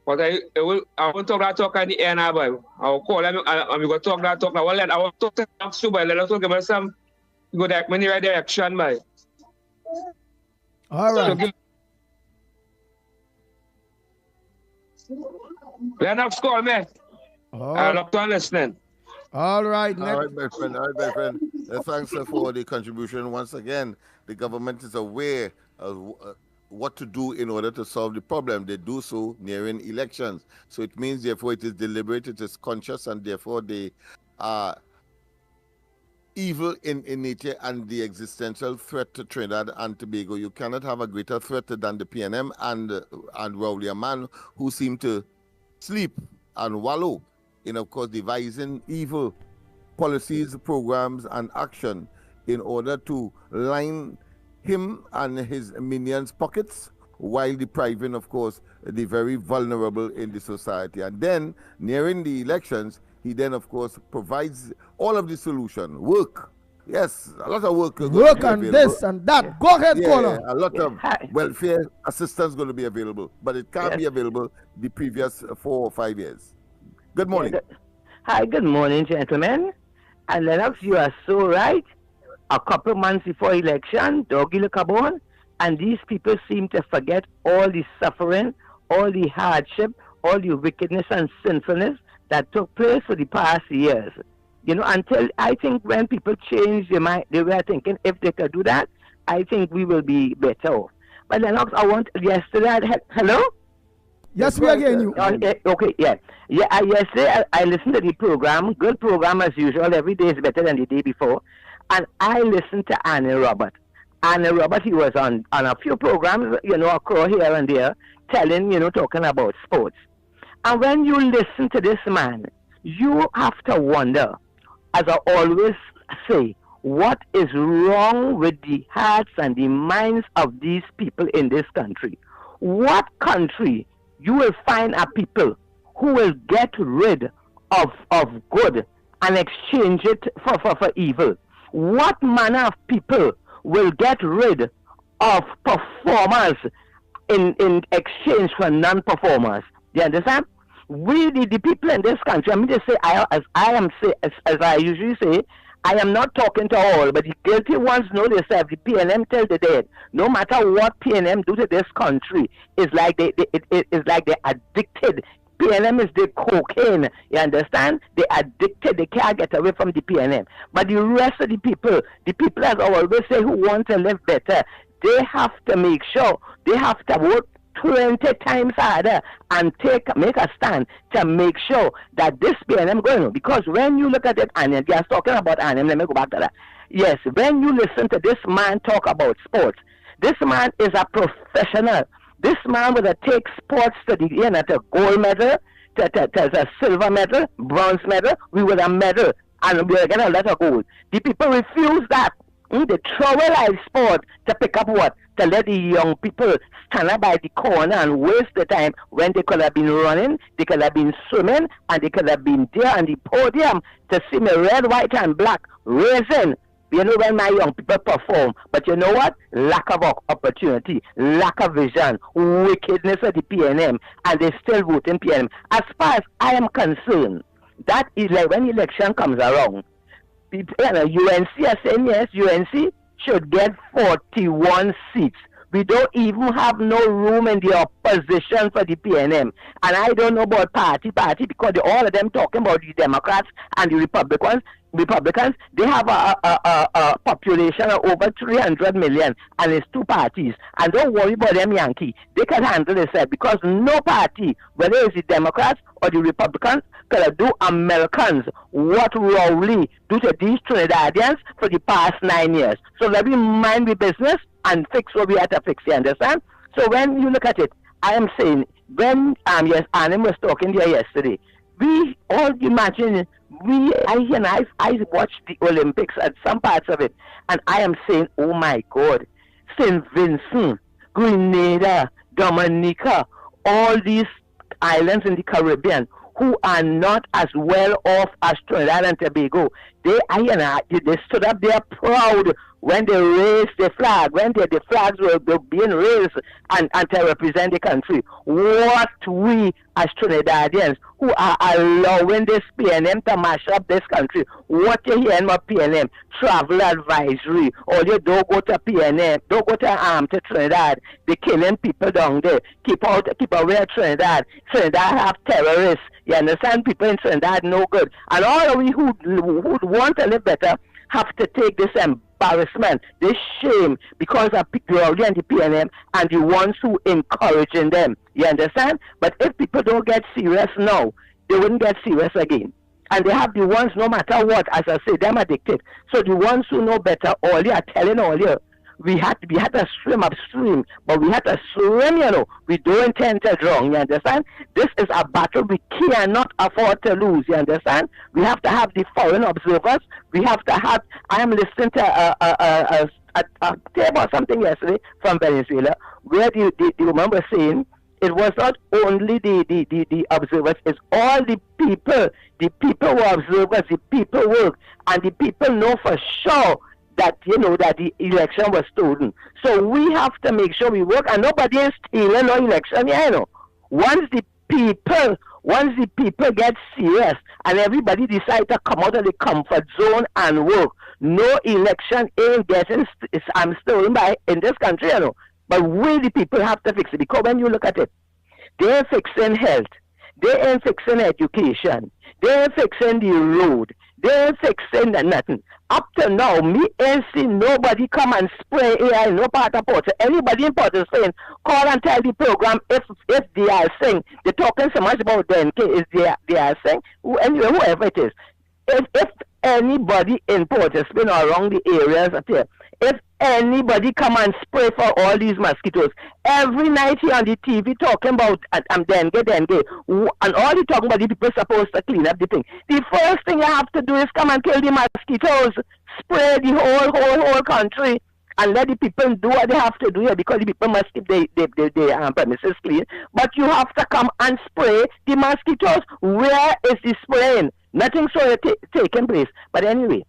But I will talk that talk at the end now, boy. I'll call them and we go talk that talk now. Well, I will talk to them too, boy. Let us give us some good in the right direction, boy. All right. Lennox, call me. I'm locked on listening. All right. All right, my friend. Thanks for the contribution. Once again, the government is aware of what to do in order to solve the problem. They do so nearing elections. So it means, therefore, it is deliberate, it is conscious, and therefore they are evil in nature and the existential threat to Trinidad and Tobago. You cannot have a greater threat than the PNM and Rowley, a man who seem to sleep and wallow in, of course, devising evil policies, programs, and action in order to line him and his minions' pockets while depriving, of course, the very vulnerable in the society. And then, nearing the elections, he then, of course, provides all of the solution. Work. Yes, a lot of work. Work on this and that. Go ahead, caller. A lot of welfare assistance going to be available, but it can't be available the previous 4 or 5 years. Good morning. Hi, good morning, gentlemen. And Lennox, you are so right. A couple months before election, doggy look about, and these people seem to forget all the suffering, all the hardship, all the wickedness and sinfulness that took place for the past years. You know, until I think when people change their mind, they were thinking if they could do that, I think we will be better off. But Lennox, I want yesterday. Hello. Yes, we are getting you. Okay, yeah. Yesterday I listened to the program. Good program as usual. Every day is better than the day before. And I listened to Annie Robert. Annie Robert, he was on a few programs, you know, across here and there, telling, you know, talking about sports. And when you listen to this man, you have to wonder, as I always say, what is wrong with the hearts and the minds of these people in this country? What country you will find a people who will get rid of good and exchange it for evil? What manner of people will get rid of performers in exchange for non-performers? Do you understand? We, the people in this country, I mean, just say, as I usually say, I am not talking to all, but the guilty ones know themselves. The PNM tell the dead. No matter what PNM do to this country, it's like they're addicted. PNM is the cocaine. You understand? They're addicted. They can't get away from the PNM. But the rest of the people, as I always say, who want to live better, they have to make sure they have to vote 20 times harder and make a stand to make sure that this PNM going on. Because when you look at it, and just talking about Annem, let me go back to that. Yes, when you listen to this man talk about sports, this man is a professional. This man would take sports to the to gold medal, to a silver medal, bronze medal, we would have medal, and we are going to let her go. The people refuse that. They throw away sport to pick up what? To let the young people stand up by the corner and waste the time when they could have been running, they could have been swimming, and they could have been there on the podium to see me red, white, and black raising. You know, when my young people perform, but you know what? Lack of opportunity, lack of vision, wickedness of the PNM, and they still vote in PNM. As far as I am concerned, that is like when election comes around, people, UNC are saying yes, UNC should get 41 seats. We don't even have no room in the opposition for the PNM. And I don't know about party, because all of them talking about the Democrats and the Republicans, they have a population of over 300 million, and it's two parties. And don't worry about them Yankee. They can handle this because no party, whether it's the Democrats or the Republicans, can do Americans what Rowley do to these Trinidadians for the past 9 years. So let me mind the business and fix what we have to fix, you understand? So when you look at it, I am saying, when yes, Annem was talking there yesterday, we all imagine, I watched the Olympics and some parts of it, and I am saying, oh my God, St. Vincent, Grenada, Dominica, all these islands in the Caribbean who are not as well off as Trinidad and Tobago, they stood up there proud when they raised the flag, when the flags were being raised and to represent the country. What we as Trinidadians who are allowing this PNM to mash up this country, what you hear about PNM, travel advisory, or you don't go to PNM, don't go to Trinidad, they're killing people down there, keep away of Trinidad. Trinidad have terrorists, you understand? People in Trinidad no good. And all of we who want to live better have to take this embarrassment, this shame, because of Gloria and the PNM and the ones who encouraging them. You understand? But if people don't get serious now, they wouldn't get serious again. And they have the ones, no matter what, as I say, them addicted. So the ones who know better, all you are telling all you, we had to swim upstream, but we had to swim, you know. We don't intend to drown, you understand? This is a battle we cannot afford to lose, you understand? We have to have the foreign observers. We have to have, I am listening to a tape or something yesterday from Venezuela, where the woman was saying, it was not only the observers, it's all the people who are observers, the people work, and the people know for sure that, you know, that the election was stolen. So we have to make sure we work, and nobody is stealing no election, you know. Once the people get serious and everybody decide to come out of the comfort zone and work, no election ain't getting stolen by in this country, you know. But we the people have to fix it, because when you look at it, they're fixing health, they ain't fixing education, they ain't fixing the road, they ain't fixing nothing. Up to now, me ain't seen nobody come and spray AI in no part of Port. So anybody in Port is saying, call and tell the program if they are saying, they're talking so much about DNK, is they are saying, anyway, whoever it is, if anybody in Port has been around the areas up here, if anybody come and spray for all these mosquitoes, every night here on the TV talking about dengue, and all he talking about the people supposed to clean up the thing. The first thing you have to do is come and kill the mosquitoes, spray the whole country, and let the people do what they have to do here, because the people must keep their premises clean. But you have to come and spray the mosquitoes. Where is the spraying? Nothing so taking place. But anyway,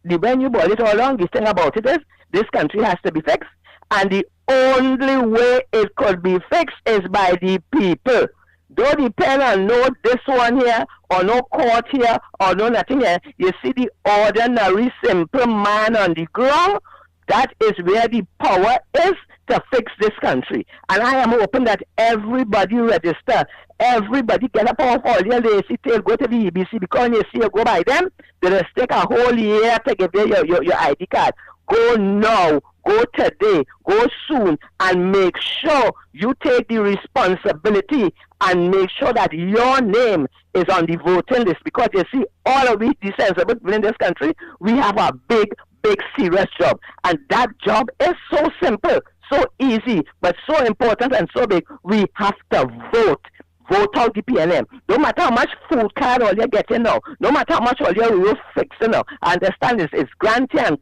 when you boil it all along, the thing about it is, this country has to be fixed, and the only way it could be fixed is by the people. Don't depend on no this one here, or no court here, or no nothing here. You see the ordinary, simple man on the ground, that is where the power is to fix this country. And I am hoping that everybody register, everybody get up off all your lazy tail, go to the EBC, because when you see you go by them, they just take a whole year to give you your ID card. Go now, go today, go soon, and make sure you take the responsibility and make sure that your name is on the voting list. Because you see, all of we, the sensible people in this country, we have a big, serious job. And that job is so simple, so easy, but so important and so big. We have to vote. Vote out the PNM. No matter how much food card all you're getting now, no matter how much all you're roof fixing now, I understand it's granty and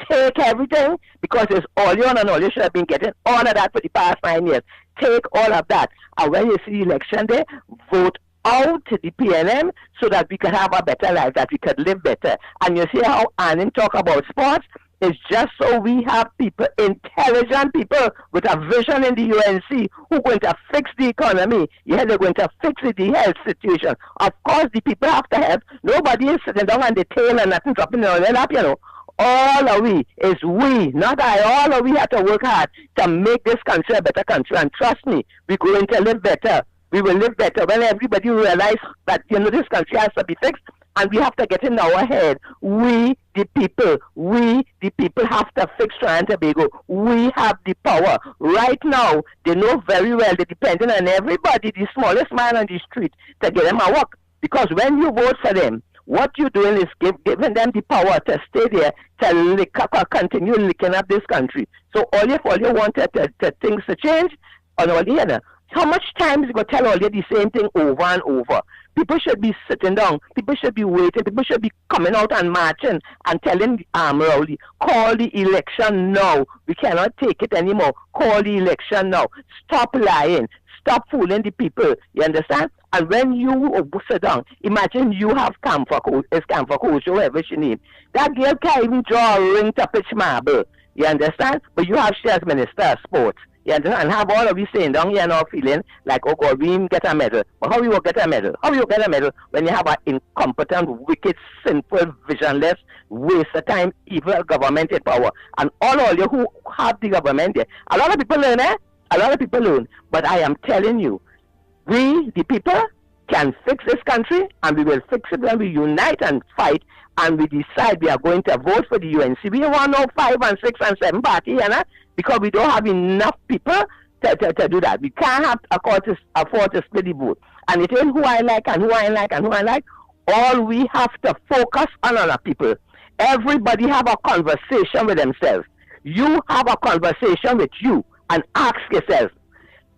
take everything because it's all you and all you should have been getting all of that for the past 9 years. Take all of that. And when you see election day, vote out the PNM so that we could have a better life, that we could live better. And you see how Annin talk about sports? It's just so we have people, intelligent people with a vision in the UNC who are going to fix the economy. Yeah, they're going to fix the health situation. Of course, the people have to help. Nobody is sitting down on the tail and nothing dropping in their lap, you know. All of we, is we, not I, all of we have to work hard to make this country a better country. And trust me, we're going to live better. We will live better when everybody realize that, you know, this country has to be fixed. And we have to get in our head. We, the people have to fix Trinidad and Tobago. We have the power. Right now, they know very well they're depending on everybody, the smallest man on the street, to get them a work. Because when you vote for them, what you're doing is giving them the power to stay there, to continue licking up this country. So all you want things to change, and all the other. How much time is you going to tell all you the same thing over and over? People should be sitting down. People should be waiting. People should be coming out and marching and telling Rowley, call the election now. We cannot take it anymore. Call the election now. Stop lying. Stop fooling the people. You understand? And when you sit down, imagine you have Camphor Coach, whoever she needs. That girl can't even draw a ring to pitch marble. You understand? But you have she as Minister of Sports. You understand? And have all of you saying down here now feeling like, oh God, we didn't get a medal. But how you will get a medal? How you get a medal when you have an incompetent, wicked, sinful, visionless, waste of time, evil government in power? And all you who have the government there. A lot of people learn, A lot of people learn. But I am telling you, we, the people, can fix this country, and we will fix it when we unite and fight, and we decide we are going to vote for the UNC. We don't want no 5 and 6 and 7 party, because we don't have enough people to do that. We can't afford to split the vote. And it ain't who I like and who I like and who I like. All we have to focus on our people. Everybody have a conversation with themselves. You have a conversation with you and ask yourself,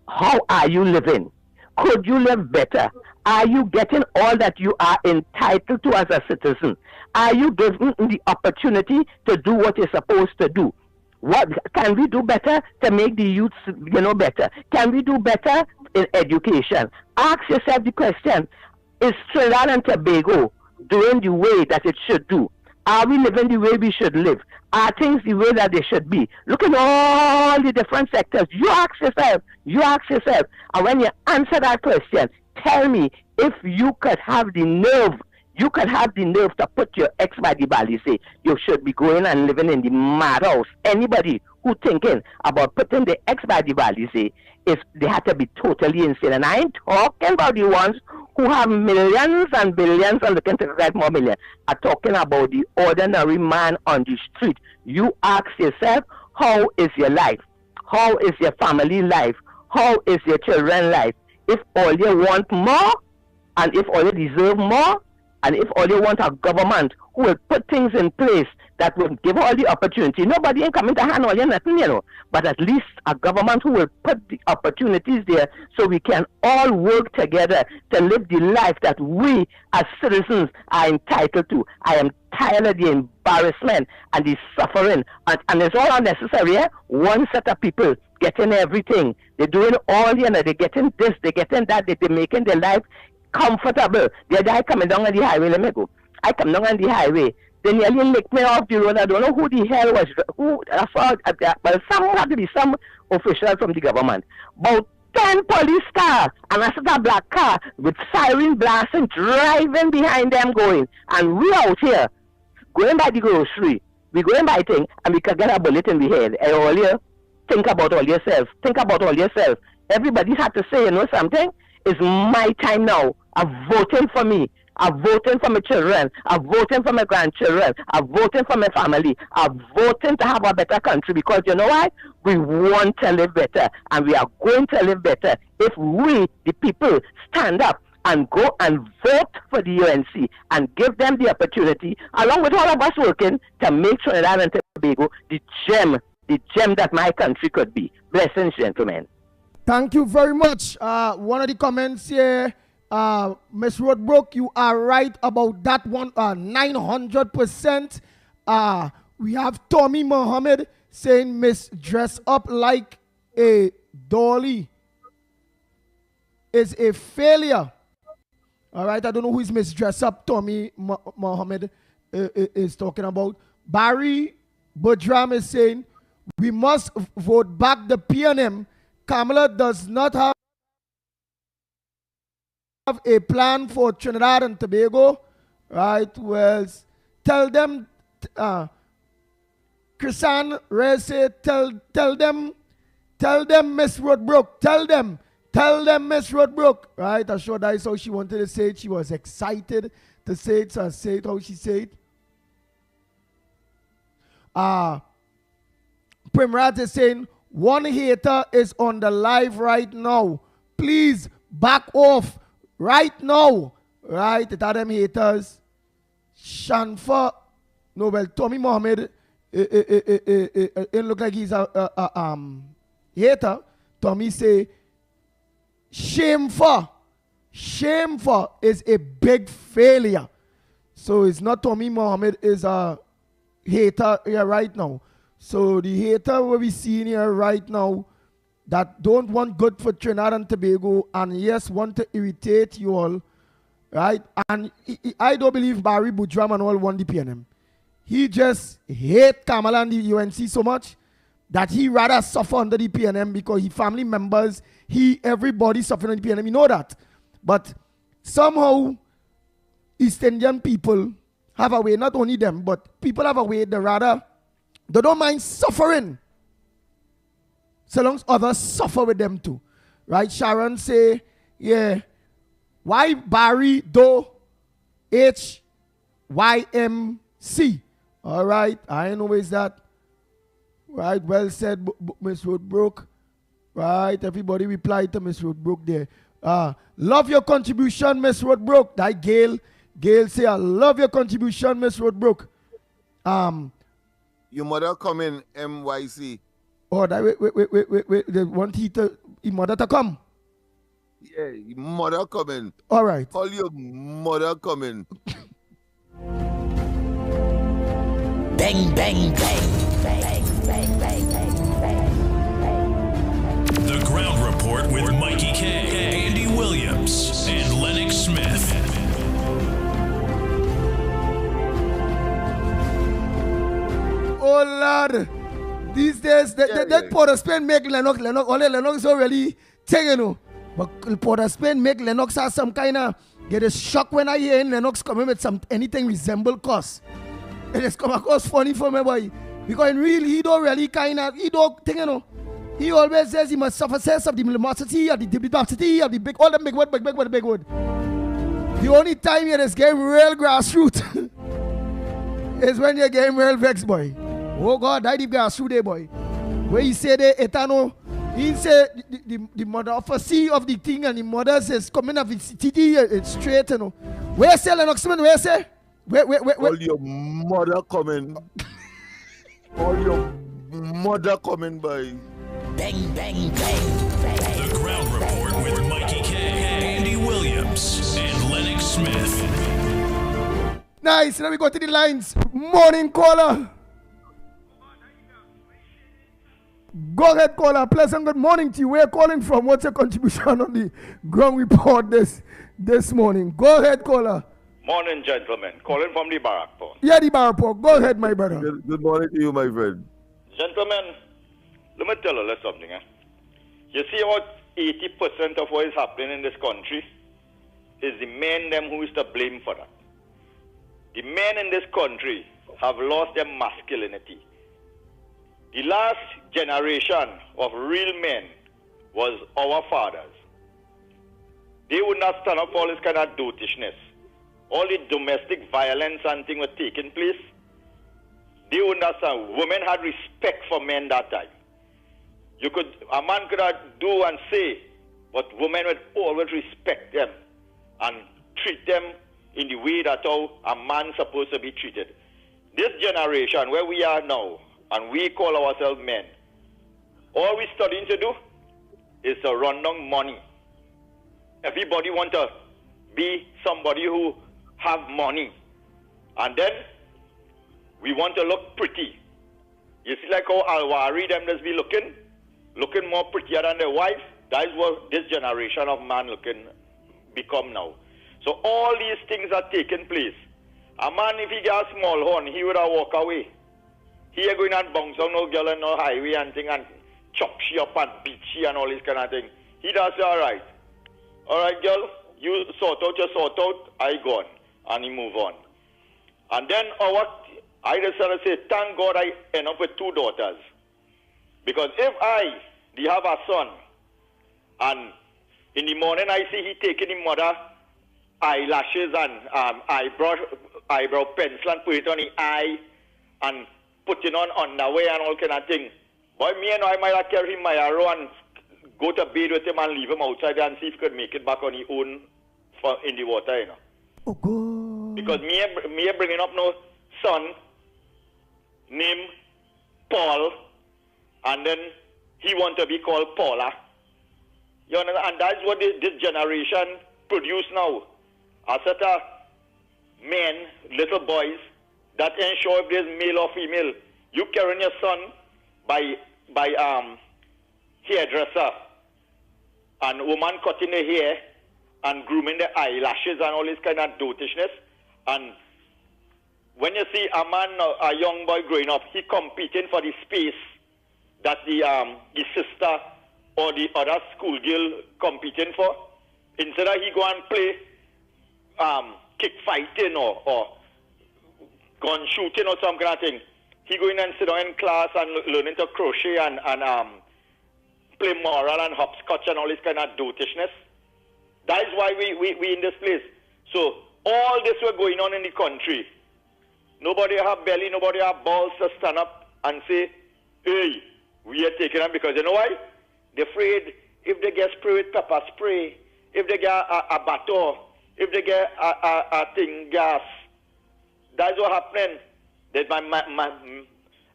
how are you living? Could you live better? Are you getting all that you are entitled to as a citizen? Are you given the opportunity to do what you're supposed to do? What can we do better to make the youth, better? Can we do better in education? Ask yourself the question, is Trinidad and Tobago doing the way that it should do? Are we living the way we should live? Are things the way that they should be? Look at all the different sectors. You ask yourself. And when you answer that question, tell me if you could have the nerve to put your ex by the bally, say you should be going and living in the madhouse. Anybody who thinking about putting the ex by the bally, say, if they have to be totally insane. And I ain't talking about the ones who have millions and billions and looking to get more million. I'm talking about the ordinary man on the street. You ask yourself, how is your life? How is your family life? How is your children life? If all you want more, and if all you deserve more, and if all you want a government who will put things in place that will give all the opportunity, nobody ain't coming to hand all you nothing, but at least a government who will put the opportunities there so we can all work together to live the life that we as citizens are entitled to. I am tired of the embarrassment and the suffering, and it's all unnecessary. One set of people getting everything. They're doing all, they're getting this, they're getting that, they're making their life comfortable. The other day I coming down on the highway, let me go. I come down on the highway. They nearly licked me off the road. I don't know who the hell was, I saw that, but some had to be some official from the government. About 10 police cars and a set of black car with siren blasting, driving behind them going. And we out here, going by the grocery, we going by thing, and we can get a bullet in the head. And all you think about all yourself. Think about all yourself. Everybody had to say, something. It's my time now. are voting for me, are voting for my children, are voting for my grandchildren, are voting for my family, are voting to have a better country, because you know why? We want to live better, and we are going to live better if we, the people, stand up and go and vote for the UNC and give them the opportunity, along with all of us working, to make Trinidad and Tobago the gem that my country could be. Blessings, gentlemen. Thank you very much. One of the comments here, Miss Roadbrook, you are right about that one, 900%. We have Tommy Mohammed saying Miss Dress Up Like a Dolly is a failure. All right, I don't know who is Miss Dress Up. Tommy Mohammed is talking about. Barry Budram is saying we must vote back the PNM. Kamala does not have a plan for Trinidad and Tobago. Right, well, tell them, Chrisan Rese, tell them, Miss Roadbrook, tell them, Miss Roadbrook. Right, I'm sure that is how she wanted to say it. She was excited to say it, so I say it how she said it. Primrat is saying, one hater is on the live right now. Please back off right now. Right, it are them haters. Shanfa, no, well, Tommy Mohammed, it look like he's a hater. Tommy say, shameful is a big failure. So it's not Tommy Mohammed is a hater here right now. So the hater what we see here right now that don't want good for Trinidad and Tobago and yes want to irritate you all, right? And I don't believe Barry Budram and all want the PNM. He just hate Kamala and the UNC so much that he rather suffer under the PNM because he family members, everybody suffering under the PNM. You know that. But somehow East Indian people have a way, not only them, but people have a way they don't mind suffering so long as others suffer with them too. Right? Sharon say, yeah, why Barry do HYMC? All right, I know is that. Right, well said, Miss Roadbrook. Right, everybody replied to Miss Roadbrook there. Love your contribution, Miss Roadbrook. That Gail say, I love your contribution, Miss Roadbrook. Your mother coming, MYC. Oh, that wait. They want your mother to come. Yeah, your mother coming. All right. Call your mother coming. Bang, bang, bang. The Ground Report with Mikey K, Andy Williams, and Lennox Smith. Oh Lord, these days that Port of Spain make Lennox only Lennox is already taken, you know. But Port of Spain make Lennox has some kind of get a shock when I hear Lennox coming with some anything resemble cost. It has come across funny for me, boy. Because in real, he don't really he don't think, you know. He always says he must suffer sense of the luminosity, of the density, of the big, all the big word. The only time you just game real grassroots is when you game real vex, boy. Oh God, I did grassroots there, boy. Where he say the etano, he say the mother of a sea of the thing, and the mother says coming of its TD, it's straight, you know. Where say Lennoxman, where say? Where? All your mother coming. All your mother coming by. Bang, bang, bang. The Ground Report with Mikey K, Andy Williams, and Lennox Smith. Nice. Now we go to the lines. Morning caller. Go ahead, caller. Pleasant good morning to you. Where are you calling from? What's your contribution on the Ground Report this morning? Go ahead, caller. Morning, gentlemen. Calling from the Barrackport. Yeah, the Barrackport. Go ahead, my brother. Good morning to you, my friend. Gentlemen, let me tell you something. You see about 80% of what is happening in this country is the men them who is to blame for that. The men in this country have lost their masculinity. The last generation of real men was our fathers. they would not stand up for all this kind of dotishness. All the domestic violence and thing was taking place. They would not stand. Women had respect for men that time. A man could do and say, but women would always respect them and treat them in the way that how a man supposed to be treated. This generation where we are now, and we call ourselves men, all we're studying to do is to run down money. Everybody want to be somebody who have money. And then we want to look pretty. You see like how Alwari them just be looking more prettier than their wife. That is what this generation of man become now. So all these things are taking place. A man, if he got a small horn, he would have walk away. He ain't going and bounce on no girl on no highway and thing and chop she up and beat she and all this kind of thing. He does say, all right, girl, you sort out, I gone. And he move on. And then I decided to say, thank God I end up with 2 daughters. Because if I have a son, and in the morning I see he taking his mother eyelashes and eyebrow pencil and put it on his eye and putting on underwear and all kind of thing. Boy, me and I might have carry him my arrow and go to bed with him and leave him outside and see if he could make it back on his own in the water, you know. Oh, God. Because me bringing up no son named Paul, and then he want to be called Paula. You know, and that's what this generation produce now. A set of men, little boys, that ain't sure if there's male or female. You carrying your son by hairdresser, and woman cutting the hair and grooming the eyelashes and all this kind of dotishness. And when you see a man, a young boy growing up, he competing for the space that the sister or the other schoolgirl competing for. Instead of he go and play kick fighting or gun shooting or some kind of thing, he go in and sit down in class and learning to crochet and play moral and hopscotch and all this kind of dotishness. That is why we in this place. So all this were going on in the country. Nobody have belly, nobody have balls to stand up and say, hey, we are taking them, because you know why? They're afraid if they get spray with pepper spray, if they get a batter, if they get a thing gas, that's what happening. They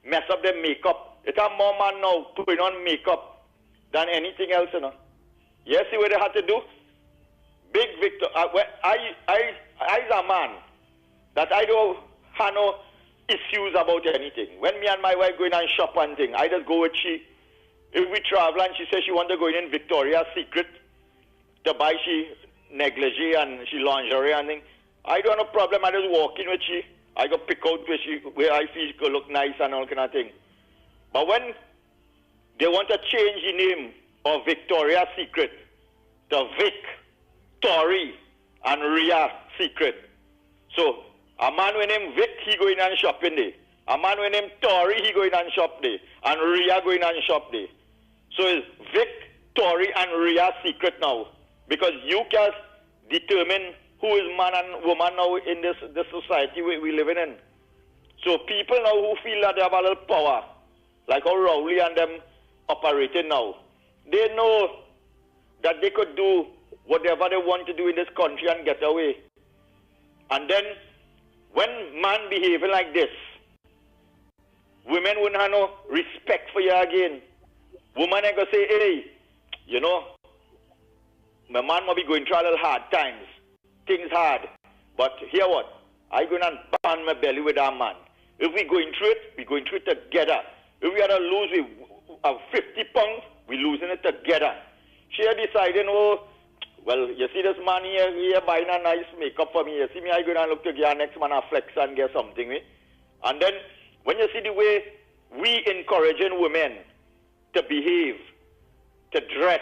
mess up their makeup. They have more man now putting on makeup than anything else, you know. You see what they had to do? Big Victor, I a man that I don't have no issues about anything. When me and my wife going and shop and thing, I just go with she. If we travel and she says she want to go in Victoria's Secret to buy she negligee and she lingerie and thing, I don't have no problem. I just walk in with she. I go pick out where I feel she could look nice and all kind of thing. But when they want to change the name of Victoria's Secret to Vic, Tory, and Rhea Secret. So a man with name Vic, he go in and shop in there. A man with name Tory, he go in and shop there. And Rhea go in and shop there. So it's Vic, Tory, and Rhea Secret now. Because you can determine who is man and woman now in this society we living in. So people now who feel that they have a little power, like how Rowley and them operating now, they know that they could do whatever they want to do in this country and get away. And then when man behaving like this, women wouldn't have no respect for you again. Woman ain't gonna say, hey, you know, my man might be going through a little hard times. Things hard. But hear what? I going and burn my belly with our man. If we going through it, we going through it together. If we had to lose 50 pounds, we losing it together. She deciding, oh, well, you see this man here buying a nice makeup for me. You see me, I go and look to get next man a flex and get something. And then, when you see the way we encouraging women to behave, to dress,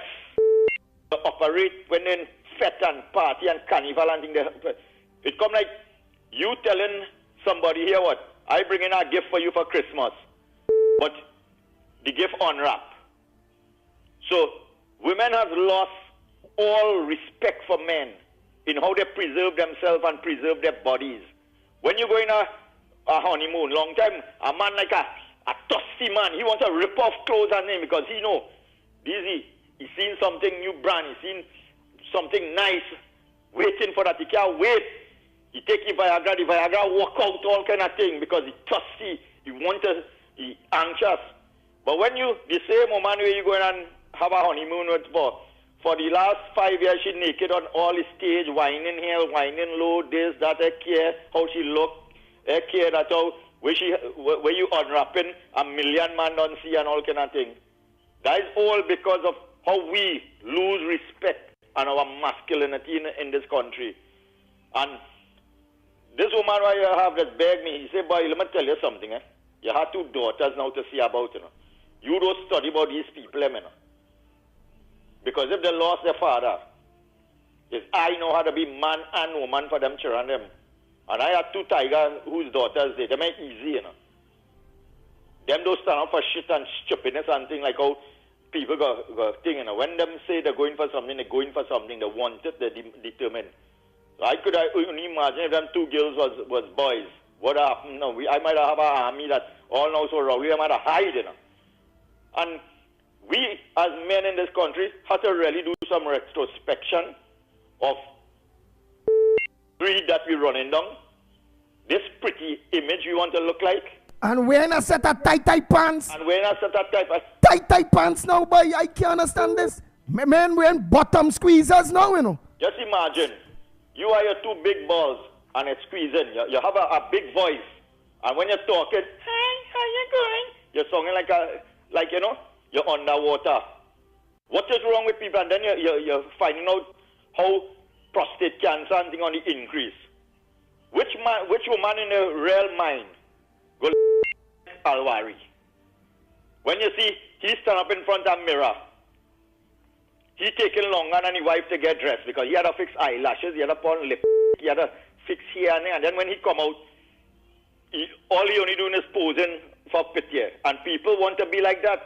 to operate when in fete and party and carnival and things, it come like you telling somebody, here what, I bring in a gift for you for Christmas, but the gift unwrapped. So, women have lost all respect for men in how they preserve themselves and preserve their bodies. When you go in a honeymoon, long time, a man like a thirsty man, he wants to rip off clothes and name because he know, he's seen something new brand, he's seen something nice, waiting for that. He can't wait. He take the Viagra walk out, all kind of thing because he thirsty, he anxious. But when you, the same woman where you go in and have a honeymoon with for the last 5 years, she naked on all the stage, whining here, whining low, this, that, I care how she look, I care that how, where you unwrapping, a million man don't see and all kind of thing. That is all because of how we lose respect and our masculinity in this country. And this woman why you have that begged me, he said, boy, let me tell you something, eh? You have 2 daughters now to see about, you know. You don't study about these people, you know. Because if they lost their father, if I know how to be man and woman for them children, them. And I had 2 tigers whose daughters, they make easy, you know. Them don't stand up for shit and stupidness and things like how people go thing, you know. When them say they're going for something, they're going for something, they want it, they're determined. So I could only imagine if them 2 girls was boys. What happened? No, I might have an army that all now so wrong. We might have hide, you know. And we, as men in this country, have to really do some retrospection of breed that we're running down. This pretty image we want to look like. And wearing a set of tight pants. And wearing a set of tight pants now, boy. I can't understand this. Men wearing bottom squeezers now, you know. Just imagine, you are your 2 big balls and it's squeezing. You have a big voice. And when you're talking, hi, how you going? You're sounding like you know, you're underwater. What is wrong with people? And then you're finding out how prostate cancer and thing on the increase. Which woman in a real mind go Alwari? When you see he stand up in front of a mirror, he taking longer than his wife to get dressed because he had to fix eyelashes, he had to put on lip, he had to fix here and there, and then when he come out, all he only doing is posing for pity. And people want to be like that.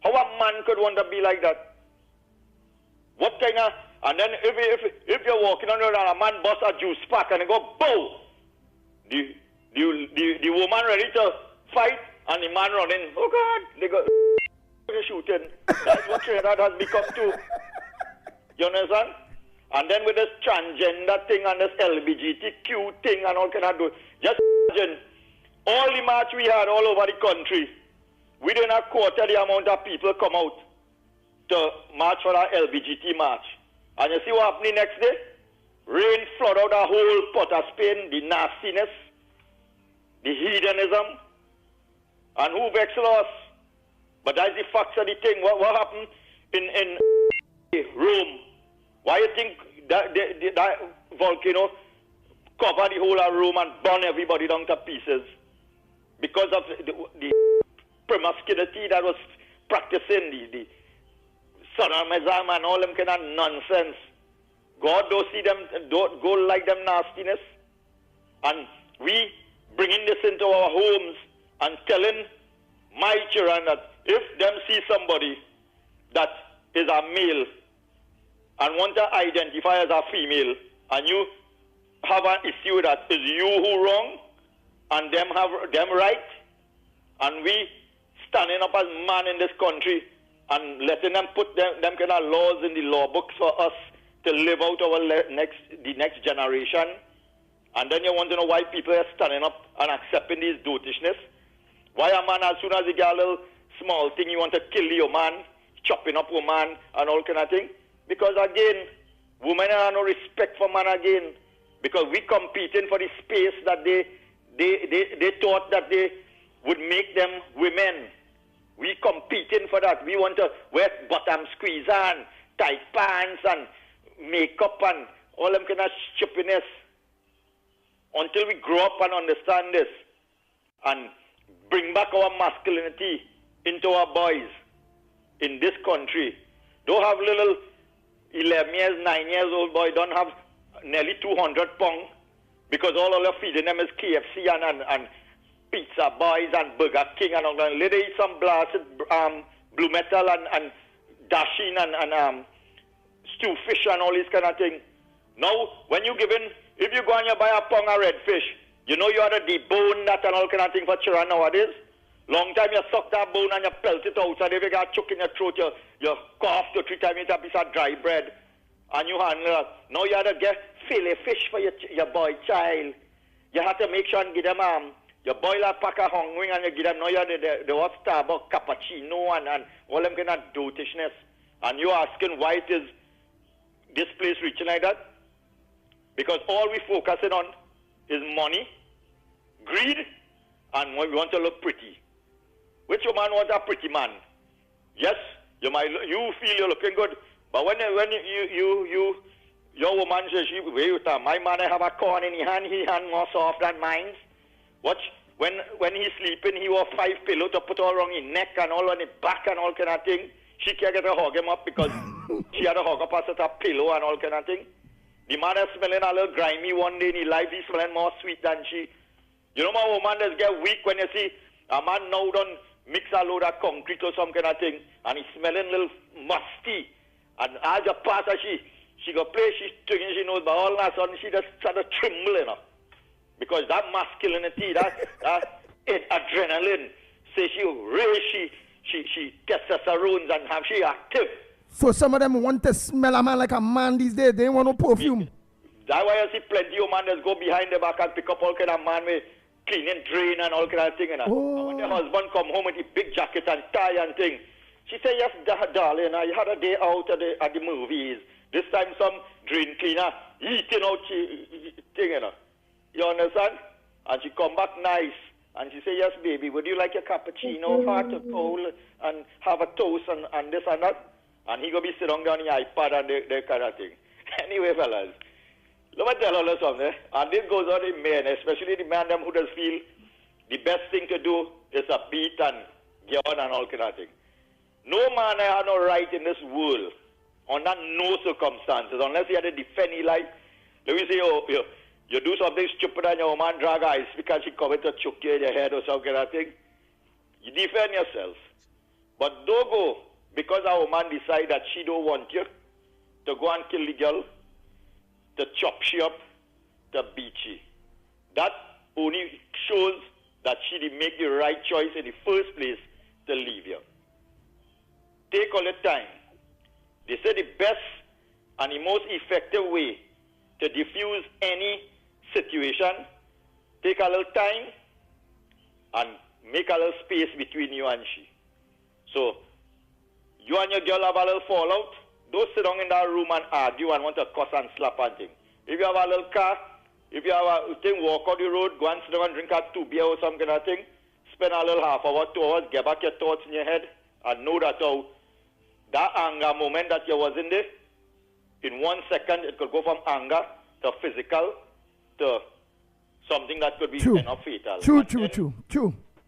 How a man could want to be like that? What kind of... And then if you're walking on the road and a man busts a juice pack and they go, boom! The woman ready to fight and the man running, oh God, they go, shooting. That's what Trinidad has become too. You understand? And then with this transgender thing and this LGBTQ thing and all kind of do. Just imagine, all the march we had all over the country, we didn't have quarter the amount of people come out to march for our LGBT march. And you see what happened the next day? Rain flood out the whole Port of Spain, the nastiness, the hedonism, and who vexed us? But that's the facts of the thing. What happened in Rome? Why you think that volcano covered the whole of Rome and burned everybody down to pieces? Because of the promiscuity that was practicing, the sodomism and all them kind of nonsense. God don't see them, don't go like them nastiness. And we bringing this into our homes and telling my children that if them see somebody that is a male and want to identify as a female and you have an issue with that, is you who wrong and them have them right? And we standing up as man in this country and letting them put them kind of laws in the law books for us to live out our the next generation. And then you want to know why people are standing up and accepting these dotishness. Why a man, as soon as he get a little small thing, you want to kill your man, chopping up a man and all kind of thing? Because again, women have no respect for man again. Because we competing for the space that they thought that they would make them women. We competing for that. We want to wear bottom squeeze and tight pants and makeup and all them kind of stupidness. Until we grow up and understand this and bring back our masculinity into our boys in this country. Don't have little 11 years, 9 years old boy, don't have nearly 200 pounds because all of you feeding them is KFC and Pizza Boys and Burger King and all that. Let them eat some blasted Blue Metal and Dashing and stew fish and all this kind of thing. Now, when you if you go and you buy a pound of red fish, you know you have to debone that and all kind of thing for children nowadays. Long time you suck that bone and you pelt it out, and if you got choke in your throat, you cough 2 or 3 times, you eat a piece of dry bread, and you handle that. Now you have to get fillet fish for your boy child. You have to make sure and give them you boil a pack of hung wing and you give them, now you have the hot Starbucks cappuccino and all them kind of dotishness. And you're asking why it is this place reaching like that? Because all we focusing on is money, greed, and we want to look pretty. Which woman wants a pretty man? Yes, you feel you're looking good, but when your woman says, my man, I have a corn in his hand more soft than mine. Watch, when he's sleeping, he wore 5 pillows to put all around his neck and all on his back and all kind of thing. She can't get to hug him up because she had to hug up a set of pillow and all kind of thing. The man is smelling a little grimy one day in his life. He's smelling more sweet than she. You know, my woman does get weak when you see a man now done mix a load of concrete or some kind of thing, and he's smelling a little musty. And as you pass her, she go play, she's thinking she knows, but all of a sudden she just started trembling. Because that masculinity, that adrenaline, say she testosterone and have she active. So some of them want to smell a man like a man these days. They ain't want no perfume. That's why I see plenty of men that go behind the back and pick up all kind of man with cleaning drain and all kind of thing. And when the husband come home with the big jacket and tie and thing, she say, yes, darling, I had a day out at the movies. This time some drain cleaner eating out thing, You understand? And she come back nice. And she say, yes, baby, would you like a cappuccino, hot or cold, and have a toast and this and that? And he go be sitting down on the iPad and the kind of thing. Anyway, fellas, let me tell you something. And this goes on in men, especially the man them who does feel the best thing to do is a beat and get on and all kind of thing. No man has no right in this world, under no circumstances, unless he had to defend his life. Let me say, you do something stupid and your woman drag eyes because she come to choke you in your head or some kind of thing. You defend yourself. But don't go because a woman decide that she don't want you to go and kill the girl, to chop she up, to beat she. That only shows that she did make the right choice in the first place to leave you. Take all the time. They say the best and the most effective way to diffuse any situation, take a little time and make a little space between you and she. So, you and your girl have a little fallout, don't sit down in that room and argue and want to cuss and slap and thing. If you have a little car, if you have a thing, walk on the road, go and sit down and drink a 2 beer or some kind of thing, spend a little half hour, 2 hours, get back your thoughts in your head, and know that that anger moment that you was in there, in 1 second, it could go from anger to physical to something that could be enough fatal. True.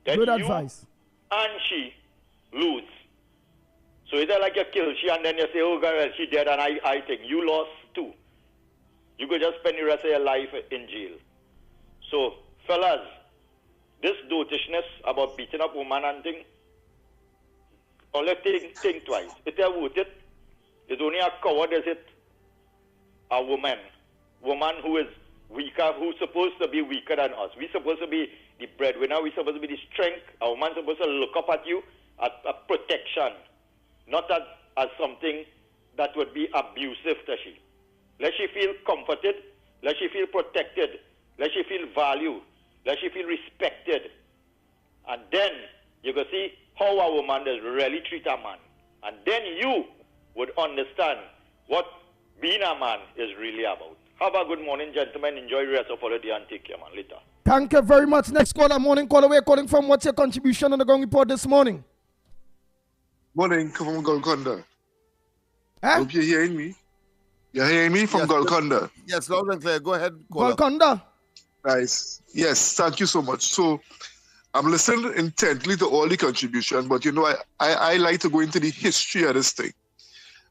Then Good you advice. And she lose. So it's like you kill she and then you say, oh God, well, she dead and I think you lost too. You could just spend the rest of your life in jail. So, fellas, this dotishness about beating up woman and thing, only think twice. If they're worth it, it's only a coward, is it? A woman who is weaker, who's supposed to be weaker than us. We're supposed to be the breadwinner, we're supposed to be the strength. A woman's supposed to look up at you as a protection, not as something that would be abusive to she. Let she feel comforted, let she feel protected, let she feel valued, let she feel respected. And then you can see how a woman does really treat a man. And then you would understand what being a man is really about. Have a good morning, gentlemen. Enjoy the rest of the day and take care, man. Later. Thank you very much. Next caller, morning caller. We're calling from. What's your contribution on the Ground Report this morning? Morning, come from Golconda. Hope you're hearing me. You're hearing me from Golconda? Yes, loud and clear. Go ahead, caller. Golconda. Nice. Yes, thank you so much. So, I'm listening intently to all the contribution, but you know, I like to go into the history of this thing.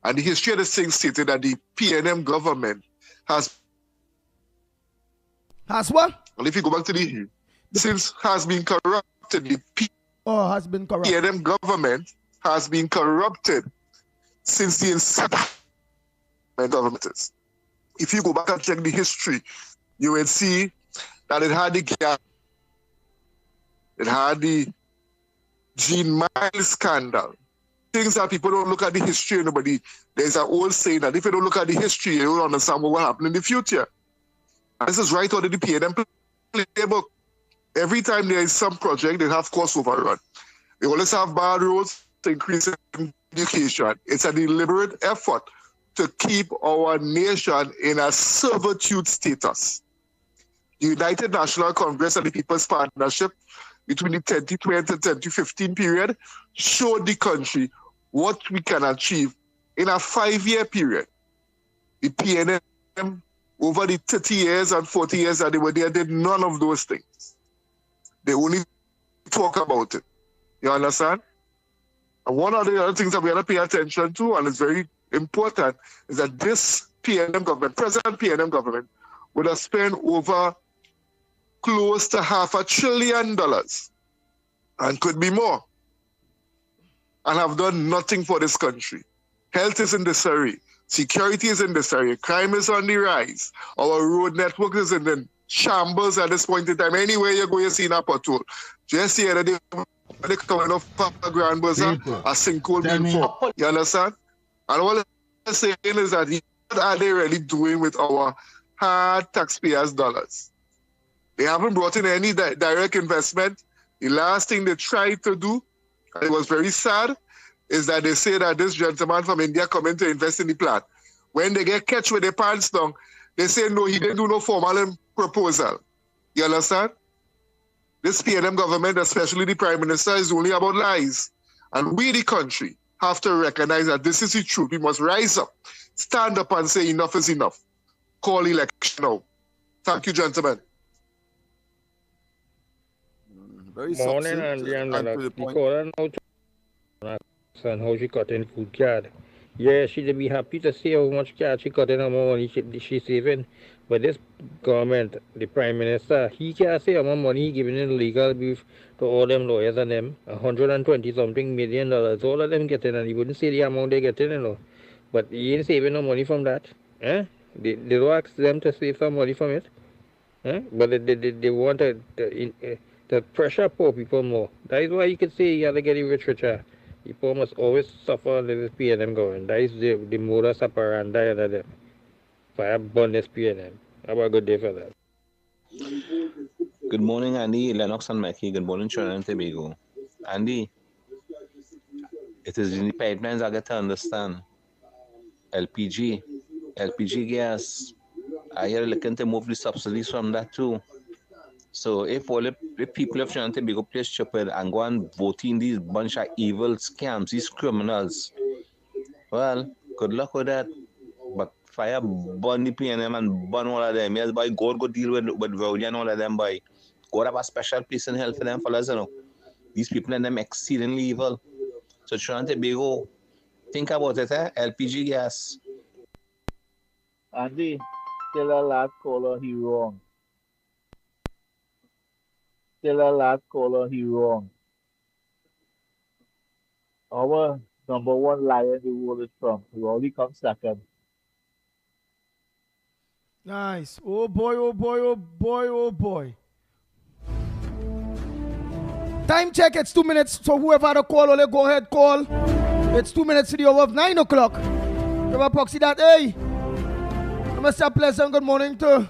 And the history of this thing stated that the PNM government has what? Well, if you go back to has been corrupted. Has been corrupted. PNM government has been corrupted since the inception government is. If you go back and check the history, you will see that it had the gap. It had the Gene Miles scandal. Things that people don't look at the history, there's an old saying that if you don't look at the history, you don't understand what will happen in the future. And this is right out of the PNM playbook. Every time there is some project, they have cost overrun. They always have bad roads to increase education. It's a deliberate effort to keep our nation in a servitude status. The United National Congress and the People's Partnership between the 2020 and 2015 period showed the country what we can achieve in a 5-year period. The PNM, over the 30 years and 40 years that they were there, did none of those things. They only talk about it. You understand? And one of the other things that we have to pay attention to, and it's very important, is that this PNM government, present PNM government, would have spent over close to $500 billion and could be more, and have done nothing for this country. Health is in disarray. Security is in disarray. Crime is on the rise. Our road network is in the shambles at this point in time. Anywhere you go, you see a pothole. Just the other day, they coming off Papa Grand Bazaar, a sinkhole being formed. You understand? And all I'm saying is that what are they really doing with our hard taxpayers' dollars? They haven't brought in any direct investment. The last thing they tried to do, and it was very sad, is that they say that this gentleman from India coming to invest in the plant. When they get catch with their pants down, they say, no, he didn't do no formal proposal. You understand? This PNM government, especially the Prime Minister, is only about lies. And we, the country, have to recognize that this is the truth. We must rise up, stand up and say enough is enough. Call election now. Thank you, gentlemen. Very Morning, succinct Andy, and to the point. And how she cut in food card. Yeah, she'd be happy to see how much cash she cut in, how much money she's saving. But this government, the Prime Minister, he can't say how much money he giving in legal beef to all them lawyers and them. $120-something million. All of them getting, and he wouldn't say the amount they getting, But he ain't saving no money from that. Eh? They don't ask them to save some money from it. Eh? But they want to pressure poor people more. That is why you can say you have to get rich richer. People must always suffer under this PNM government. That is the modus operandi of them. Fire burn this PNM. Have a good day for that. Good morning, Andy, Lennox and Mackie. Good morning, Trinidad and Tobago. Andy, it is in the pipelines I get to understand. LPG gas. I hear looking to move the subsidies from that too. So if all the people of Trinidad and Tobago play stupid and go and vote in these bunch of evil scams, these criminals, well, good luck with that. But fire burn the PNM and burn all of them. Yes, boy, go deal with Rowdy and all of them, boy. God have a special place in hell for them fellas, These people and them exceedingly evil. So Trinidad and Tobago, think about it, LPG gas. Andy, still a last caller, he wrong. Still a last caller, he wrong. Our number one liar in the world is Trump. He only comes second. Nice. Oh boy, oh boy, oh boy, oh boy. Time check, it's 2 minutes. So whoever had a call, only go ahead, call. It's 2 minutes to the hour of 9 o'clock. Remember, Proxy that, hey. Mr. Pleasant, good morning to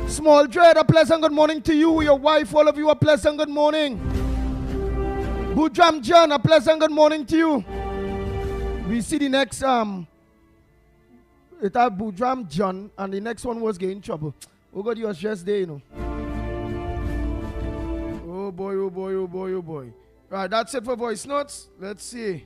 Small Dread, a pleasant good morning to you, your wife, all of you, a pleasant good morning. Boudram John, a pleasant good morning to you. We see the next, it had Boudram John, and the next one was getting trouble. Oh God, you was just there, Oh boy, oh boy, oh boy, oh boy. Right, that's it for voice notes. Let's see.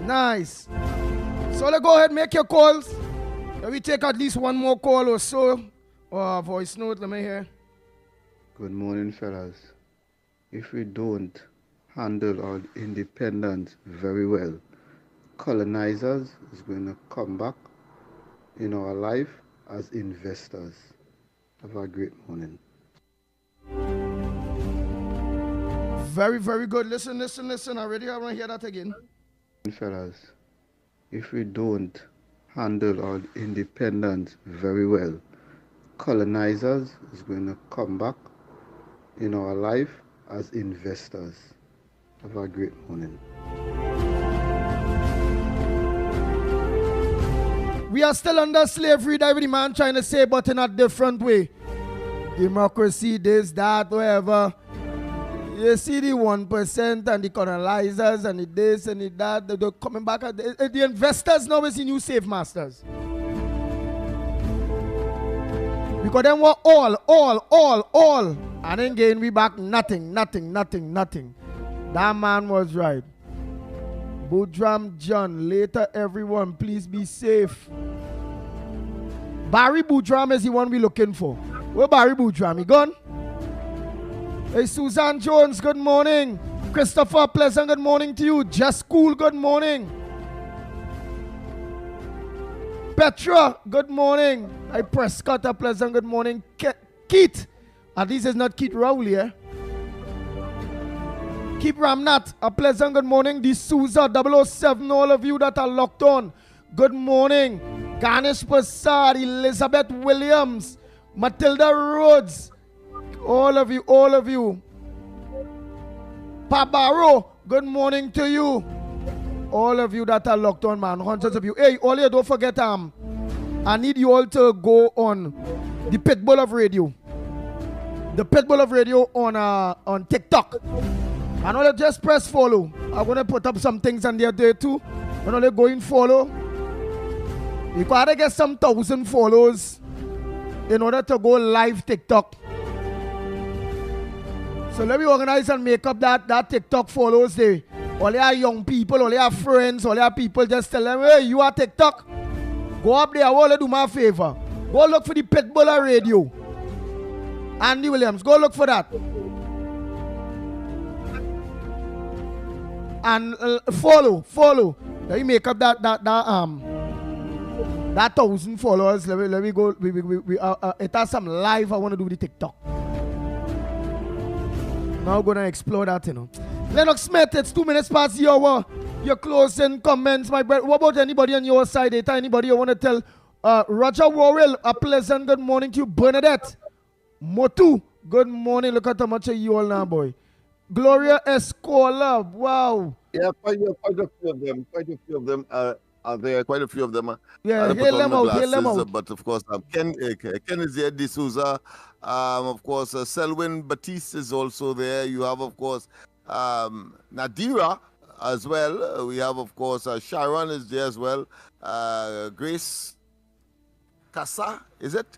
Nice. So let's go ahead and make your calls. Let me take at least one more call or so. Voice note, let me hear. Good morning, fellas. If we don't handle our independence very well. Colonizers is going to come back in our life as investors. Have a great morning. Very, very good. Listen, listen, listen. Already I want to hear that again. Fellas, if we don't handle our independence very well, colonizers is going to come back in our life as investors. Have a great morning. We are still under slavery, that every man trying to say, but in a different way. Democracy, this, that, whatever. You see the 1% and the colonizers and the this and the that, they're coming back. The investors now is the new slave masters. Because them were all. And then again we back nothing. That man was right. Boudram John, later everyone, please be safe. Barry Boudram is the one we're looking for. Where Barry Boudram? He gone? Hey, Suzanne Jones, good morning. Christopher Pleasant, good morning to you. Just Cool, good morning. Petra, good morning. Hey, Prescott, a pleasant good morning. Keith, at least it's not Keith Rowley, eh? Keep Ramnat, a pleasant good morning. D'Souza 007, all of you that are locked on, good morning. Ganesh Prasad, Elizabeth Williams, Matilda Rhodes, all of you. Pabaro, good morning to you. All of you that are locked on, man, hundreds of you. Hey, all you don't forget, I need you all to go on the Pitbull of Radio. The Pitbull of Radio on TikTok. And all you just press follow. I'm gonna put up some things on there too. And all you go in follow. You gotta get some 1,000 follows in order to go live TikTok. So let me organize and make up that TikTok follows there. All your young people, all your friends, all your people, just tell them, hey, you are TikTok. Go up there, I want to do my favor. Go look for the Pitbull Radio. Andy Williams, go look for that. And follow. Let me make up that 1,000 followers. Let me go. It has some live I want to do with the TikTok. Now I'm gonna explore that, you know. Lennox Smith, it's 2 minutes past the hour. Your closing comments, my brother. What about anybody on your side? Anybody you want to tell? Roger Worrell, a pleasant good morning to you. Bernadette Motu, good morning. Look at how much of you all now, boy. Gloria Escola, wow. Yeah, quite a few of them. Are there quite a few of them? Yeah, hail them out. But of course, Ken is there, D'Souza. Of course, Selwyn Batiste is also there. You have, of course, Nadira as well. We have, of course, Sharon is there as well. Grace Casa, is it?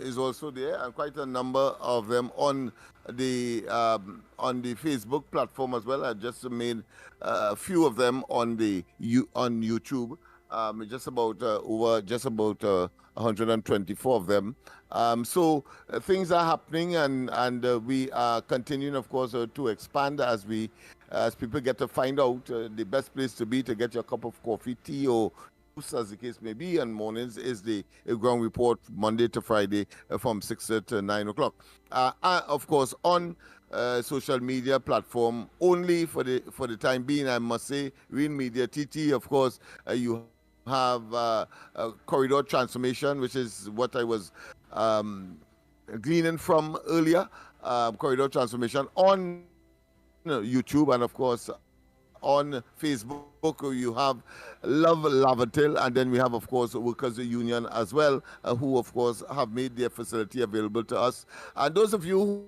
Is also there, and quite a number of them on the Facebook platform as well. I just made a few of them on YouTube. Just about 124 of them. So things are happening, and we are continuing, of course, to expand as people get to find out the best place to be to get your cup of coffee, tea, or as the case may be, and mornings is the ground report Monday to Friday from 6 to 9 o'clock. Of course, on social media platform only for the time being, I must say, Real Media TT. Of course, you have Corridor Transformation, which is what I was gleaning from earlier. Corridor Transformation on YouTube, and of course on Facebook, you have Love Lavatil, and then we have, of course, Workers Union as well, who, of course, have made their facility available to us. And those of you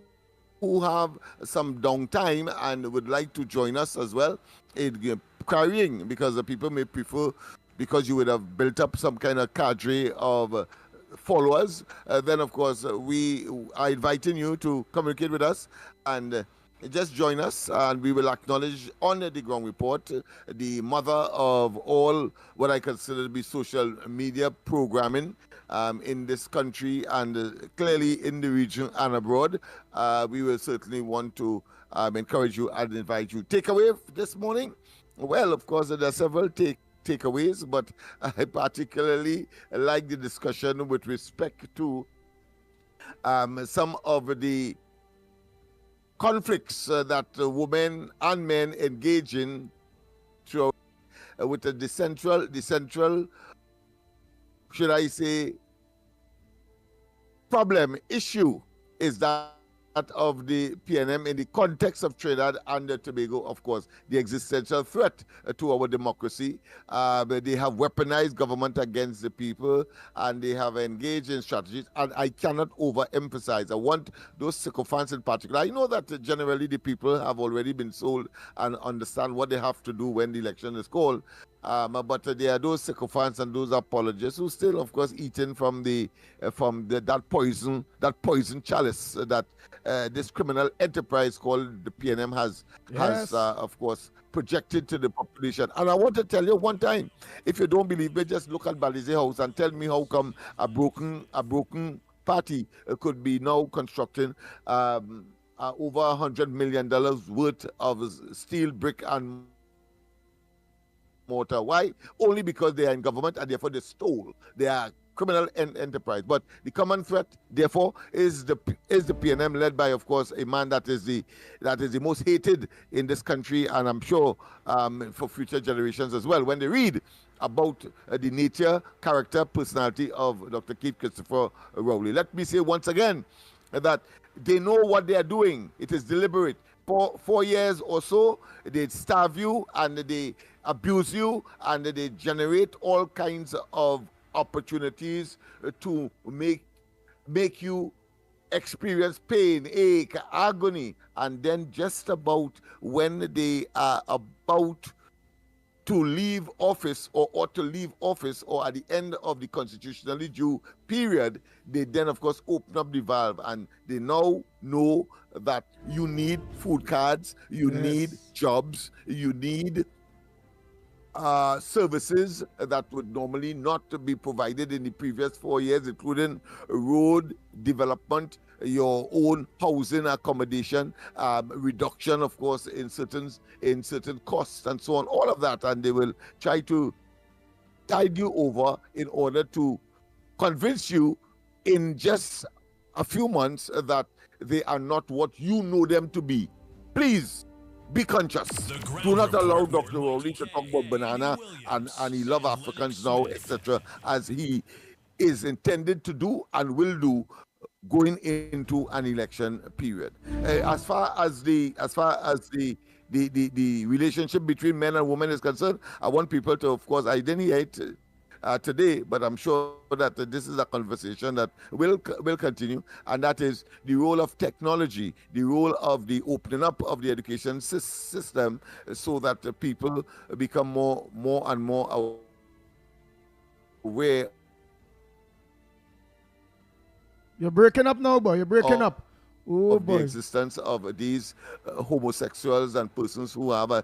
who have some downtime and would like to join us as well in carrying, because the people may prefer, because you would have built up some kind of cadre of followers, then, of course, we are inviting you to communicate with us and just join us, and we will acknowledge on the ground report the mother of all what I consider to be social media programming in this country and clearly in the region and abroad. We will certainly want to encourage you and invite you. Takeaway this morning? Well, of course, there are several takeaways, but I particularly like the discussion with respect to some of the conflicts that women and men engage in throughout with the central, should I say, issue is that of the PNM in the context of Trinidad and Tobago, of course, the existential threat to our democracy. They have weaponized government against the people, and they have engaged in strategies. And I cannot overemphasize. I want those sycophants in particular. I know that generally the people have already been sold and understand what they have to do when the election is called. But there are those sycophants and those apologists who still, of course, eating from that poison chalice that this criminal enterprise called the PNM has, of course, projected to the population. And I want to tell you one time, if you don't believe me, just look at Balize House and tell me how come a broken party could be now constructing over $100 million worth of steel, brick, and mortar. Why? Only because they are in government and therefore they stole. They are criminal enterprise. But the common threat, therefore, is the PNM, led by, of course, a man that is the most hated in this country, and I'm sure for future generations as well. When they read about the nature, character, personality of Dr. Keith Christopher Rowley. Let me say once again that they know what they are doing. It is deliberate. For 4 years or so, they starve you and they abuse you and they generate all kinds of opportunities to make you experience pain, ache, agony, and then just about when they are about to leave office or ought to leave office or at the end of the constitutionally due period, they then, of course, open up the valve and they now know that you need food cards, you need jobs, you need services that would normally not be provided in the previous 4 years, including road development, your own housing accommodation, reduction, of course, in certain costs and so on, all of that, and they will try to tide you over in order to convince you in just a few months that they are not what you know them to be. Please be conscious. Do not allow Dr. Rowley to talk about banana and he love Africans now, etc., as he is intended to do and will do going into an election period. As far as the relationship between men and women is concerned, I want people to, of course, I didn't hear it today, but I'm sure that this is a conversation that will continue, and that is the role of technology, the role of the opening up of the education system, so that people become more and more aware. You're breaking up now, boy. You're breaking up. Oh, boy. The existence of these homosexuals and persons who have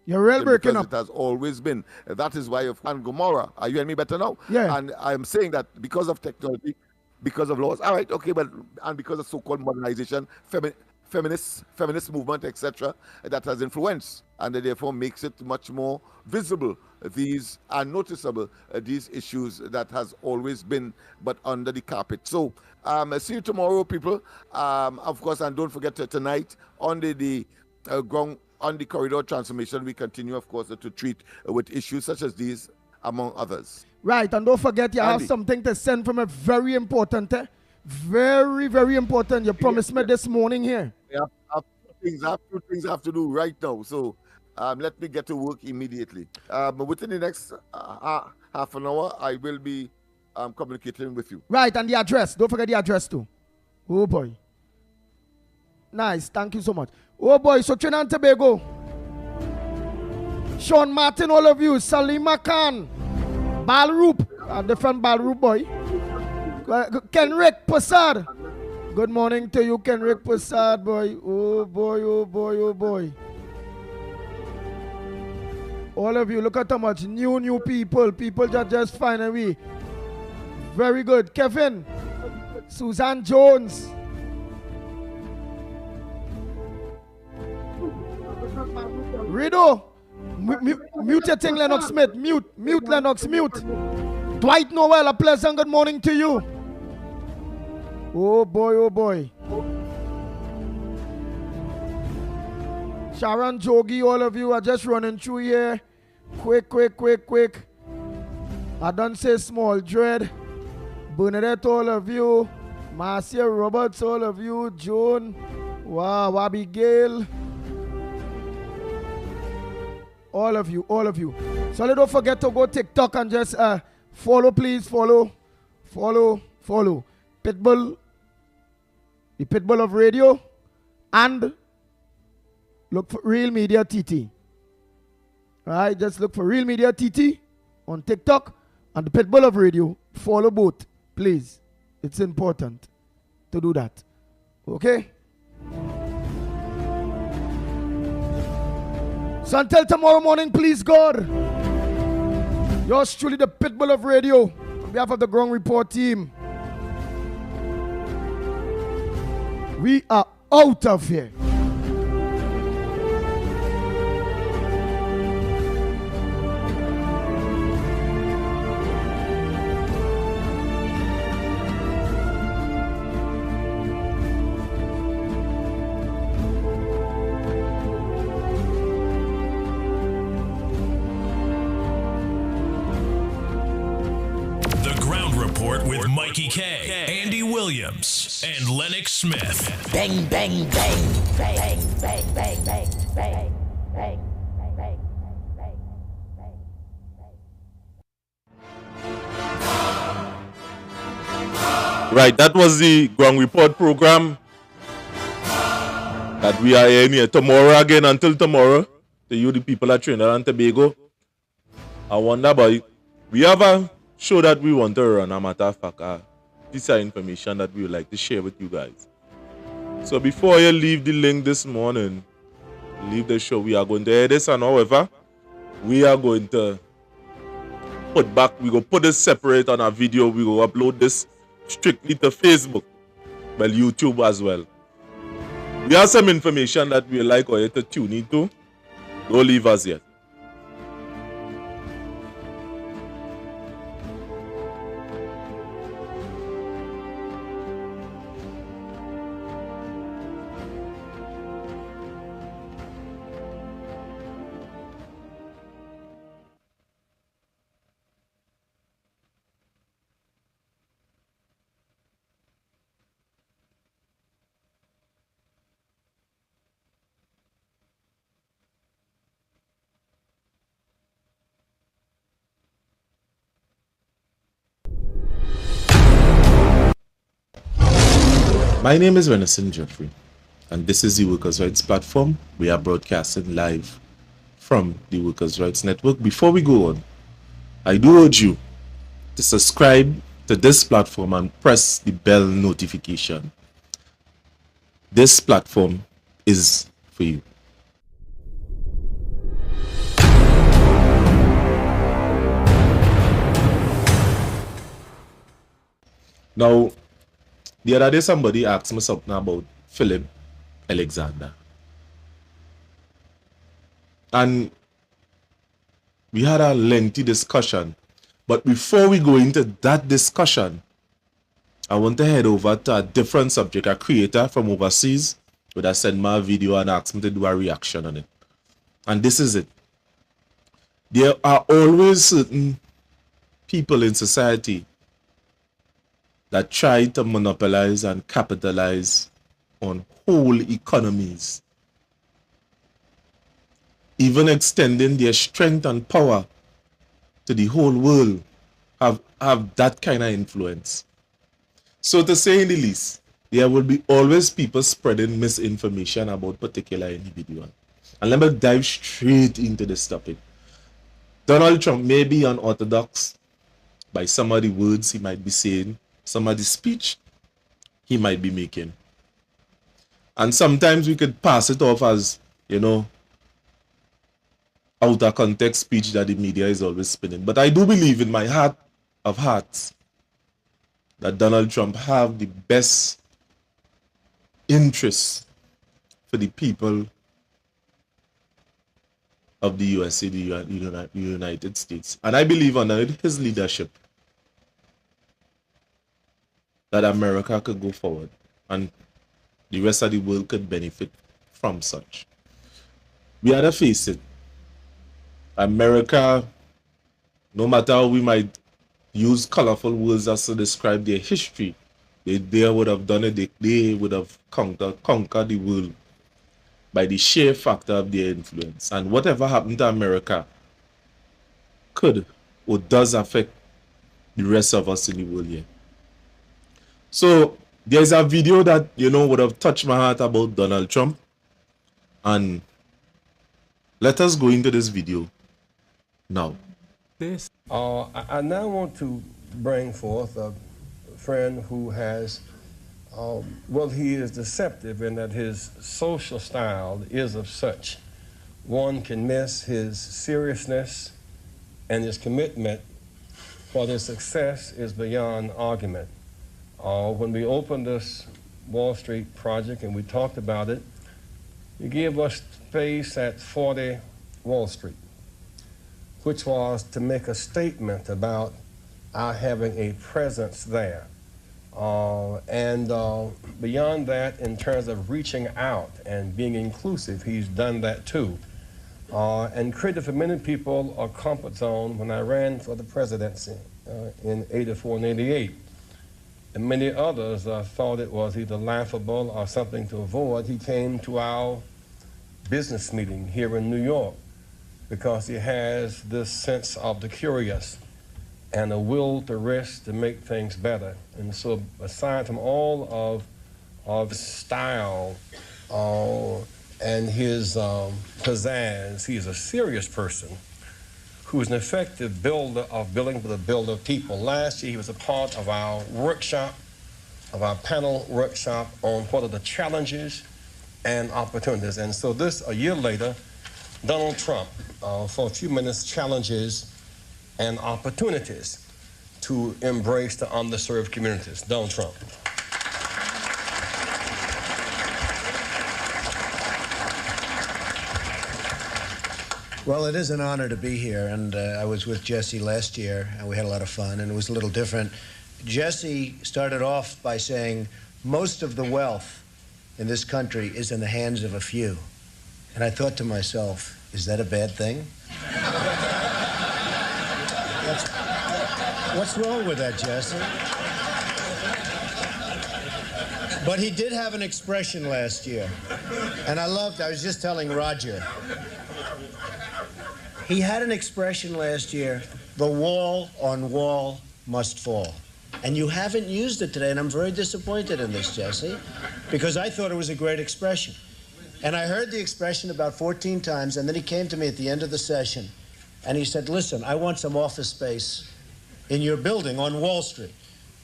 You're real breaking up. It has always been. That is why of and Gomorrah. Are you hearing me better now? Yeah. And I'm saying that because of technology, because of laws. All right, okay, but and because of so-called modernization, feminist movement, etc., that has influenced and therefore makes it much more visible. These are noticeable, these issues that has always been but under the carpet. So see you tomorrow, people. Of course, and don't forget tonight on the ground, on the corridor transformation, we continue, of course, to treat with issues such as these, among others. Right, and don't forget you have something to send from a very important, very, very important. You promised me this morning here. Yeah, I have two things I have to do right now. So let me get to work immediately. Within the next half an hour, I will be communicating with you. Right, and the address. Don't forget the address too. Oh, boy. Nice, thank you so much. Oh, boy, so Trinidad and Tobago. Sean Martin, all of you. Salima Khan. Balroop. A different Balroop, boy. Kenrick Passad. Good morning to you, Kenrick Passad, boy. Oh, boy, oh, boy, oh, boy. All of you, look at how much new people. People just find a way. Very good. Kevin. Suzanne Jones. Rido, mute your thing, Lennox Smith. Mute, Lennox, mute. Dwight Noel, a pleasant good morning to you. Oh boy, oh boy. Sharon, Jogi, all of you are just running through here. Quick. I done say Small Dread. Bernadette, all of you. Marcia Roberts, all of you. Joan. Wow, Abigail. All of you. So don't forget to go TikTok and just follow, please. Follow. Pitbull. The Pitbull of Radio. And look for Real Media TT. Alright, just look for Real Media TT on TikTok and the Pitbull of Radio. Follow both, please. It's important to do that. Okay? So until tomorrow morning, please God. Yours truly, the Pitbull of Radio, on behalf of the Ground Report team. We are out of here. With Mikey K, Andy Williams, and Lennox Smith. Bang, bang, bang, bang, bang, bang, bang, bang, bang, bang, bang. Right, that was the Ground Report program that we are in here tomorrow again. Until tomorrow, to you, the people at Trinidad and Tobago. I wonder about we have a show that we want to run, a matter of fact, piece of information that we would like to share with you guys. So before you leave the link this morning, leave the show, we are going to air this, and however, we are going to put this separate on a video. We will upload this strictly to Facebook, well, YouTube as well. We have some information that we like or you to tune into. Don't leave us yet. My name is Renison Jeffrey, and this is the Workers' Rights Platform. We are broadcasting live from the Workers' Rights Network. Before we go on, I do urge you to subscribe to this platform and press the bell notification. This platform is for you. Now, the other day somebody asked me something about Philip Alexander. And we had a lengthy discussion. But before we go into that discussion, I want to head over to a different subject. A creator from overseas would have sent me a video and asked me to do a reaction on it. And this is it. There are always certain people in society that try to monopolize and capitalize on whole economies, even extending their strength and power to the whole world, have that kind of influence. So to say in the least, there will be always people spreading misinformation about particular individual. And let me dive straight into this topic. Donald Trump may be unorthodox by some of the words he might be saying, some of the speech he might be making. And sometimes we could pass it off as, out of context speech that the media is always spinning. But I do believe in my heart of hearts that Donald Trump have the best interests for the people of the USA, the United States. And I believe under his leadership that America could go forward and the rest of the world could benefit from such. We had to face it. America, no matter how we might use colorful words as to describe their history, they would have done it, they would have conquered the world by the sheer factor of their influence. And whatever happened to America could or does affect the rest of us in the world here. So there's a video that, you know, would have touched my heart about Donald Trump. And let us go into this video now. I now want to bring forth a friend who has, well, he is deceptive in that his social style is of such. One can miss his seriousness and his commitment, for his success is beyond argument. When we opened this Wall Street project and we talked about it, he gave us space at 40 Wall Street, which was to make a statement about our having a presence there. Beyond that, in terms of reaching out and being inclusive, he's done that too. And created for many people a comfort zone when I ran for the presidency in 84 and 88. And many others thought it was either laughable or something to avoid. He came to our business meeting here in New York because he has this sense of the curious and a will to risk to make things better. And so aside from all of his style and his pizzazz, he is a serious person who is an effective builder of building with a builder of people. Last year, he was a part of our workshop, of our panel workshop on what are the challenges and opportunities. And so this, a year later, Donald Trump, for a few minutes, challenges and opportunities to embrace the underserved communities. Donald Trump. Well, it is an honor to be here, and I was with Jesse last year, and we had a lot of fun, and it was a little different. Jesse started off by saying, most of the wealth in this country is in the hands of a few. And I thought to myself, is that a bad thing? What's wrong with that, Jesse? But he did have an expression last year, and I was just telling Roger, he had an expression last year, the wall on wall must fall. And you haven't used it today, and I'm very disappointed in this, Jesse, because I thought it was a great expression. And I heard the expression about 14 times, and then he came to me at the end of the session, and he said, listen, I want some office space in your building on Wall Street,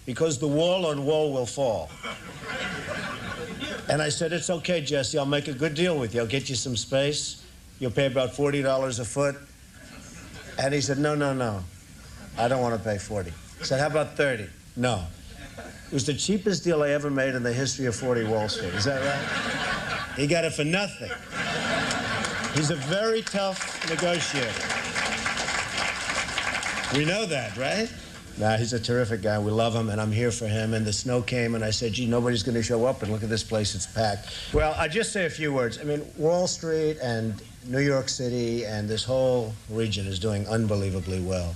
because the wall on wall will fall. And I said, it's okay, Jesse, I'll make a good deal with you. I'll get you some space. You'll pay about $40 a foot. And he said, no, I don't want to pay 40. I said, how about 30? No. It was the cheapest deal I ever made in the history of 40 Wall Street. Is that right? He got it for nothing. He's a very tough negotiator. We know that, right? Nah, he's a terrific guy. We love him, and I'm here for him. And the snow came, and I said, gee, nobody's going to show up, and look at this place, it's packed. Well, I'll just say a few words. I mean, Wall Street and New York City and this whole region is doing unbelievably well.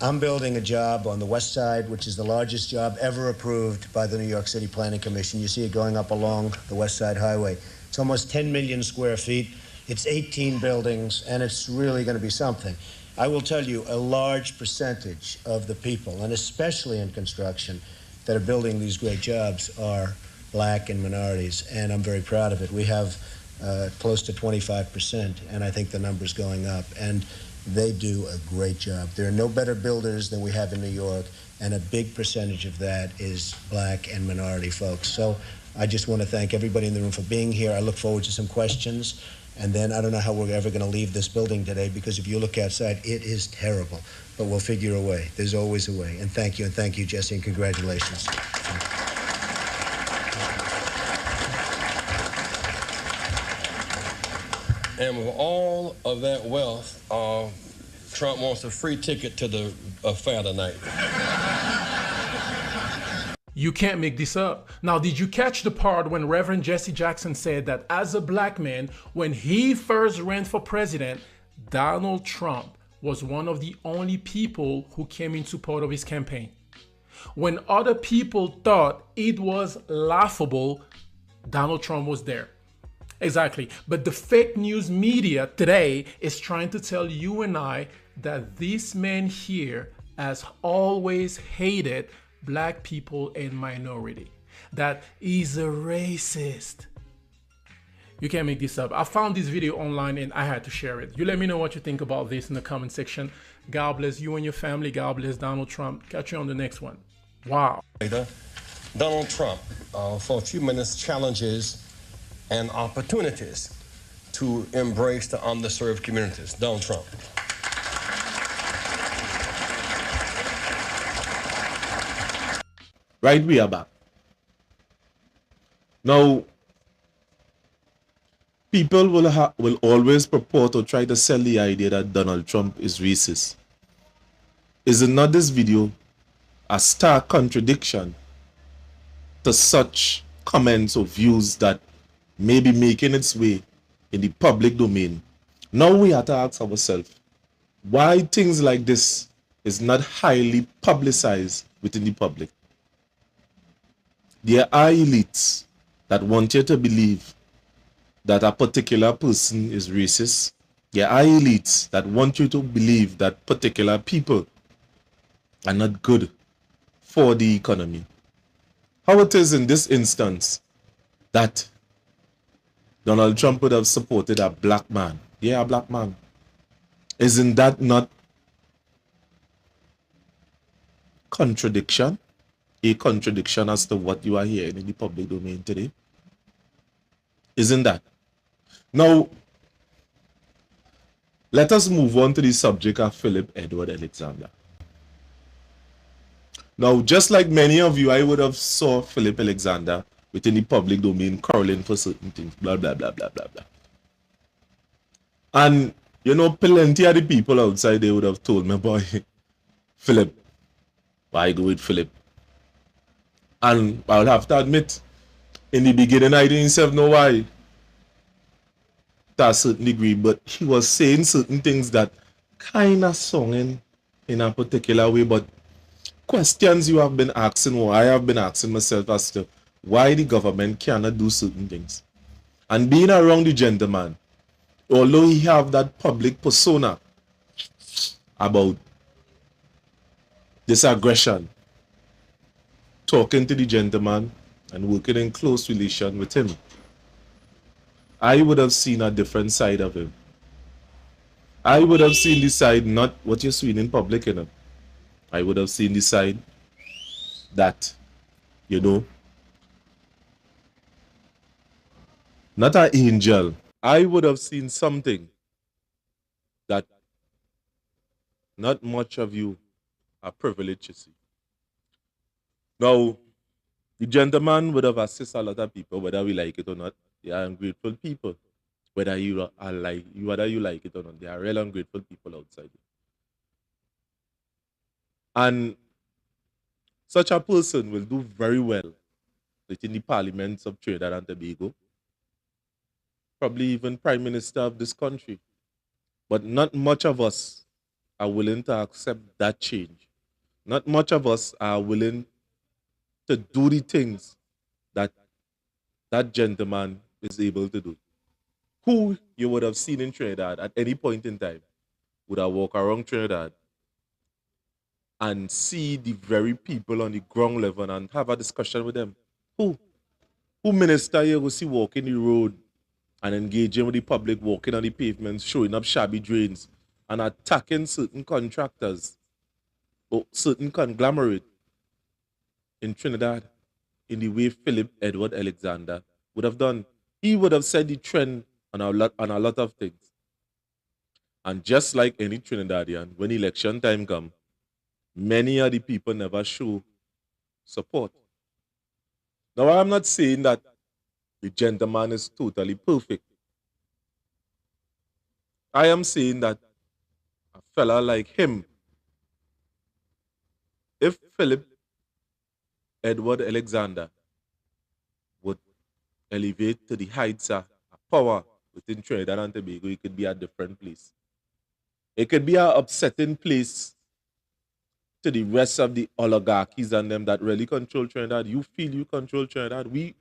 I'm building a job on the West Side, which is the largest job ever approved by the New York City Planning Commission. You see it going up along the West Side Highway. It's almost 10 million square feet. It's 18 buildings, and it's really going to be something. I will tell you, a large percentage of the people, and especially in construction, that are building these great jobs are black and minorities, and I'm very proud of it. We have close to 25%, and I think the number's going up. And they do a great job. There are no better builders than we have in New York, and a big percentage of that is black and minority folks. So I just want to thank everybody in the room for being here. I look forward to some questions. And then I don't know how we're ever going to leave this building today, because if you look outside, it is terrible. But we'll figure a way. There's always a way. And thank you, Jesse, and congratulations. And with all of that wealth, Trump wants a free ticket to the affair tonight. You can't make this up. Now, did you catch the part when Reverend Jesse Jackson said that as a black man, when he first ran for president, Donald Trump was one of the only people who came in support of his campaign? When other people thought it was laughable, Donald Trump was there. Exactly. But the fake news media today is trying to tell you and I that this man here has always hated black people and minority, that he's a racist. You can't make this up. I found this video online and I had to share it. You let me know what you think about this in the comment section. God bless you and your family. God bless Donald Trump. Catch you on the next one. Wow. Donald Trump, for a few minutes, challenges and opportunities to embrace the underserved communities. Donald Trump. Right, we are back. Now, people will always purport or try to sell the idea that Donald Trump is racist. Is it not this video a stark contradiction to such comments or views that may be making its way in the public domain? Now we have to ask ourselves why things like this is not highly publicized within the public. There are elites that want you to believe that a particular person is racist. There are elites that want you to believe that particular people are not good for the economy. How it is in this instance that Donald Trump would have supported a black man. Yeah, a black man. Isn't that not contradiction? A contradiction as to what you are hearing in the public domain today? Isn't that? Now, let us move on to the subject of Philip Edward Alexander. Now, just like many of you, I would have saw Philip Alexander within the public domain quarreling for certain things, blah, blah, blah, blah, blah, blah. And, you know, plenty of the people outside, they would have told me, boy, Philip, why go with Philip? And I'll have to admit, in the beginning, I didn't know why to a certain degree, but he was saying certain things that kind of sung in a particular way. But questions you have been asking, or I have been asking myself as to why the government cannot do certain things. And being around the gentleman, although he have that public persona about this aggression, talking to the gentleman and working in close relation with him, I would have seen a different side of him. I would have seen the side, not what you're seeing in public, you know. I would have seen the side that, you know, not an angel. I would have seen something that not much of you are privileged to see. Now, the gentleman would have assisted a lot of people, whether we like it or not. They are ungrateful people. Whether you like it or not, they are real ungrateful people outside. And such a person will do very well within the parliaments of Trinidad and Tobago, probably even prime minister of this country. But not much of us are willing to accept that change. Not much of us are willing to do the things that that gentleman is able to do. Who you would have seen in Trinidad at any point in time would have walked around Trinidad and see the very people on the ground level and have a discussion with them. Who minister you will see walking the road and engaging with the public, walking on the pavements, showing up shabby drains and attacking certain contractors or certain conglomerate in Trinidad in the way Philip Edward Alexander would have done. He would have set the trend on a lot of things. And just like any Trinidadian, when election time comes, many of the people never show support. Now, I'm not saying that the gentleman is totally perfect. I am saying that a fella like him, if Philip Edward Alexander would elevate to the heights of power within Trinidad and Tobago, it could be a different place. It could be an upsetting place to the rest of the oligarchies and them that really control Trinidad. You feel you control Trinidad. We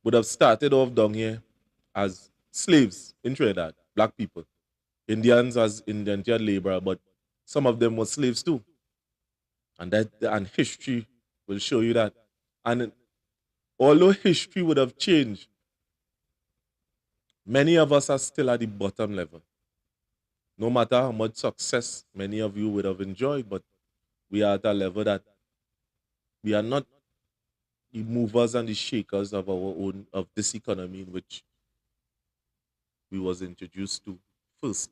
would have started off down here as slaves in Trinidad, black people. Indians as indentured labor, but some of them were slaves too. And history will show you that. And although history would have changed, many of us are still at the bottom level. No matter how much success many of you would have enjoyed, but we are at a level that we are not the movers and the shakers of our own of this economy in which we was introduced to first.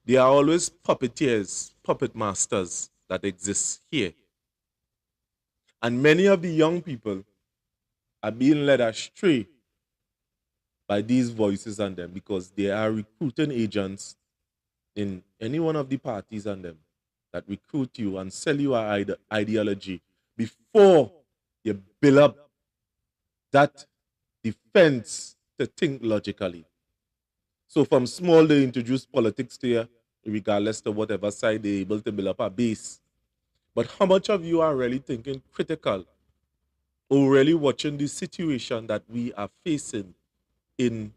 There are always puppeteers, puppet masters that exist here. And many of the young people are being led astray by these voices and them because they are recruiting agents in any one of the parties and them that recruit you and sell you an ideology before you build up that defense to think logically. So from small, they introduce politics to you, regardless of whatever side they're able to build up a base. But how much of you are really thinking critical or really watching the situation that we are facing in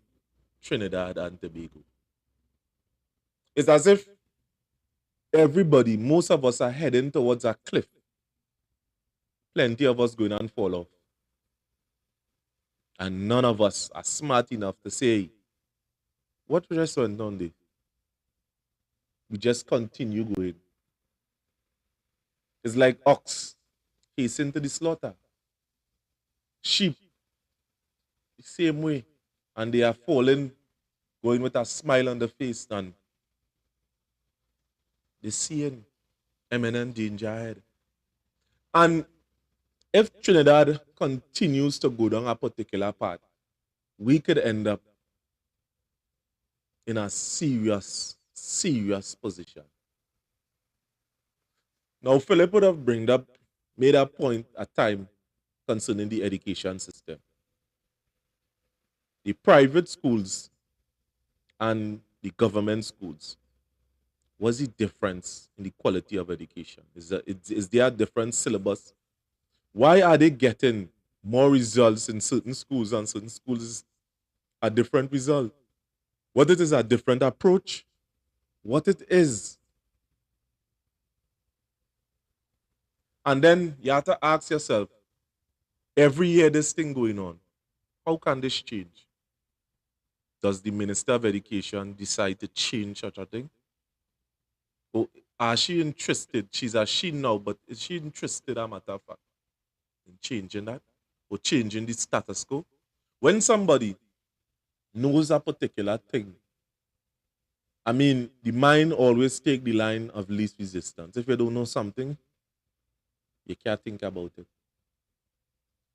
Trinidad and Tobago? It's as if everybody, most of us are heading towards a cliff. Plenty of us going and fall off. And none of us are smart enough to say, what just went on there? We just continue going. It's like ox hasten to the slaughter. Sheep, the same way. And they are falling, going with a smile on the face, and they're seeing imminent danger ahead. And if Trinidad continues to go down a particular path, we could end up in a serious, serious position. Now, Philip would have made a point at time concerning the education system. The private schools and the government schools. What's the difference in the quality of education? Is there a different syllabus? Why are they getting more results in certain schools and certain schools a different result? What it is a different approach? What it is? And then you have to ask yourself, every year this thing going on, how can this change? Does the Minister of Education decide to change such a thing? Or are she interested? She's a she now, but is she interested, a matter of fact, in changing that? Or changing the status quo? When somebody knows a particular thing, I mean, the mind always take the line of least resistance. If you don't know something, you can't think about it.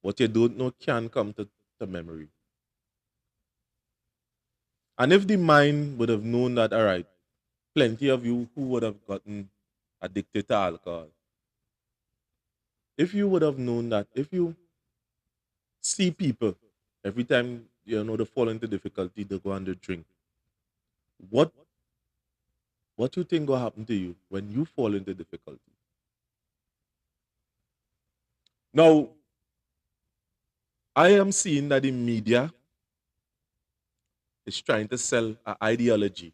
What you don't know can come to memory. And if the mind would have known that, all right, plenty of you who would have gotten addicted to alcohol, if you would have known that, if you see people every time they fall into difficulty, they go and they drink, what you think will happen to you when you fall into difficulty? Now, I am seeing that the media is trying to sell an ideology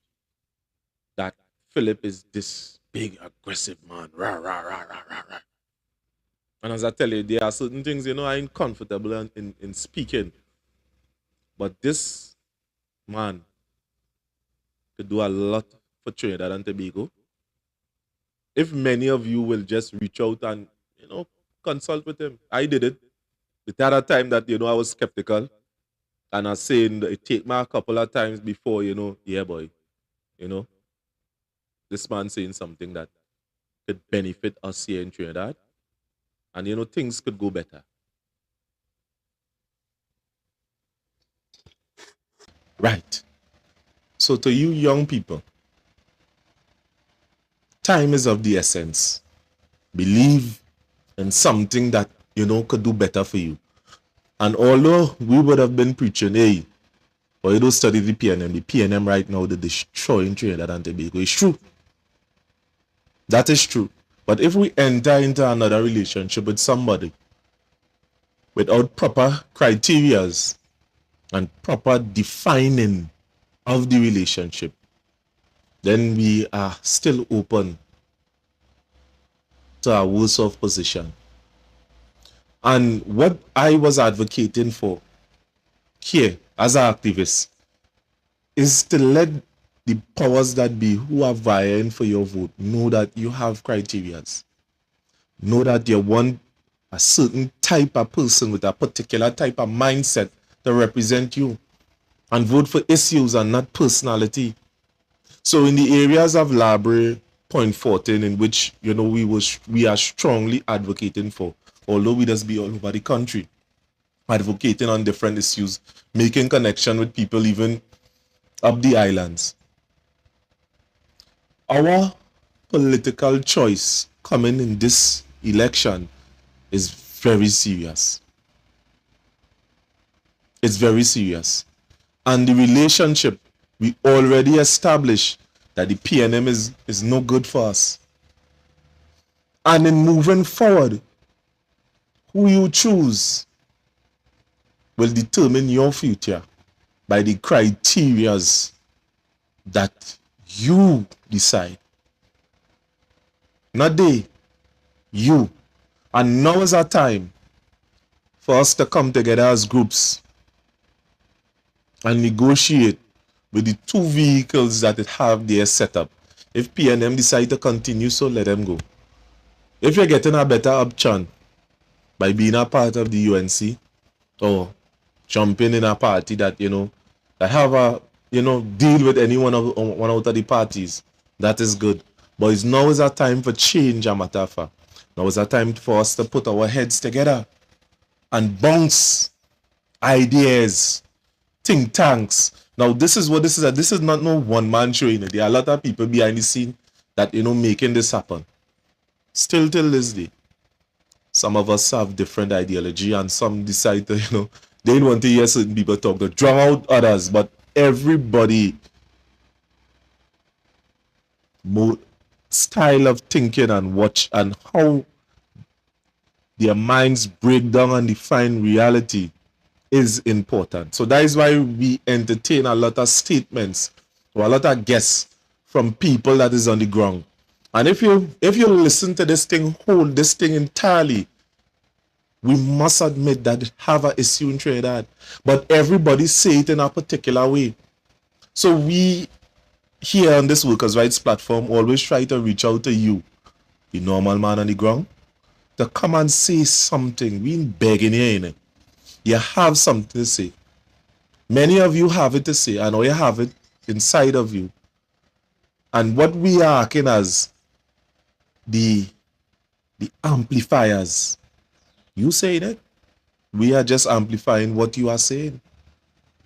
that Philip is this big, aggressive man. Rah, rah, rah, rah, rah, rah. And as I tell you, there are certain things, I'm comfortable in speaking. But this man could do a lot for Trinidad and Tobago. If many of you will just reach out and, consult with him. I did it. The other time that, I was skeptical. And I was saying it take me a couple of times before, yeah, boy, this man saying something that could benefit us here in Trinidad. And, things could go better. Right. So to you young people, time is of the essence. Believe in something that, could do better for you. And although we would have been preaching, hey, or you don't study the PNM right now, they're destroying Trinidad and Tobago. It's true. That is true. But if we enter into another relationship with somebody without proper criterias and proper defining of the relationship, then we are still open to a worse off position. And what I was advocating for here as an activist is to let the powers that be who are vying for your vote know that you have criterias. Know that you want a certain type of person with a particular type of mindset to represent you, and vote for issues and not personality. So in the areas of library, point 14, in which we are strongly advocating for, although we just be all over the country, advocating on different issues, making connection with people even up the islands. Our political choice coming in this election is very serious. It's very serious. And the relationship, we already established that the PNM is no good for us. And in moving forward, who you choose will determine your future by the criterias that you decide. Not they, you. And now is our time for us to come together as groups and negotiate with the two vehicles that it have their setup. If PNM decide to continue, so let them go. If you're getting a better option by being a part of the UNC or jumping in a party that, that have a, deal with any one out of the parties, that is good. But it's now is a time for change, a matter of fact. Now is a time for us to put our heads together and bounce ideas, think tanks. Now this is what this is. This is not no one-man show. There are a lot of people behind the scene that making this happen. Still till this day, some of us have different ideology, and some decide to they don't want to hear certain people talk to drown out others. But everybody style of thinking and watch and how their minds break down and define reality is important. So that is why we entertain a lot of statements or a lot of guests from people that is on the ground. And if you listen to this thing, hold this thing entirely, we must admit that it have an issue in Trinidad. But everybody say it in a particular way. So we here on this Workers' Rights platform always try to reach out to you, the normal man on the ground, to come and say something. We ain't begging you, innit? You have something to say. Many of you have it to say. I know you have it inside of you. And what we are acting as the amplifiers. You saying it, we are just amplifying what you are saying.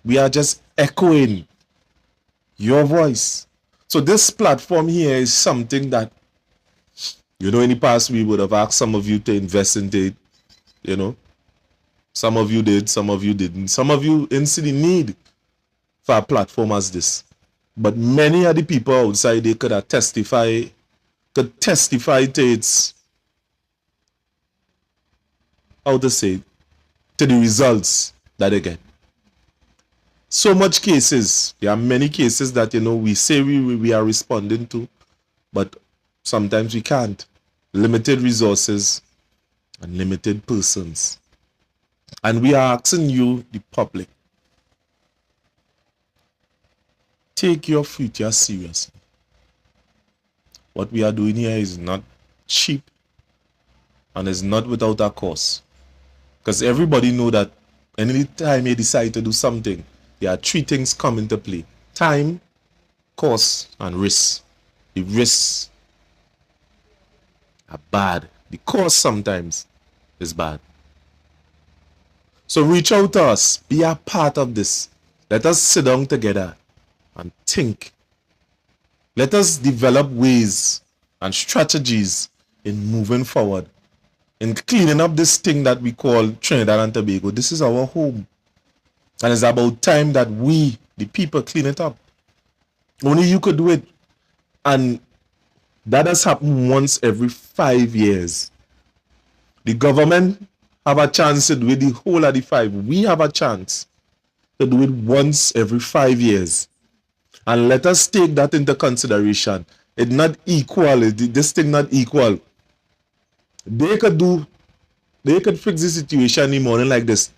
We are just echoing your voice. So this platform here is something that, in the past we would have asked some of you to invest in it, Some of you did, some of you didn't. Some of you see the need for a platform as this. But many of the people outside, they could testify to its, how to say, to the results that they get. So much cases, there are many cases that, we say we are responding to, but sometimes we can't. Limited resources and limited persons. And we are asking you, the public, take your future seriously. What we are doing here is not cheap and is not without a cost. Because everybody know that any time you decide to do something, there are three things come into play: time, cost, and risk. The risks are bad. The cost sometimes is bad. So reach out to us. Be a part of this. Let us sit down together and think. Let us develop ways and strategies in moving forward, in cleaning up this thing that we call Trinidad and Tobago. This is our home. And it's about time that we, the people, clean it up. Only you could do it. And that has happened once every 5 years. The government have a chance to do it the whole of the 5. We have a chance to do it once every 5 years. And let us take that into consideration. It's not equal. This thing not equal. They could fix the situation in the morning like this.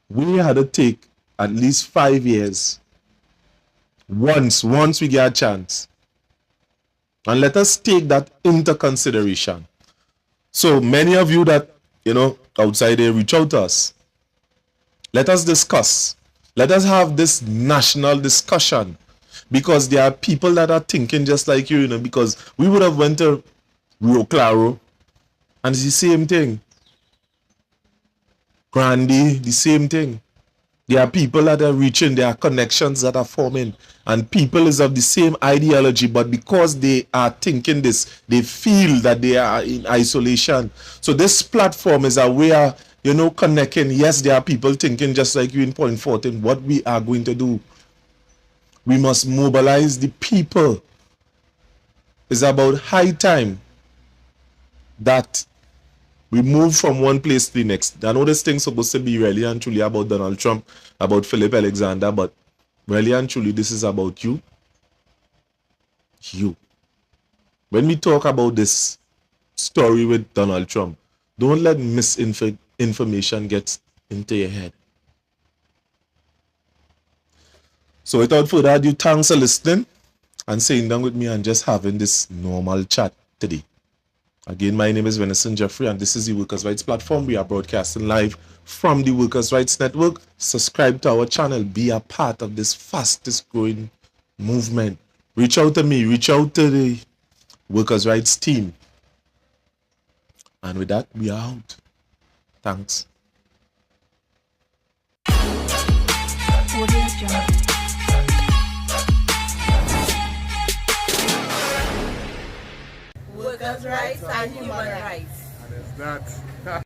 We had to take at least 5 years. Once we get a chance. And let us take that into consideration. So many of you that, outside there, reach out to us. Let us discuss. Let us have this national discussion. Because there are people that are thinking just like you, because we would have went to Rio Claro and it's the same thing. Grandy, the same thing. There are people that are reaching, there are connections that are forming, and people is of the same ideology, but because they are thinking this, they feel that they are in isolation. So this platform is a way of, connecting. Yes, there are people thinking just like you in Point 14. What we are going to do, we must mobilize the people. It's about high time that we move from one place to the next. I know this thing's supposed to be really and truly about Donald Trump, about Philip Alexander, but really and truly, this is about you. You. When we talk about this story with Donald Trump, don't let misinformation get into your head. So without further ado, thanks for listening and sitting down with me and just having this normal chat today. Again, my name is Venison Jeffrey, and this is the Workers' Rights Platform. We are broadcasting live from the Workers' Rights Network. Subscribe to our channel. Be a part of this fastest growing movement. Reach out to me. Reach out to the Workers' Rights team. And with that, we are out. Thanks. Workers' rights and human rights. And it's that.